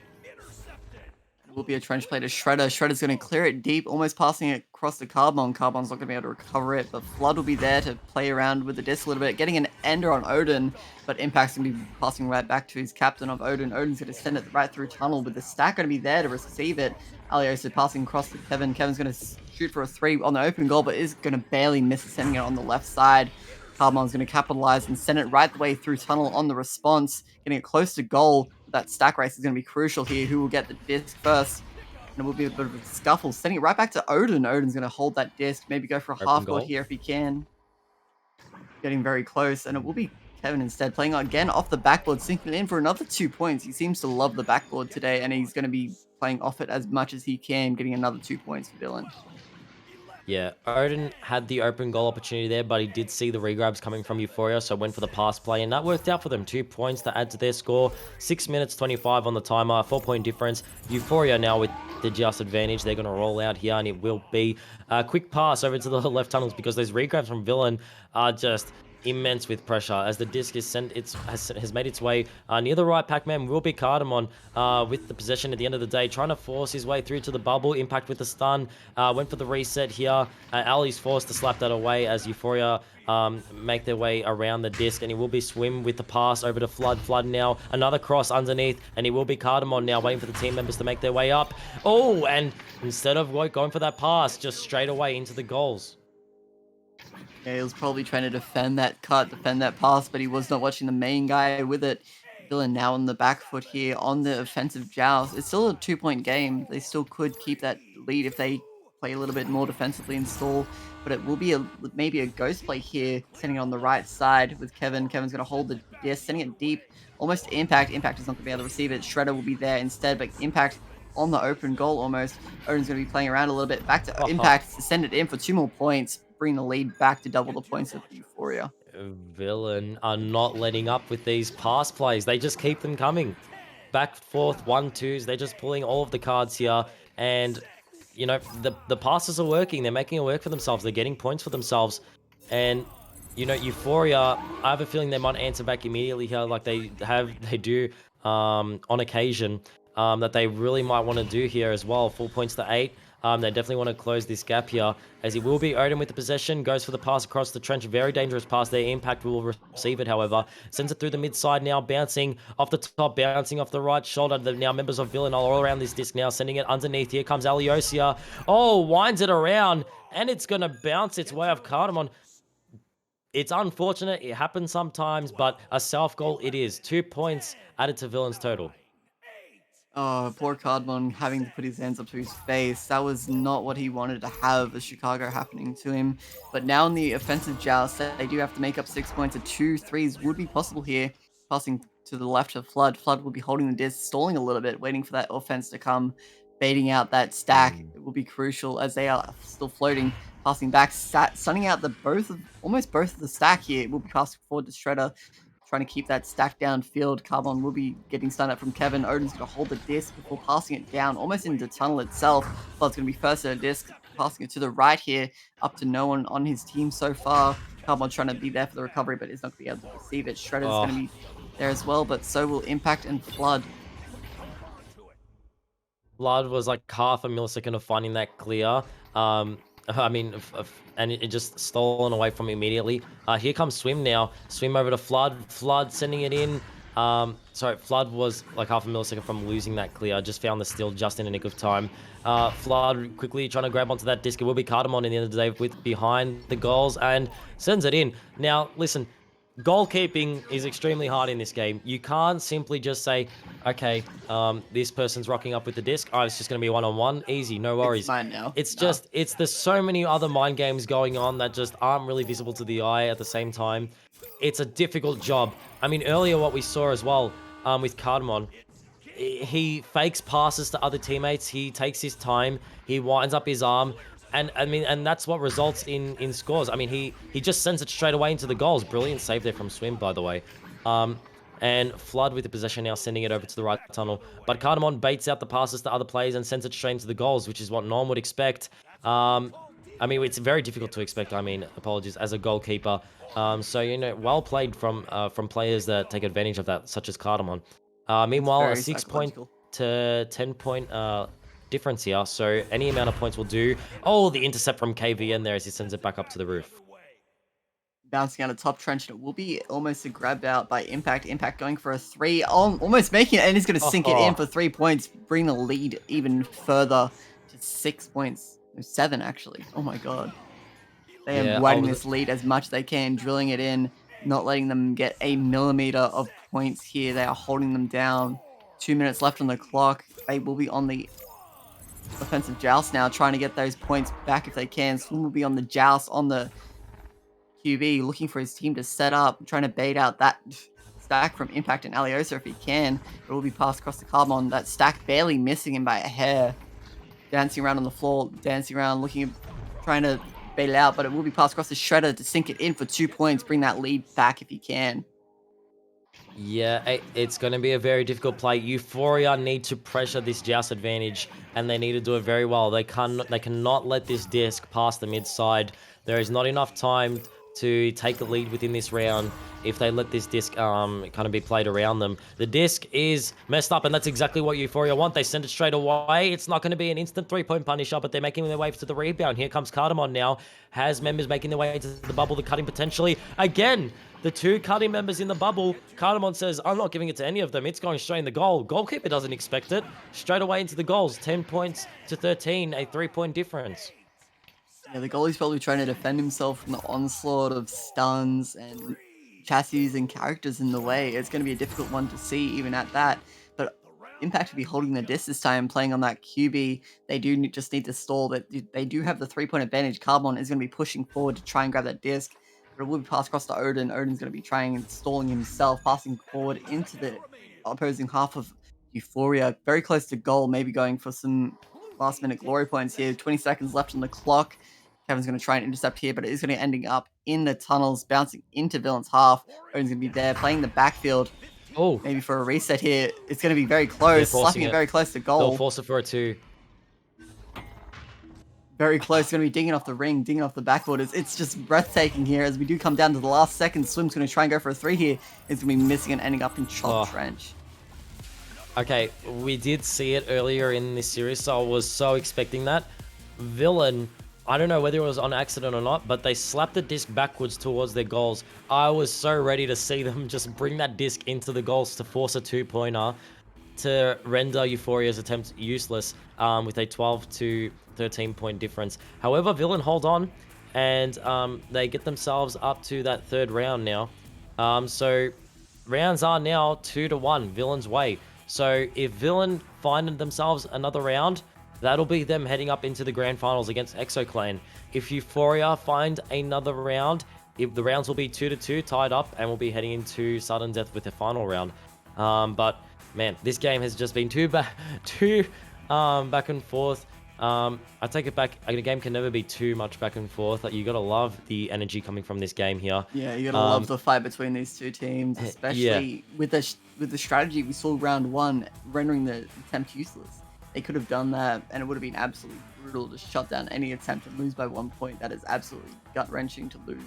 will be a trench play to Shredder. Shredder's going to clear it deep, almost passing it across to Carbon. Carbon's not going to be able to recover it, but Flood will be there to play around with the disc a little bit, getting an ender on Odin, but Impact's going to be passing right back to his captain of Odin. Odin's going to send it right through tunnel with the stack going to be there to receive it. Aliosa passing across to Kevin. Kevin's going to shoot for a 3 on the open goal, but is going to barely miss sending it on the left side. Carbon's going to capitalize and send it right the way through tunnel on the response, getting it close to goal. That stack race is going to be crucial here. Who will get the disc first? And it will be a bit of a scuffle. Sending it right back to Odin. Odin's going to hold that disc. Maybe go for a Open half goal. court here if he can. Getting very close. And it will be Kevin instead. Playing again off the backboard. Sinking in for another 2 points. He seems to love the backboard today. And he's going to be playing off it as much as he can. Getting another 2 points for Dylan. Yeah, Odin had the open goal opportunity there, but he did see the regrabs coming from Euphoria, so went for the pass play, and that worked out for them. 2 points to add to their score. 6 minutes 25 on the timer, 4-point difference. Euphoria now with the just advantage. They're going to roll out here, and it will be a quick pass over to the left tunnels because those regrabs from Villain are just immense with pressure as the disc is sent. Has made its way near the right. Pac-Man will be Cardamon with the possession at the end of the day, trying to force his way through to the bubble. Impact with the stun, went for the reset here. Ali's forced to slap that away as Euphoria make their way around the disc, and he will be Swim with the pass over to Flood. Flood now another cross underneath, and he will be Cardamon now waiting for the team members to make their way up. Oh, and instead of going for that pass, just straight away into the goals. Yeah, he was probably trying to defend that cut, defend that pass, but he was not watching the main guy with it. Dylan now on the back foot here on the offensive joust. It's still a 2-point game. They still could keep that lead if they play a little bit more defensively and stall, but it will be maybe a ghost play here, sending it on the right side with Kevin. Kevin's going to hold the disc, sending it deep, almost to Impact. Impact is not going to be able to receive it. Shredder will be there instead, but Impact on the open goal almost. Odin's going to be playing around a little bit. Back to Impact to send it in for 2 more points, bring the lead back to double the points of Euphoria. Villain are not letting up with these pass plays. They just keep them coming. Back, forth, 1-2s. They're just pulling all of the cards here. And, you know, the passes are working. They're making it work for themselves. They're getting points for themselves. And, you know, Euphoria, I have a feeling they might answer back immediately here like they do on occasion. That they really might want to do here as well. 4 points to 8. They definitely want to close this gap here, as it will be Odin with the possession, goes for the pass across the trench, very dangerous pass there. Impact will receive it, however, sends it through the mid side now, bouncing off the top, bouncing off the right shoulder. The now members of Villain are all around this disc now, sending it underneath. Here comes Aliosia. Oh, winds it around, and it's going to bounce its way off Cardamon. It's unfortunate, it happens sometimes, but a self goal it is. 2 points added to Villain's total. Oh, poor Cardmon having to put his hands up to his face. That was not what he wanted to have as Chicago happening to him. But now in the offensive joust, they do have to make up 6 points. 2 threes would be possible here. Passing to the left of Flood. Flood will be holding the disc, stalling a little bit, waiting for that offense to come. Baiting out that stack. It will be crucial as they are still floating. Passing back, stunning out almost both of the stack here. It will be passing forward to Shredder, trying to keep that stack downfield. Carbon will be getting stunned up from Kevin. Odin's going to hold the disc before passing it down, almost into tunnel itself. Flood's going to be first at a disc, passing it to the right here, up to no one on his team so far. Carbon trying to be there for the recovery, but is not going to be able to receive it. Shredder's going to be there as well, but so will Impact and Flood. Flood was like half a millisecond of finding that clear. I mean, and it just stolen away from him immediately. Here comes Swim now. Swim over to Flood. Flood sending it in. Sorry, Flood was like half a millisecond from losing that clear. Just found the steal just in a nick of time. Flood quickly trying to grab onto that disc. It will be Cardamon in the end of the day with behind the goals and sends it in. Now, listen, goalkeeping is extremely hard in this game. You can't simply just say, okay, this person's rocking up with the disc. Oh, it's just going to be one-on-one. Easy, no worries. It's fine now. There's so many other mind games going on that just aren't really visible to the eye at the same time. It's a difficult job. I mean, earlier what we saw as well with Cardamon, he fakes passes to other teammates. He takes his time. He winds up his arm. And I mean, and that's what results in scores. I mean, he just sends it straight away into the goals. Brilliant save there from Swim, by the way. And Flood with the possession now, sending it over to the right tunnel. But Cardamon baits out the passes to other players and sends it straight into the goals, which is what no one would expect. I mean, it's very difficult to expect. I mean, apologies, as a goalkeeper. So you know, well played from players that take advantage of that, such as Cardamon. Meanwhile, a 6 point to 10 point difference here. So any amount of points will do. Oh, the intercept from KVN there as he sends it back up to the roof. Bouncing out of top trench, and it will be almost a grab out by Impact. Impact going for a 3, almost making it, and he's going to sink it in for 3 points, bring the lead even further to 6 points. No, 7 actually. Oh my god. They Yeah, are widening this lead as much as they can, drilling it in, not letting them get a millimeter of points here. They are holding them down. 2 minutes left on the clock. They will be on the offensive joust now, trying to get those points back if they can. Swim will be on the joust, on the QB, looking for his team to set up, trying to bait out that stack from Impact and Aliosa if he can. It will be passed across the Carbon. That stack barely missing him by a hair. Dancing around on the floor, dancing around, looking, trying to bait it out, but it will be passed across the Shredder to sink it in for 2 points, bring that lead back if he can. Yeah, it's going to be a very difficult play. Euphoria need to pressure this joust advantage, and they need to do it very well. They cannot let this disc pass the mid side. There is not enough time to take the lead within this round if they let this disc kind of be played around them. The disc is messed up, and that's exactly what Euphoria want. They send it straight away. It's not going to be an instant 3-point punisher, but they're making their way to the rebound. Here comes Cardamon now. Has members making their way to the bubble to cut him potentially. Again, the 2 cutting members in the bubble. Cardamon says, I'm not giving it to any of them. It's going straight in the goal. Goalkeeper doesn't expect it. Straight away into the goals. 10 points to 13, a 3-point difference. Yeah, the goalie's probably trying to defend himself from the onslaught of stuns and chassis and characters in the way. It's going to be a difficult one to see even at that. But Impact will be holding the disc this time, playing on that QB. They do just need to stall, but they do have the 3-point advantage. Carbon is going to be pushing forward to try and grab that disc. But it will be passed across to Odin. Odin's going to be trying and stalling himself, passing forward into the opposing half of Euphoria. Very close to goal, maybe going for some last-minute glory points here. 20 seconds left on the clock. Kevin's going to try and intercept here, but it is going to ending up in the tunnels, bouncing into Villain's half. Odin's going to be there, playing the backfield. Oh, Maybe for a reset here. It's going to be very close, slapping it very close to goal. They'll force it for a 2. Very close, going to be digging off the ring, digging off the backboard. It's just breathtaking here as we do come down to the last second. Swim's going to try and go for a 3 here. It's going to be missing and ending up in Chop Trench. Okay, we did see it earlier in this series, so I was so expecting that. Villain, I don't know whether it was on accident or not, but they slapped the disc backwards towards their goals. I was so ready to see them just bring that disc into the goals to force a 2-pointer to render Euphoria's attempt useless with a 12 to 13 point difference. However, Villain hold on, and they get themselves up to that 3rd round now. So rounds are now 2-1 Villain's way. So if Villain find themselves another round, that'll be them heading up into the grand finals against ExoClan. If Euphoria find another round, if the rounds will be 2-2 tied up, and we'll be heading into sudden death with the final round. But man, this game has just been too back and forth. I take it back. A game can never be too much back and forth. Like, you gotta love the energy coming from this game here. Yeah, you gotta love the fight between these two teams, especially with the strategy we saw round 1, rendering the attempt useless. They could have done that, and it would have been absolutely brutal to shut down any attempt and lose by 1 point. That is absolutely gut-wrenching to lose.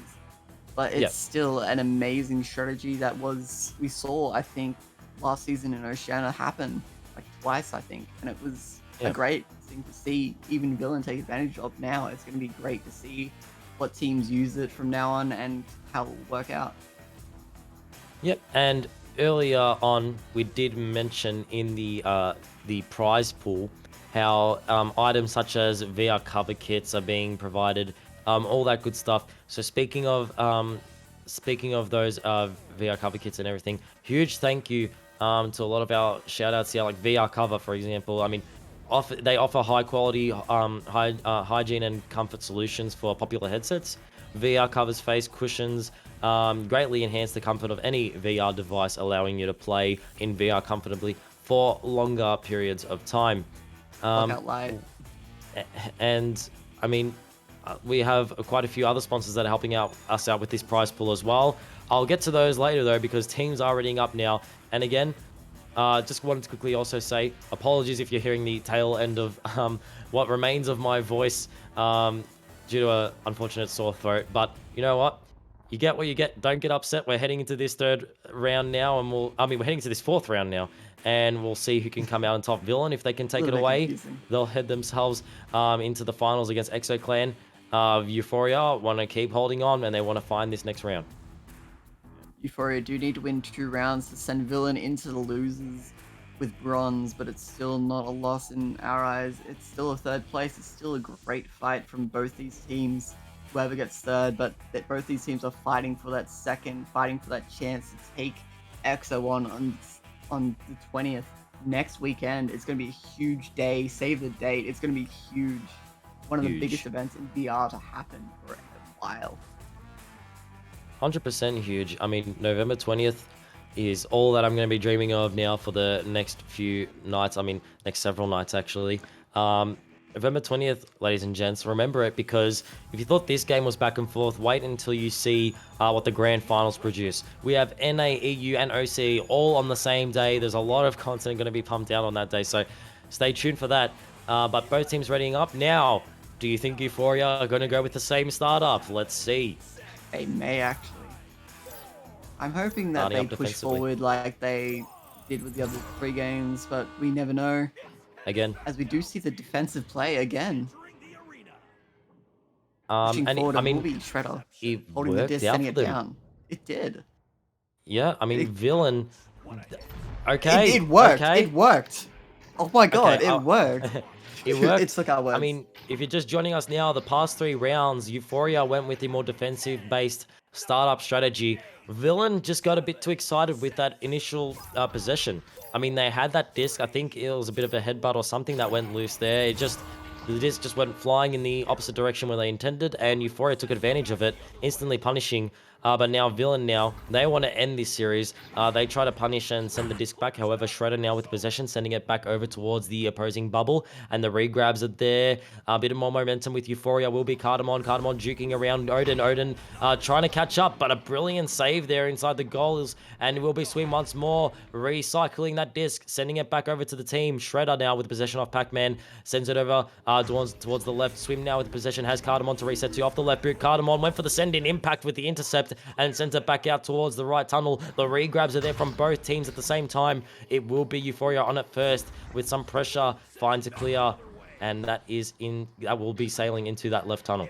But it's still an amazing strategy that we saw, I think, last season in Oceania happen, like twice, I think. And it was a great thing to see even Villain take advantage of now. It's going to be great to see what teams use it from now on and how it will work out. Yep, and earlier on, we did mention in the prize pool how items such as VR cover kits are being provided, all that good stuff. So speaking of those VR cover kits and everything, huge thank you to a lot of our shout outs here, like VR cover, for example. I mean, they offer high quality hygiene and comfort solutions for popular headsets. VR covers face cushions greatly enhance the comfort of any VR device, allowing you to play in VR comfortably for longer periods of time. Out live. And I mean, we have quite a few other sponsors that are helping us out with this prize pool as well. I'll get to those later though, because teams are readying up now. And again, just wanted to quickly also say apologies if you're hearing the tail end of what remains of my voice due to an unfortunate sore throat. But you know what? You get what you get. Don't get upset. We're heading into this third round now, and we're heading into this fourth round now, and we'll see who can come out on top. Villain, if they can A take it little bit away, confusing. they'll head themselves into the finals against Exo Clan. Euphoria want to keep holding on, and they want to find this next round. Euphoria do need to win 2 rounds to send Villain into the losers with bronze, but it's still not a loss in our eyes. It's still a third place. It's still a great fight from both these teams, whoever gets third, but both these teams are fighting for that second, fighting for that chance to take EXO on the 20th. Next weekend, it's going to be a huge day. Save the date. It's going to be huge. One of the Huge. biggest events in VR to happen for a while. 100% huge. I mean, November 20th is all that I'm going to be dreaming of now for the next few nights. I mean, next several nights, actually. November 20th, ladies and gents, remember it, because if you thought this game was back and forth, wait until you see what the grand finals produce. We have NA, EU, and OCE all on the same day. There's a lot of content going to be pumped out on that day, so stay tuned for that. But both teams readying up now. Do you think Euphoria are going to go with the same startup? Let's see. They may actually. I'm hoping that Starting they up push defensively. forward like they did with the other 3 games, but we never know. Again. As we do see the defensive play again. Pushing And forward, I it will mean, be Shredder it holding the worked disc, out setting for it them. down. It did. Yeah, I mean, It- Villain. Okay. It worked. Okay. It worked. Oh my god, Okay, it worked. it worked. It took our words. I mean, if you're just joining us now, the past 3 rounds, Euphoria went with the more defensive-based startup strategy. Villain just got a bit too excited with that initial possession. I mean, they had that disc. I think it was a bit of a headbutt or something that went loose there. The disc just went flying in the opposite direction where they intended, and Euphoria took advantage of it, instantly punishing. But now Villain they want to end this series. They try to punish and send the disc back. However, Shredder now with possession, sending it back over towards the opposing bubble. And the regrabs are there. A bit of more momentum with Euphoria will be Cardamon. Cardamon juking around Odin. Odin trying to catch up, but a brilliant save there inside the goals. And will be Swim once more, recycling that disc, sending it back over to the team. Shredder now with possession of Pac-Man. Sends it over towards the left. Swim now with possession, has Cardamon to reset to off the left boot. Cardamon went for the send-in, impact with the intercept, and sends it back out towards the right tunnel. The regrabs are there from both teams at the same time. It will be Euphoria on it first with some pressure. Finds a clear, and that will be sailing into that left tunnel.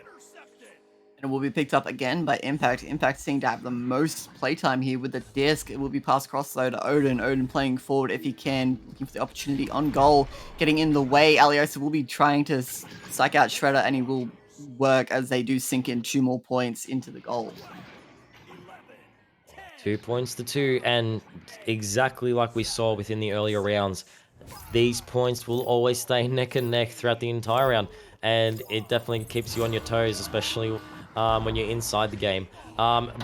And it will be picked up again by Impact. Impact seeing to have the most playtime here with the disc. It will be passed across though to Odin. Odin playing forward if he can, looking for the opportunity on goal, getting in the way. Aliosa will be trying to psych out Shredder, and he will work as they do sink in 2 more points into the goal. 2 points to 2, and exactly like we saw within the earlier rounds, these points will always stay neck and neck throughout the entire round, and it definitely keeps you on your toes, especially when you're inside the game.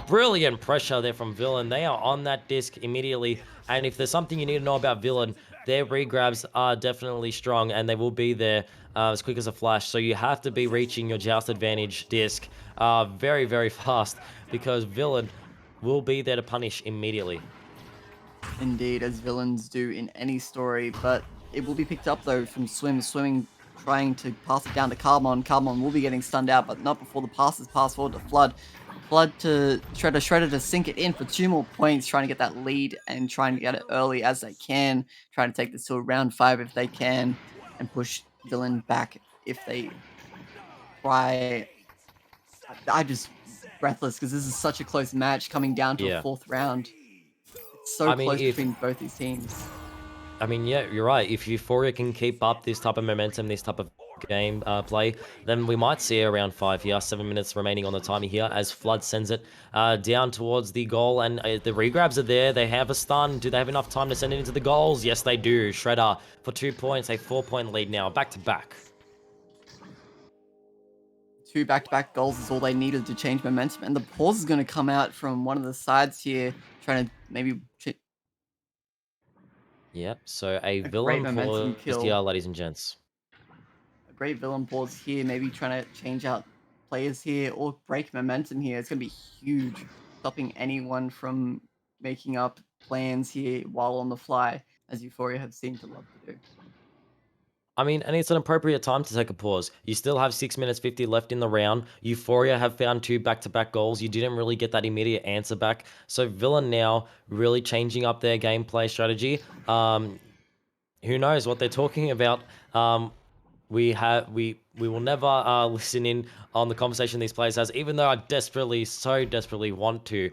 Brilliant pressure there from Villain. They are on that disc immediately, and if there's something you need to know about Villain, their regrabs are definitely strong, and they will be there as quick as a flash. So you have to be reaching your joust advantage disc very, very fast, because Villain will be there to punish immediately. Indeed, as villains do in any story, but it will be picked up though from Swim. Swimming trying to pass it down to Carbon. Carbon will be getting stunned out, but not before the pass is passed forward to Flood. Flood to Shredder. Shredder to sink it in for 2 more points, trying to get that lead and trying to get it early as they can. Trying to take this to a round 5 if they can, and push Villain back if they try. I just breathless because this is such a close match coming down to Yeah. a 4th round. It's so I mean, close between both these teams. I mean, yeah, you're right. If Euphoria can keep up this type of momentum, this type of game play, then we might see around 5 here. 7 minutes remaining on the timer here as Flood sends it down towards the goal, and the regrabs are there. They have a stun. Do they have enough time to send it into the goals? Yes, they do. Shredder for 2 points, a 4-point lead now, back to back. 2 back-to-back goals is all they needed to change momentum, and the pause is going to come out from one of the sides here, trying to maybe Yep, so a great villain momentum paused kill. here, ladies and gents. A great villain pause here, maybe trying to change out players here or break momentum here. It's going to be huge, stopping anyone from making up plans here while on the fly, as Euphoria have seemed to love to do. I mean, and it's an appropriate time to take a pause. You still have 6 minutes 50 left in the round. Euphoria have found 2 back-to-back goals. You didn't really get that immediate answer back. So Villain now really changing up their gameplay strategy. Who knows what they're talking about? We will never listen in on the conversation these players has, even though I so desperately want to.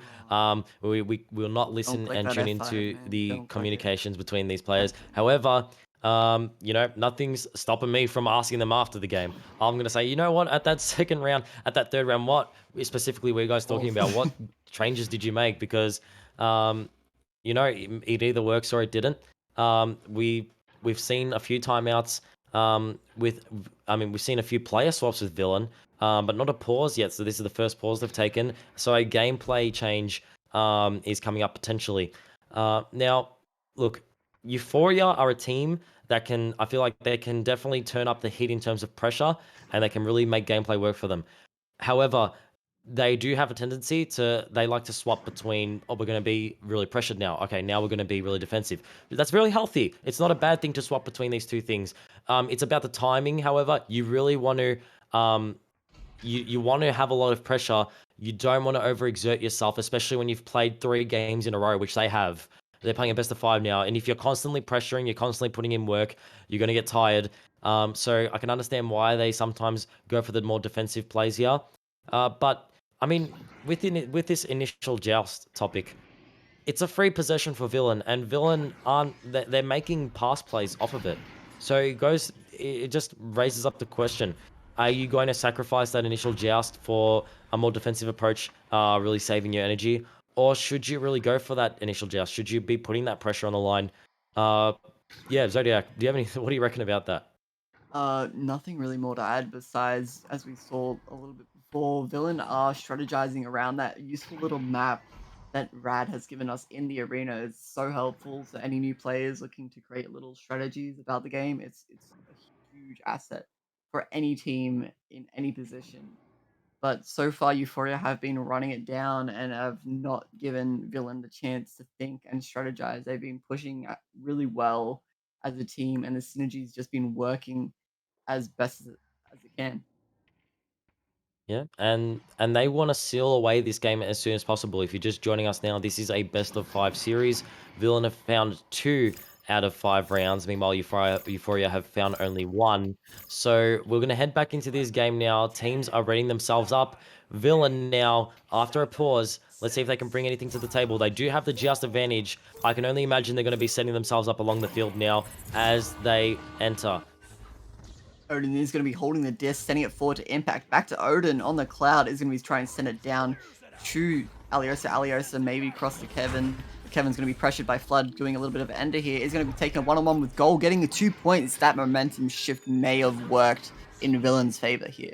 We will not listen click and that tune F5, into man. the Don't click it. communications between these players. However, nothing's stopping me from asking them after the game. I'm gonna say, you know what, at that second round, at that third round, what specifically were you guys talking about? What changes did you make? Because it either works or it didn't. We've seen a few timeouts we've seen a few player swaps with Villain, but not a pause yet. So this is the first pause they've taken. So a gameplay change is coming up potentially. Now, look, Euphoria are a team that I feel like they can definitely turn up the heat in terms of pressure, and they can really make gameplay work for them. However, they do have a tendency they like to swap between, oh, we're going to be really pressured now. Okay, now we're going to be really defensive. That's really healthy. It's not a bad thing to swap between these two things. It's about the timing, however. You really want to, you want to have a lot of pressure. You don't want to overexert yourself, especially when you've played 3 games in a row, which they have. They're playing a best of 5 now. And if you're constantly pressuring, you're constantly putting in work, you're going to get tired. So I can understand why they sometimes go for the more defensive plays here. But I mean, with this initial joust topic, it's a free possession for Villain, and Villain they're making pass plays off of it. So it just raises up the question: are you going to sacrifice that initial joust for a more defensive approach, really saving your energy, or should you really go for that initial joust? Should you be putting that pressure on the line? Yeah, Zodiac, do you have any? What do you reckon about that? Nothing really more to add besides, as we saw a little bit before, Villain are strategizing around that useful little map that Rad has given us in the arena. It's so helpful to any new players looking to create little strategies about the game. It's a huge asset for any team in any position. But so far, Euphoria have been running it down and have not given Villain the chance to think and strategize. They've been pushing really well as a team, and the synergy's just been working as best as it can. Yeah, and they want to seal away this game as soon as possible. If you're just joining us now, this is a best of 5 series. Villain have found 2 out of 5 rounds. Meanwhile, Euphoria have found only 1. So we're going to head back into this game now. Teams are readying themselves up. Villain now, after a pause, let's see if they can bring anything to the table. They do have the just advantage. I can only imagine they're going to be setting themselves up along the field now as they enter. Odin is going to be holding the disc, sending it forward to Impact. Back to Odin on the cloud is going to be trying to send it down to Aliosa. Aliosa maybe cross to Kevin. Kevin's going to be pressured by Flood, doing a little bit of ender here. He's going to be taking a one-on-one with Goal, getting the 2 points. That momentum shift may have worked in Villain's favor here.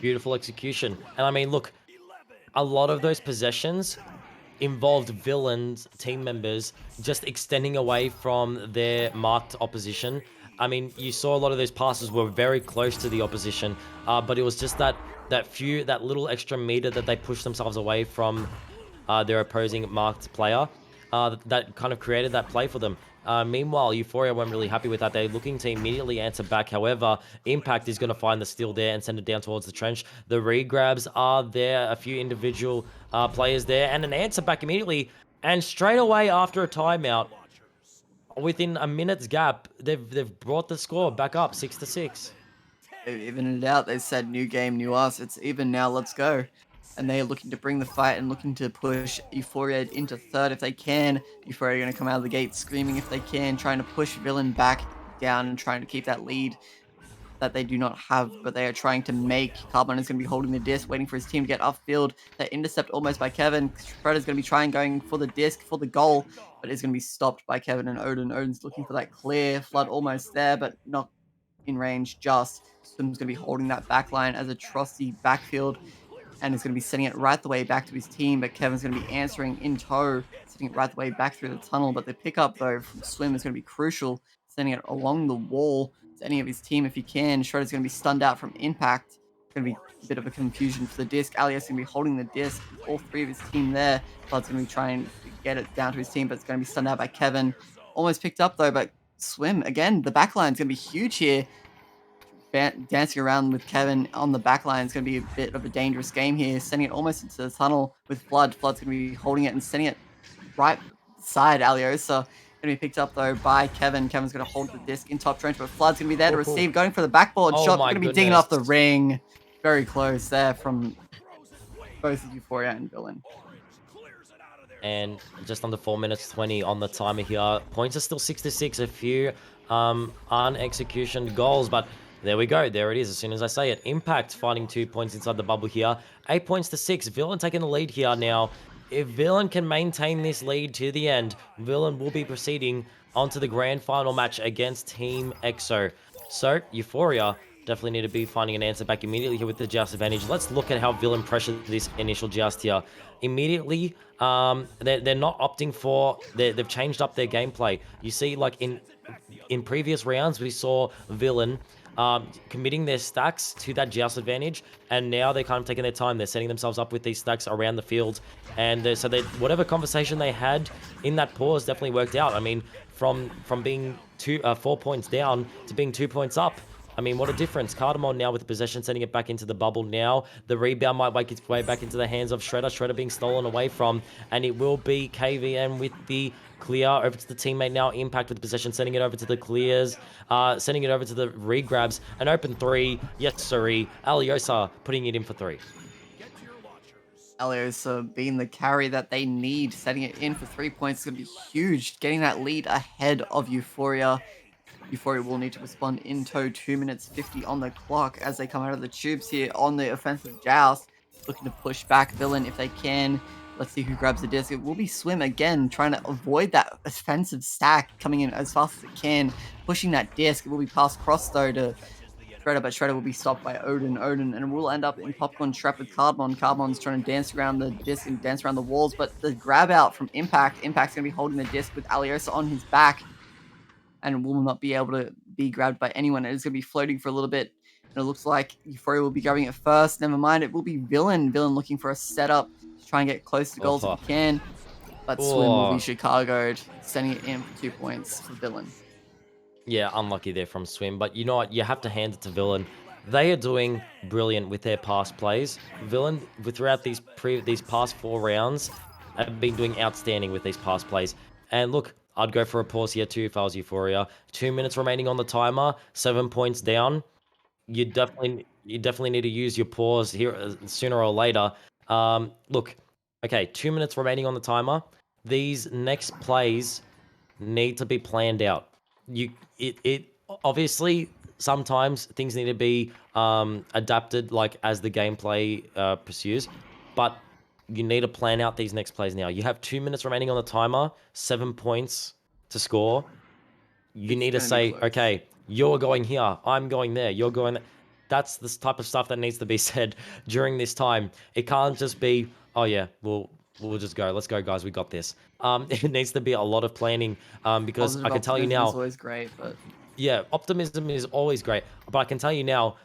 Beautiful execution. And I mean, look, a lot of those possessions involved Villains team members just extending away from their marked opposition. I mean, you saw a lot of those passes were very close to the opposition, but it was just that little extra meter that they pushed themselves away from their opposing marked player that kind of created that play for them. Meanwhile, Euphoria weren't really happy with that. They're looking to immediately answer back. However, Impact is going to find the steal there and send it down towards the trench. The regrabs are there, a few individual players there, and an answer back immediately. And straight away after a timeout, within a minute's gap, they've brought the score back up 6-6. They've evened it out. They said new game, new us. It's even now. Let's go. And they are looking to bring the fight and looking to push Euphoria into third if they can. Euphoria are going to come out of the gate screaming if they can, trying to push Villain back down and trying to keep that lead that they do not have, but they are trying to make. Carbon is going to be holding the disc, waiting for his team to get upfield. That intercept almost by Kevin. Shredder's going to be trying going for the disc, for the goal, but it's going to be stopped by Kevin and Odin. Odin's looking for that clear. Flood almost there, but not in range just. Swim's going to be holding that back line as a trusty backfield and is going to be sending it right the way back to his team, but Kevin's going to be answering in tow, sending it right the way back through the tunnel, but the pickup, though, from Swim is going to be crucial, sending it along the wall to any of his team if he can. Shredder's going to be stunned out from impact. It's going to be a bit of a confusion for the disc. Alias is going to be holding the disc with all 3 of his team there. Flood's going to be trying to get it down to his team, but it's going to be stunned out by Kevin. Almost picked up, though, but Swim again. The backline's gonna be huge here. Dancing around with Kevin on the backline is going to be a bit of a dangerous game here. Sending it almost into the tunnel with Flood. Flood's going to be holding it and sending it right side. Aliosa going to be picked up though by Kevin. Kevin's going to hold the disc in top trench, but Flood's going to be there to receive. Going for the backboard Oh shot. my Going to be digging off the goodness. ring. Very close there from both Euphoria and Villain. And just under 4 minutes 20 on the timer here. Points are still 6-6. A few unexecution goals, but there we go. There it is. As soon as I say it, Impact finding 2 points inside the bubble here. 8 points to 6. Villain taking the lead here now. If Villain can maintain this lead to the end, Villain will be proceeding onto the grand final match against Team EXO. So, Euphoria definitely need to be finding an answer back immediately here with the joust advantage. Let's look at how Villain pressured this initial joust here. Immediately, they're not opting for... They've changed up their gameplay. You see, like, in previous rounds, we saw Villain committing their stacks to that joust advantage, and now they're kind of taking their time. They're setting themselves up with these stacks around the field, and so whatever conversation they had in that pause definitely worked out. I mean, from being 4 points down to being 2 points up. I mean, what a difference. Cardamom now with the possession, sending it back into the bubble now. The rebound might make its way back into the hands of Shredder. Shredder being stolen away from, and it will be KVM with the clear over to the teammate now. Impact with the possession, sending it over to the clears, sending it over to the regrabs. An open three. Yes, sorry. Aliosa putting it in for 3. Aliosa being the carry that they need, setting it in for 3 points is going to be huge. Getting that lead ahead of Euphoria. Euphoria will need to respond in tow. 2 minutes 50 on the clock as they come out of the tubes here on the offensive joust. Looking to push back Villain if they can. Let's see who grabs the disc. It will be Swim again, trying to avoid that offensive stack coming in as fast as it can. Pushing that disc. It will be passed cross though to Shredder, but Shredder will be stopped by Odin, and we'll end up in Popcorn Trap with Cardmon. Cardmon's trying to dance around the disc and dance around the walls, but the grab out from Impact. Impact's going to be holding the disc with Aliosa on his back, and will not be able to be grabbed by anyone. It is going to be floating for a little bit, and it looks like Euphoria will be grabbing it first. Never mind, it will be Villain. Villain looking for a setup to try and get close to goals if he can, but Swim will be Chicago'd, sending it in for 2 points for Villain. Yeah, unlucky there from Swim, but you know what? You have to hand it to Villain. They are doing brilliant with their past plays. Villain, throughout these past 4 rounds, have been doing outstanding with these past plays. And look, I'd go for a pause here too if I was Euphoria. 2 minutes remaining on the timer, 7 points down. You definitely need to use your pause here sooner or later. Look, okay, 2 minutes remaining on the timer. These next plays need to be planned out. It obviously sometimes things need to be adapted like as the gameplay pursues, but you need to plan out these next plays now. You have 2 minutes remaining on the timer, 7 points to score. You need to say, okay, you're going here, I'm going there, you're going there. That's the type of stuff that needs to be said during this time. It can't just be, oh yeah, we'll just go. Let's go, guys. We got this. It needs to be a lot of planning. Because Positive I can tell you optimism now, is always great, but yeah, optimism is always great. But I can tell you now,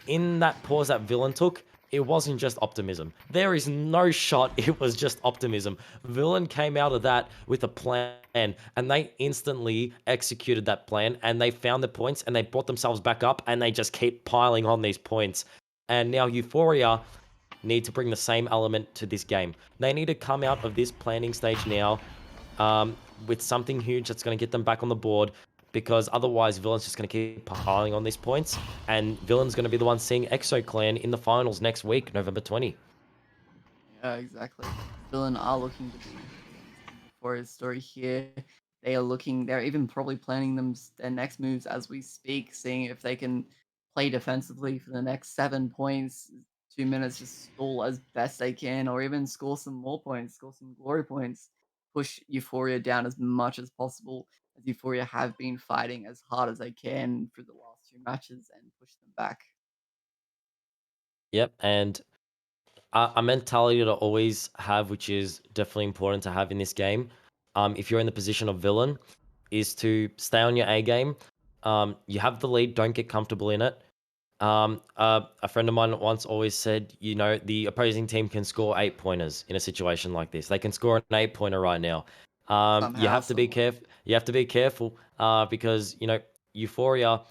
in that pause that Villain took, it wasn't just optimism. There is no shot it was just optimism. Villain came out of that with a plan, and they instantly executed that plan, and they found the points, and they brought themselves back up, and they just keep piling on these points. And now Euphoria need to bring the same element to this game. They need to come out of this planning stage now with something huge that's going to get them back on the board, because otherwise Villain's just going to keep piling on these points, and Villain's going to be the one seeing EXO Clan in the finals next week, November 20. yeah, exactly. Villain are looking to be for his story here. They're even probably planning their next moves as we speak, seeing if they can play defensively for the next 7 points, 2 minutes, just stall as best they can, or even score some more points, score some glory points, push Euphoria down as much as possible, as Euphoria have been fighting as hard as they can for the last 2 matches and push them back. Yep, and a mentality to always have, which is definitely important to have in this game, if you're in the position of Villain, is to stay on your A game. You have the lead, don't get comfortable in it. A friend of mine once always said, you know, the opposing team can score 8 pointers in a situation like this. They can score an 8 pointer right now. You Somehow, have to be someway. careful. You have to be careful because Euphoria.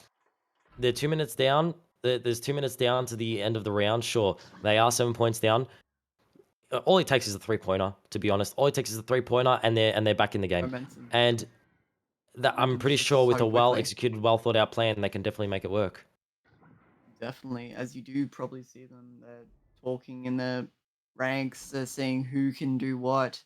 They're 2 minutes down. There's 2 minutes down to the end of the round. Sure, they are 7 points down. All it takes is a 3-pointer. To be honest, all it takes is a 3-pointer, and they're back in the game. Momentum. And I'm Momentum pretty shifts sure with so a well quickly. executed, well thought out plan, they can definitely make it work. Definitely, as you do probably see them, they're talking in the ranks, they're seeing who can do what,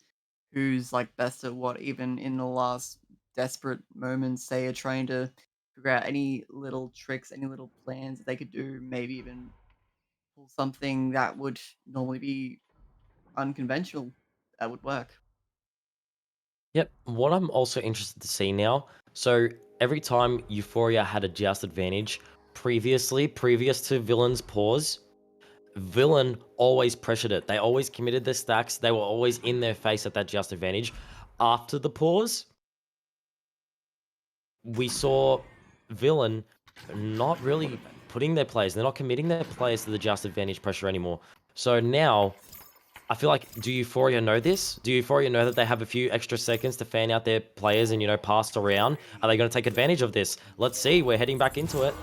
who's like best at what, even in the last desperate moments, they are trying to figure out any little tricks, any little plans that they could do, maybe even pull something that would normally be unconventional that would work. Yep. What I'm also interested to see now. So every time Euphoria had a joust advantage previous to Villain's pause, Villain always pressured it. They always committed their stacks. They were always in their face at that just advantage. After the pause, we saw Villain not really putting their players. They're not committing their players to the just advantage pressure anymore. So now, I feel like, do Euphoria know this? Do Euphoria know that they have a few extra seconds to fan out their players and, pass around? Are they going to take advantage of this? Let's see. We're heading back into it.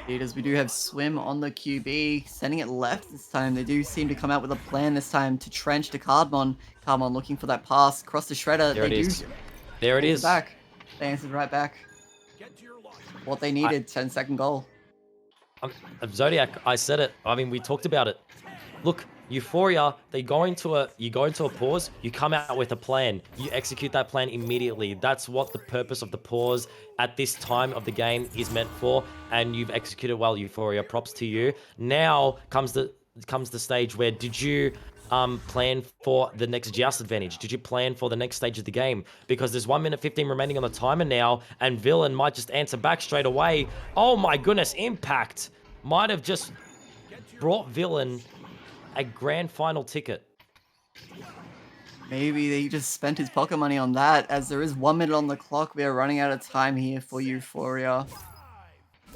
Indeed, as we do have Swim on the QB, sending it left this time. They do seem to come out with a plan this time to trench to Cardmon. Cardmon looking for that pass across the shredder. There They it do is. There it answer is. back. They answered right back. Get to your locker. What they needed, 10-second goal. Zodiac, I said it. I mean, we talked about it. Look, Euphoria, you go into a pause, you come out with a plan. You execute that plan immediately. That's what the purpose of the pause at this time of the game is meant for, and you've executed well, Euphoria. Props to you. Now comes the stage where did you plan for the next joust advantage? Did you plan for the next stage of the game? Because there's 1 minute 15 remaining on the timer now, and Villain might just answer back straight away. Oh my goodness, Impact might have just brought Villain a grand final ticket. Maybe they just spent his pocket money on that, as there is 1 minute on the clock. We are running out of time here for Euphoria.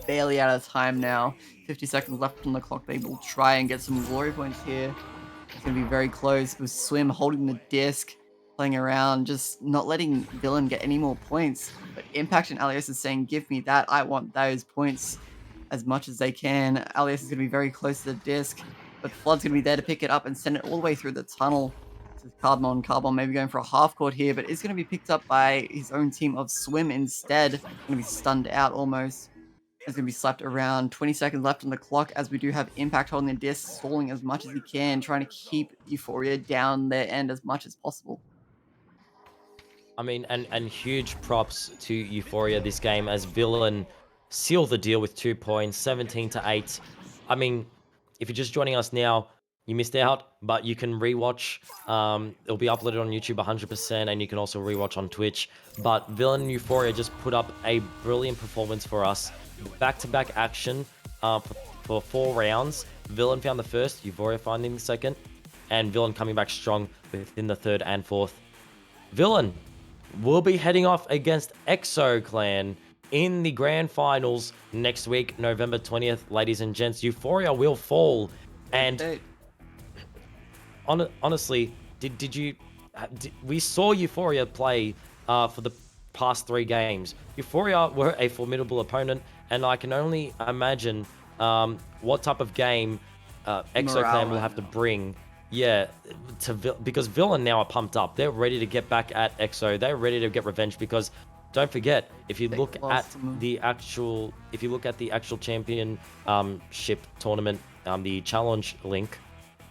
Barely out of time now. 50 seconds left on the clock. They will try and get some glory points here. It's going to be very close with Swim holding the disc, playing around, just not letting Villain get any more points. But Impact and Alias is saying, give me that. I want those points as much as they can. Alias is going to be very close to the disc, but Flood's going to be there to pick it up and send it all the way through the tunnel to Carbon. Carbon maybe going for a half court here, but is going to be picked up by his own team of Swim instead. Going to be stunned out almost. It's going to be slapped around. 20 seconds left on the clock, as we do have Impact holding the disc, stalling as much as he can, trying to keep Euphoria down their end as much as possible. I mean, and huge props to Euphoria this game, as Villain sealed the deal with 2 points, 17-8. I mean, if you're just joining us now, you missed out, but you can rewatch. It'll be uploaded on YouTube 100%, and you can also rewatch on Twitch. But Villain and Euphoria just put up a brilliant performance for us. Back-to-back action for 4 rounds. Villain found the first, Euphoria finding the second, and Villain coming back strong within the third and fourth. Villain will be heading off against EXO Clan in the grand finals next week, November 20th. Ladies and gents, Euphoria will fall. And honestly, we saw Euphoria play for the past 3 games. Euphoria were a formidable opponent, and I can only imagine what type of game EXO Clan will have to bring. Yeah, because Villain now are pumped up. They're ready to get back at EXO. They're ready to get revenge, because don't forget, if you look at the actual championship tournament, the challenge link,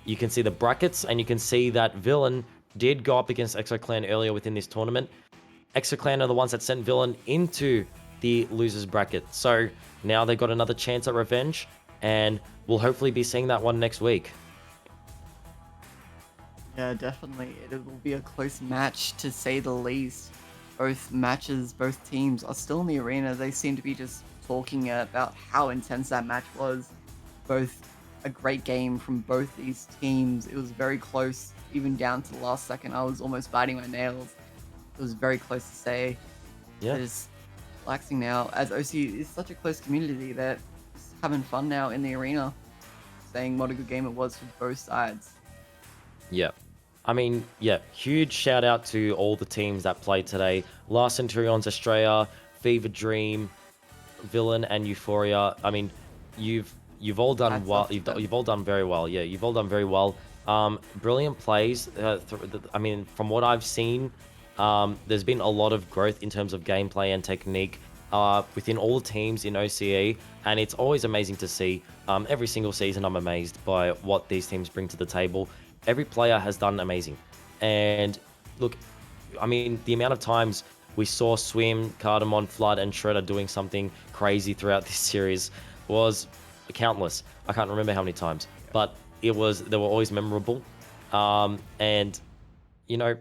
you can see the brackets, and you can see that Villain did go up against EXO Clan earlier within this tournament. EXO Clan are the ones that sent Villain into the losers bracket. So now they've got another chance at revenge, and we'll hopefully be seeing that one next week. Yeah, definitely. It will be a close match, to say the least. Both teams are still in the arena. They seem to be just talking about how intense that match was. Both a great game from both these teams. It was very close, even down to the last second. I was almost biting my nails. It was very close to say. Yeah. They're just relaxing now, as OC is such a close community. They're just having fun now in the arena, saying what a good game it was for both sides. Yeah. I mean, yeah, huge shout out to all the teams that played today. Last Centurions Australia, Fever Dream, Villain, and Euphoria. I mean, you've all done Hats well. off to them. You've all done very well. Yeah, you've all done very well. Brilliant plays. I mean, from what I've seen, there's been a lot of growth in terms of gameplay and technique within all the teams in OCE, and it's always amazing to see. Every single season, I'm amazed by what these teams bring to the table. Every player has done amazing, and look, I mean, the amount of times we saw Swim, Cardamon, Flood, and Shredder doing something crazy throughout this series was countless. I can't remember how many times, but they were always memorable. And you know,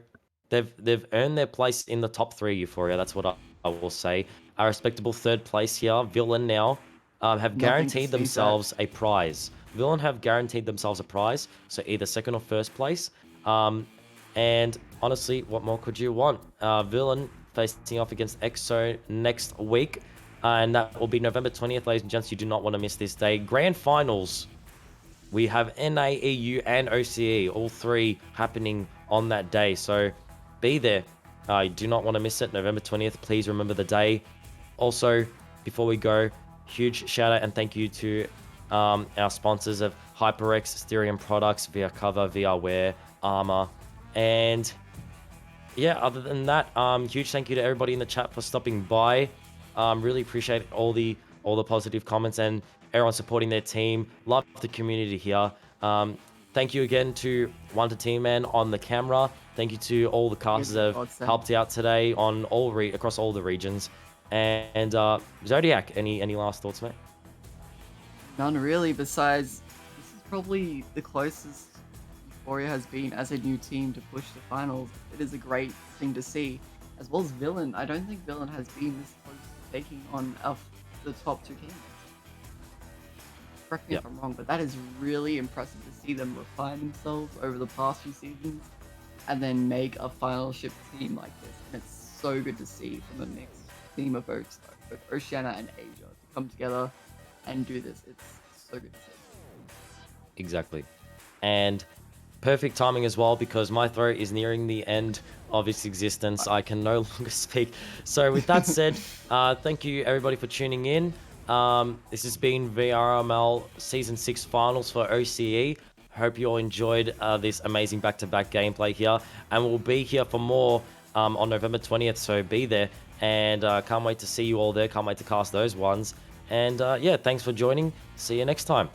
they've earned their place in the top 3 Euphoria. That's what I will say. A respectable 3rd place here. Villain now have guaranteed sneeze at. themselves a prize. Villain have guaranteed themselves a prize, so either 2nd or 1st place. And honestly, what more could you want? Villain facing off against EXO next week, and that will be November 20th, ladies and gents. You do not want to miss this day. Grand finals. We have NA, EU, and OCE, all 3 happening on that day. So be there. You do not want to miss it. November 20th. Please remember the day. Also, before we go, huge shout out and thank you to our sponsors of HyperX, Styrian Products, VR Cover, VR Wear, Armor, and yeah, other than that, huge thank you to everybody in the chat for stopping by. Really appreciate all the positive comments and everyone supporting their team. Love the community here. Thank you again to Wonder Team Man on the camera. Thank you to all the casters that have helped out today on across all the regions. And Zodiac, any last thoughts, mate? None really, besides this is probably the closest Euphoria has been as a new team to push the finals. It is a great thing to see. As well as Villain. I don't think Villain has been this close to taking on the top 2 teams. Correct me if I'm wrong, but that is really impressive to see them refine themselves over the past few seasons and then make a finalship team like this. And it's so good to see from a mixed team of both Oceania and Asia to come together and do this. It's so good to see. Exactly. And perfect timing as well, because my throat is nearing the end of its existence. I can no longer speak. So with that said, thank you everybody for tuning in. This has been VRML Season 6 Finals for OCE. Hope you all enjoyed this amazing back-to-back gameplay here. And we'll be here for more on November 20th, so be there. And can't wait to see you all there. Can't wait to cast those ones. And yeah, thanks for joining. See you next time.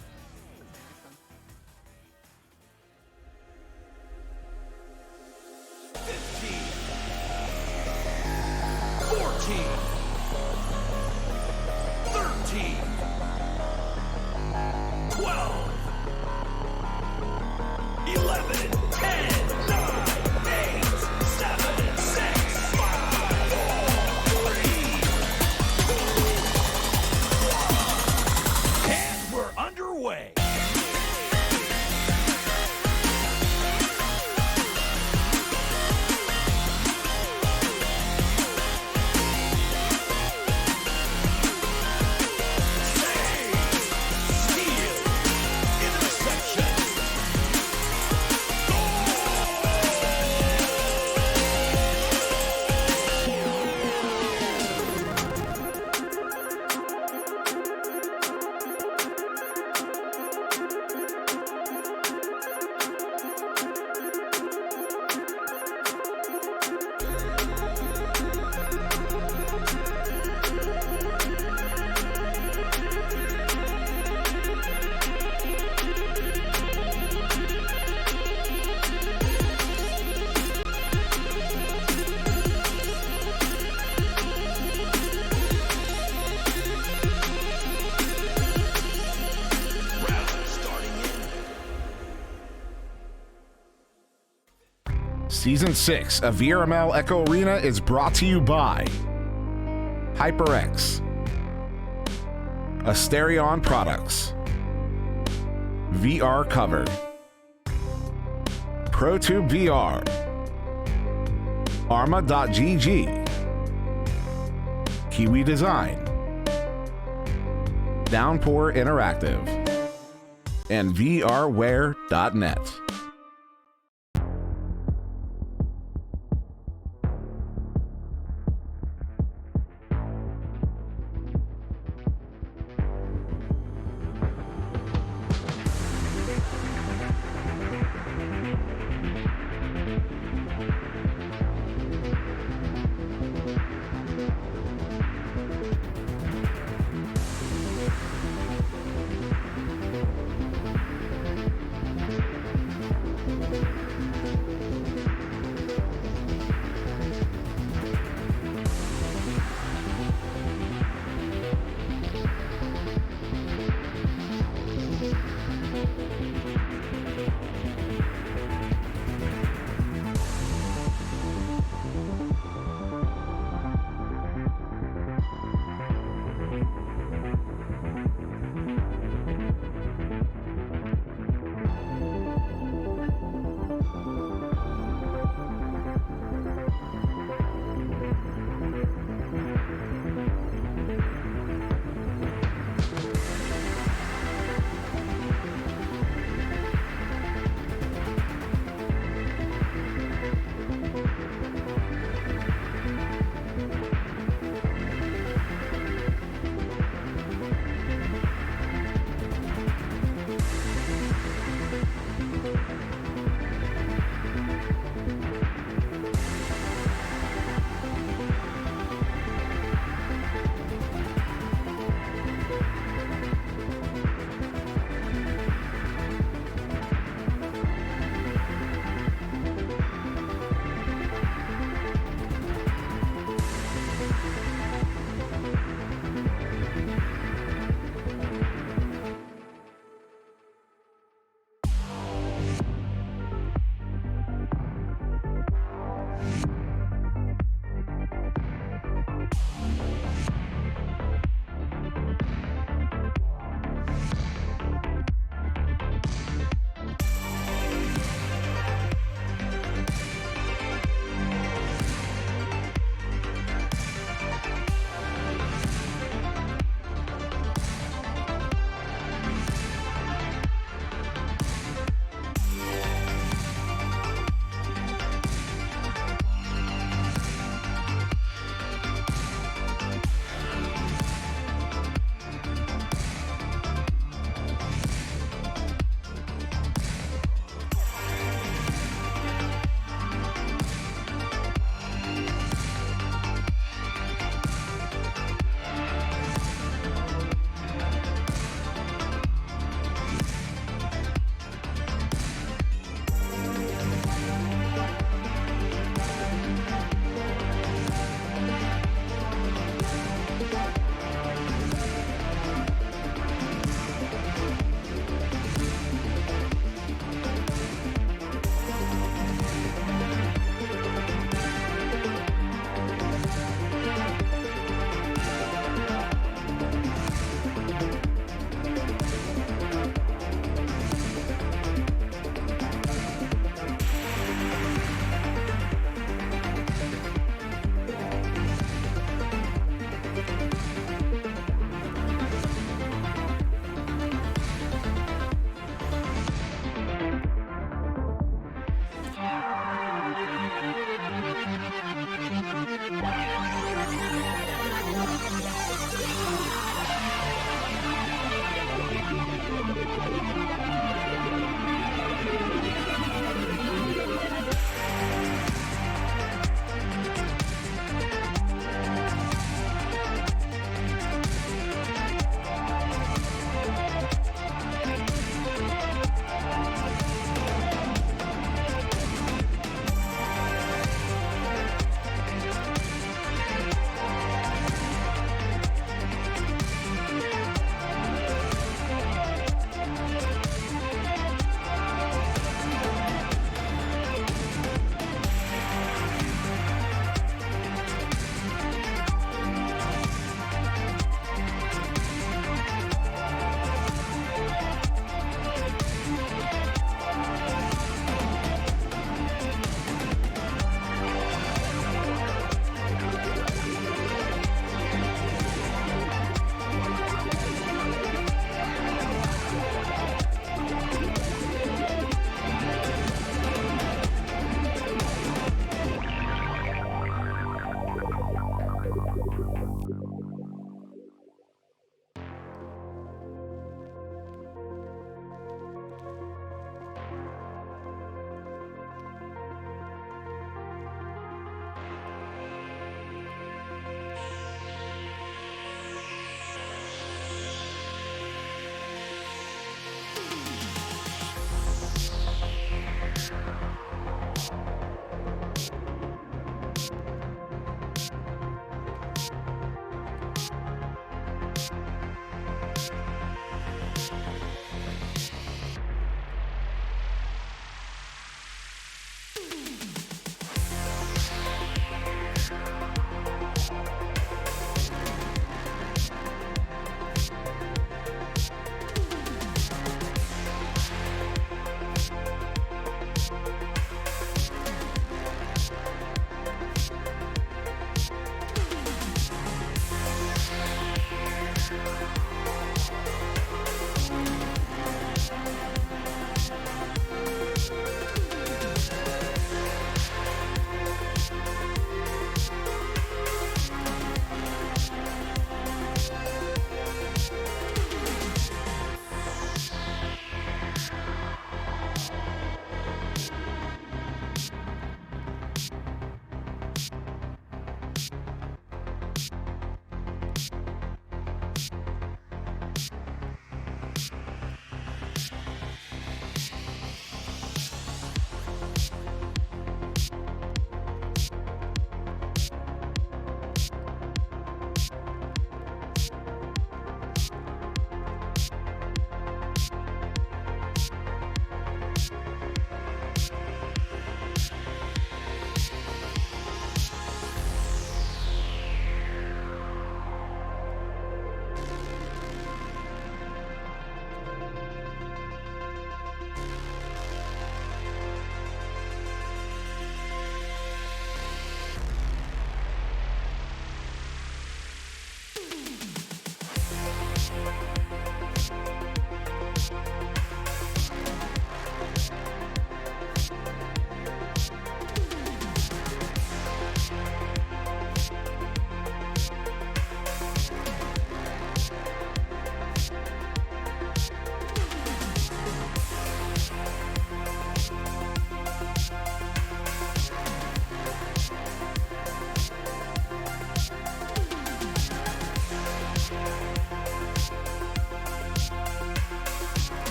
6 of VRML Echo Arena is brought to you by HyperX, Asterion Products, VR Cover, ProTube VR, Arma.gg, Kiwi Design, Downpour Interactive, and VRware.net.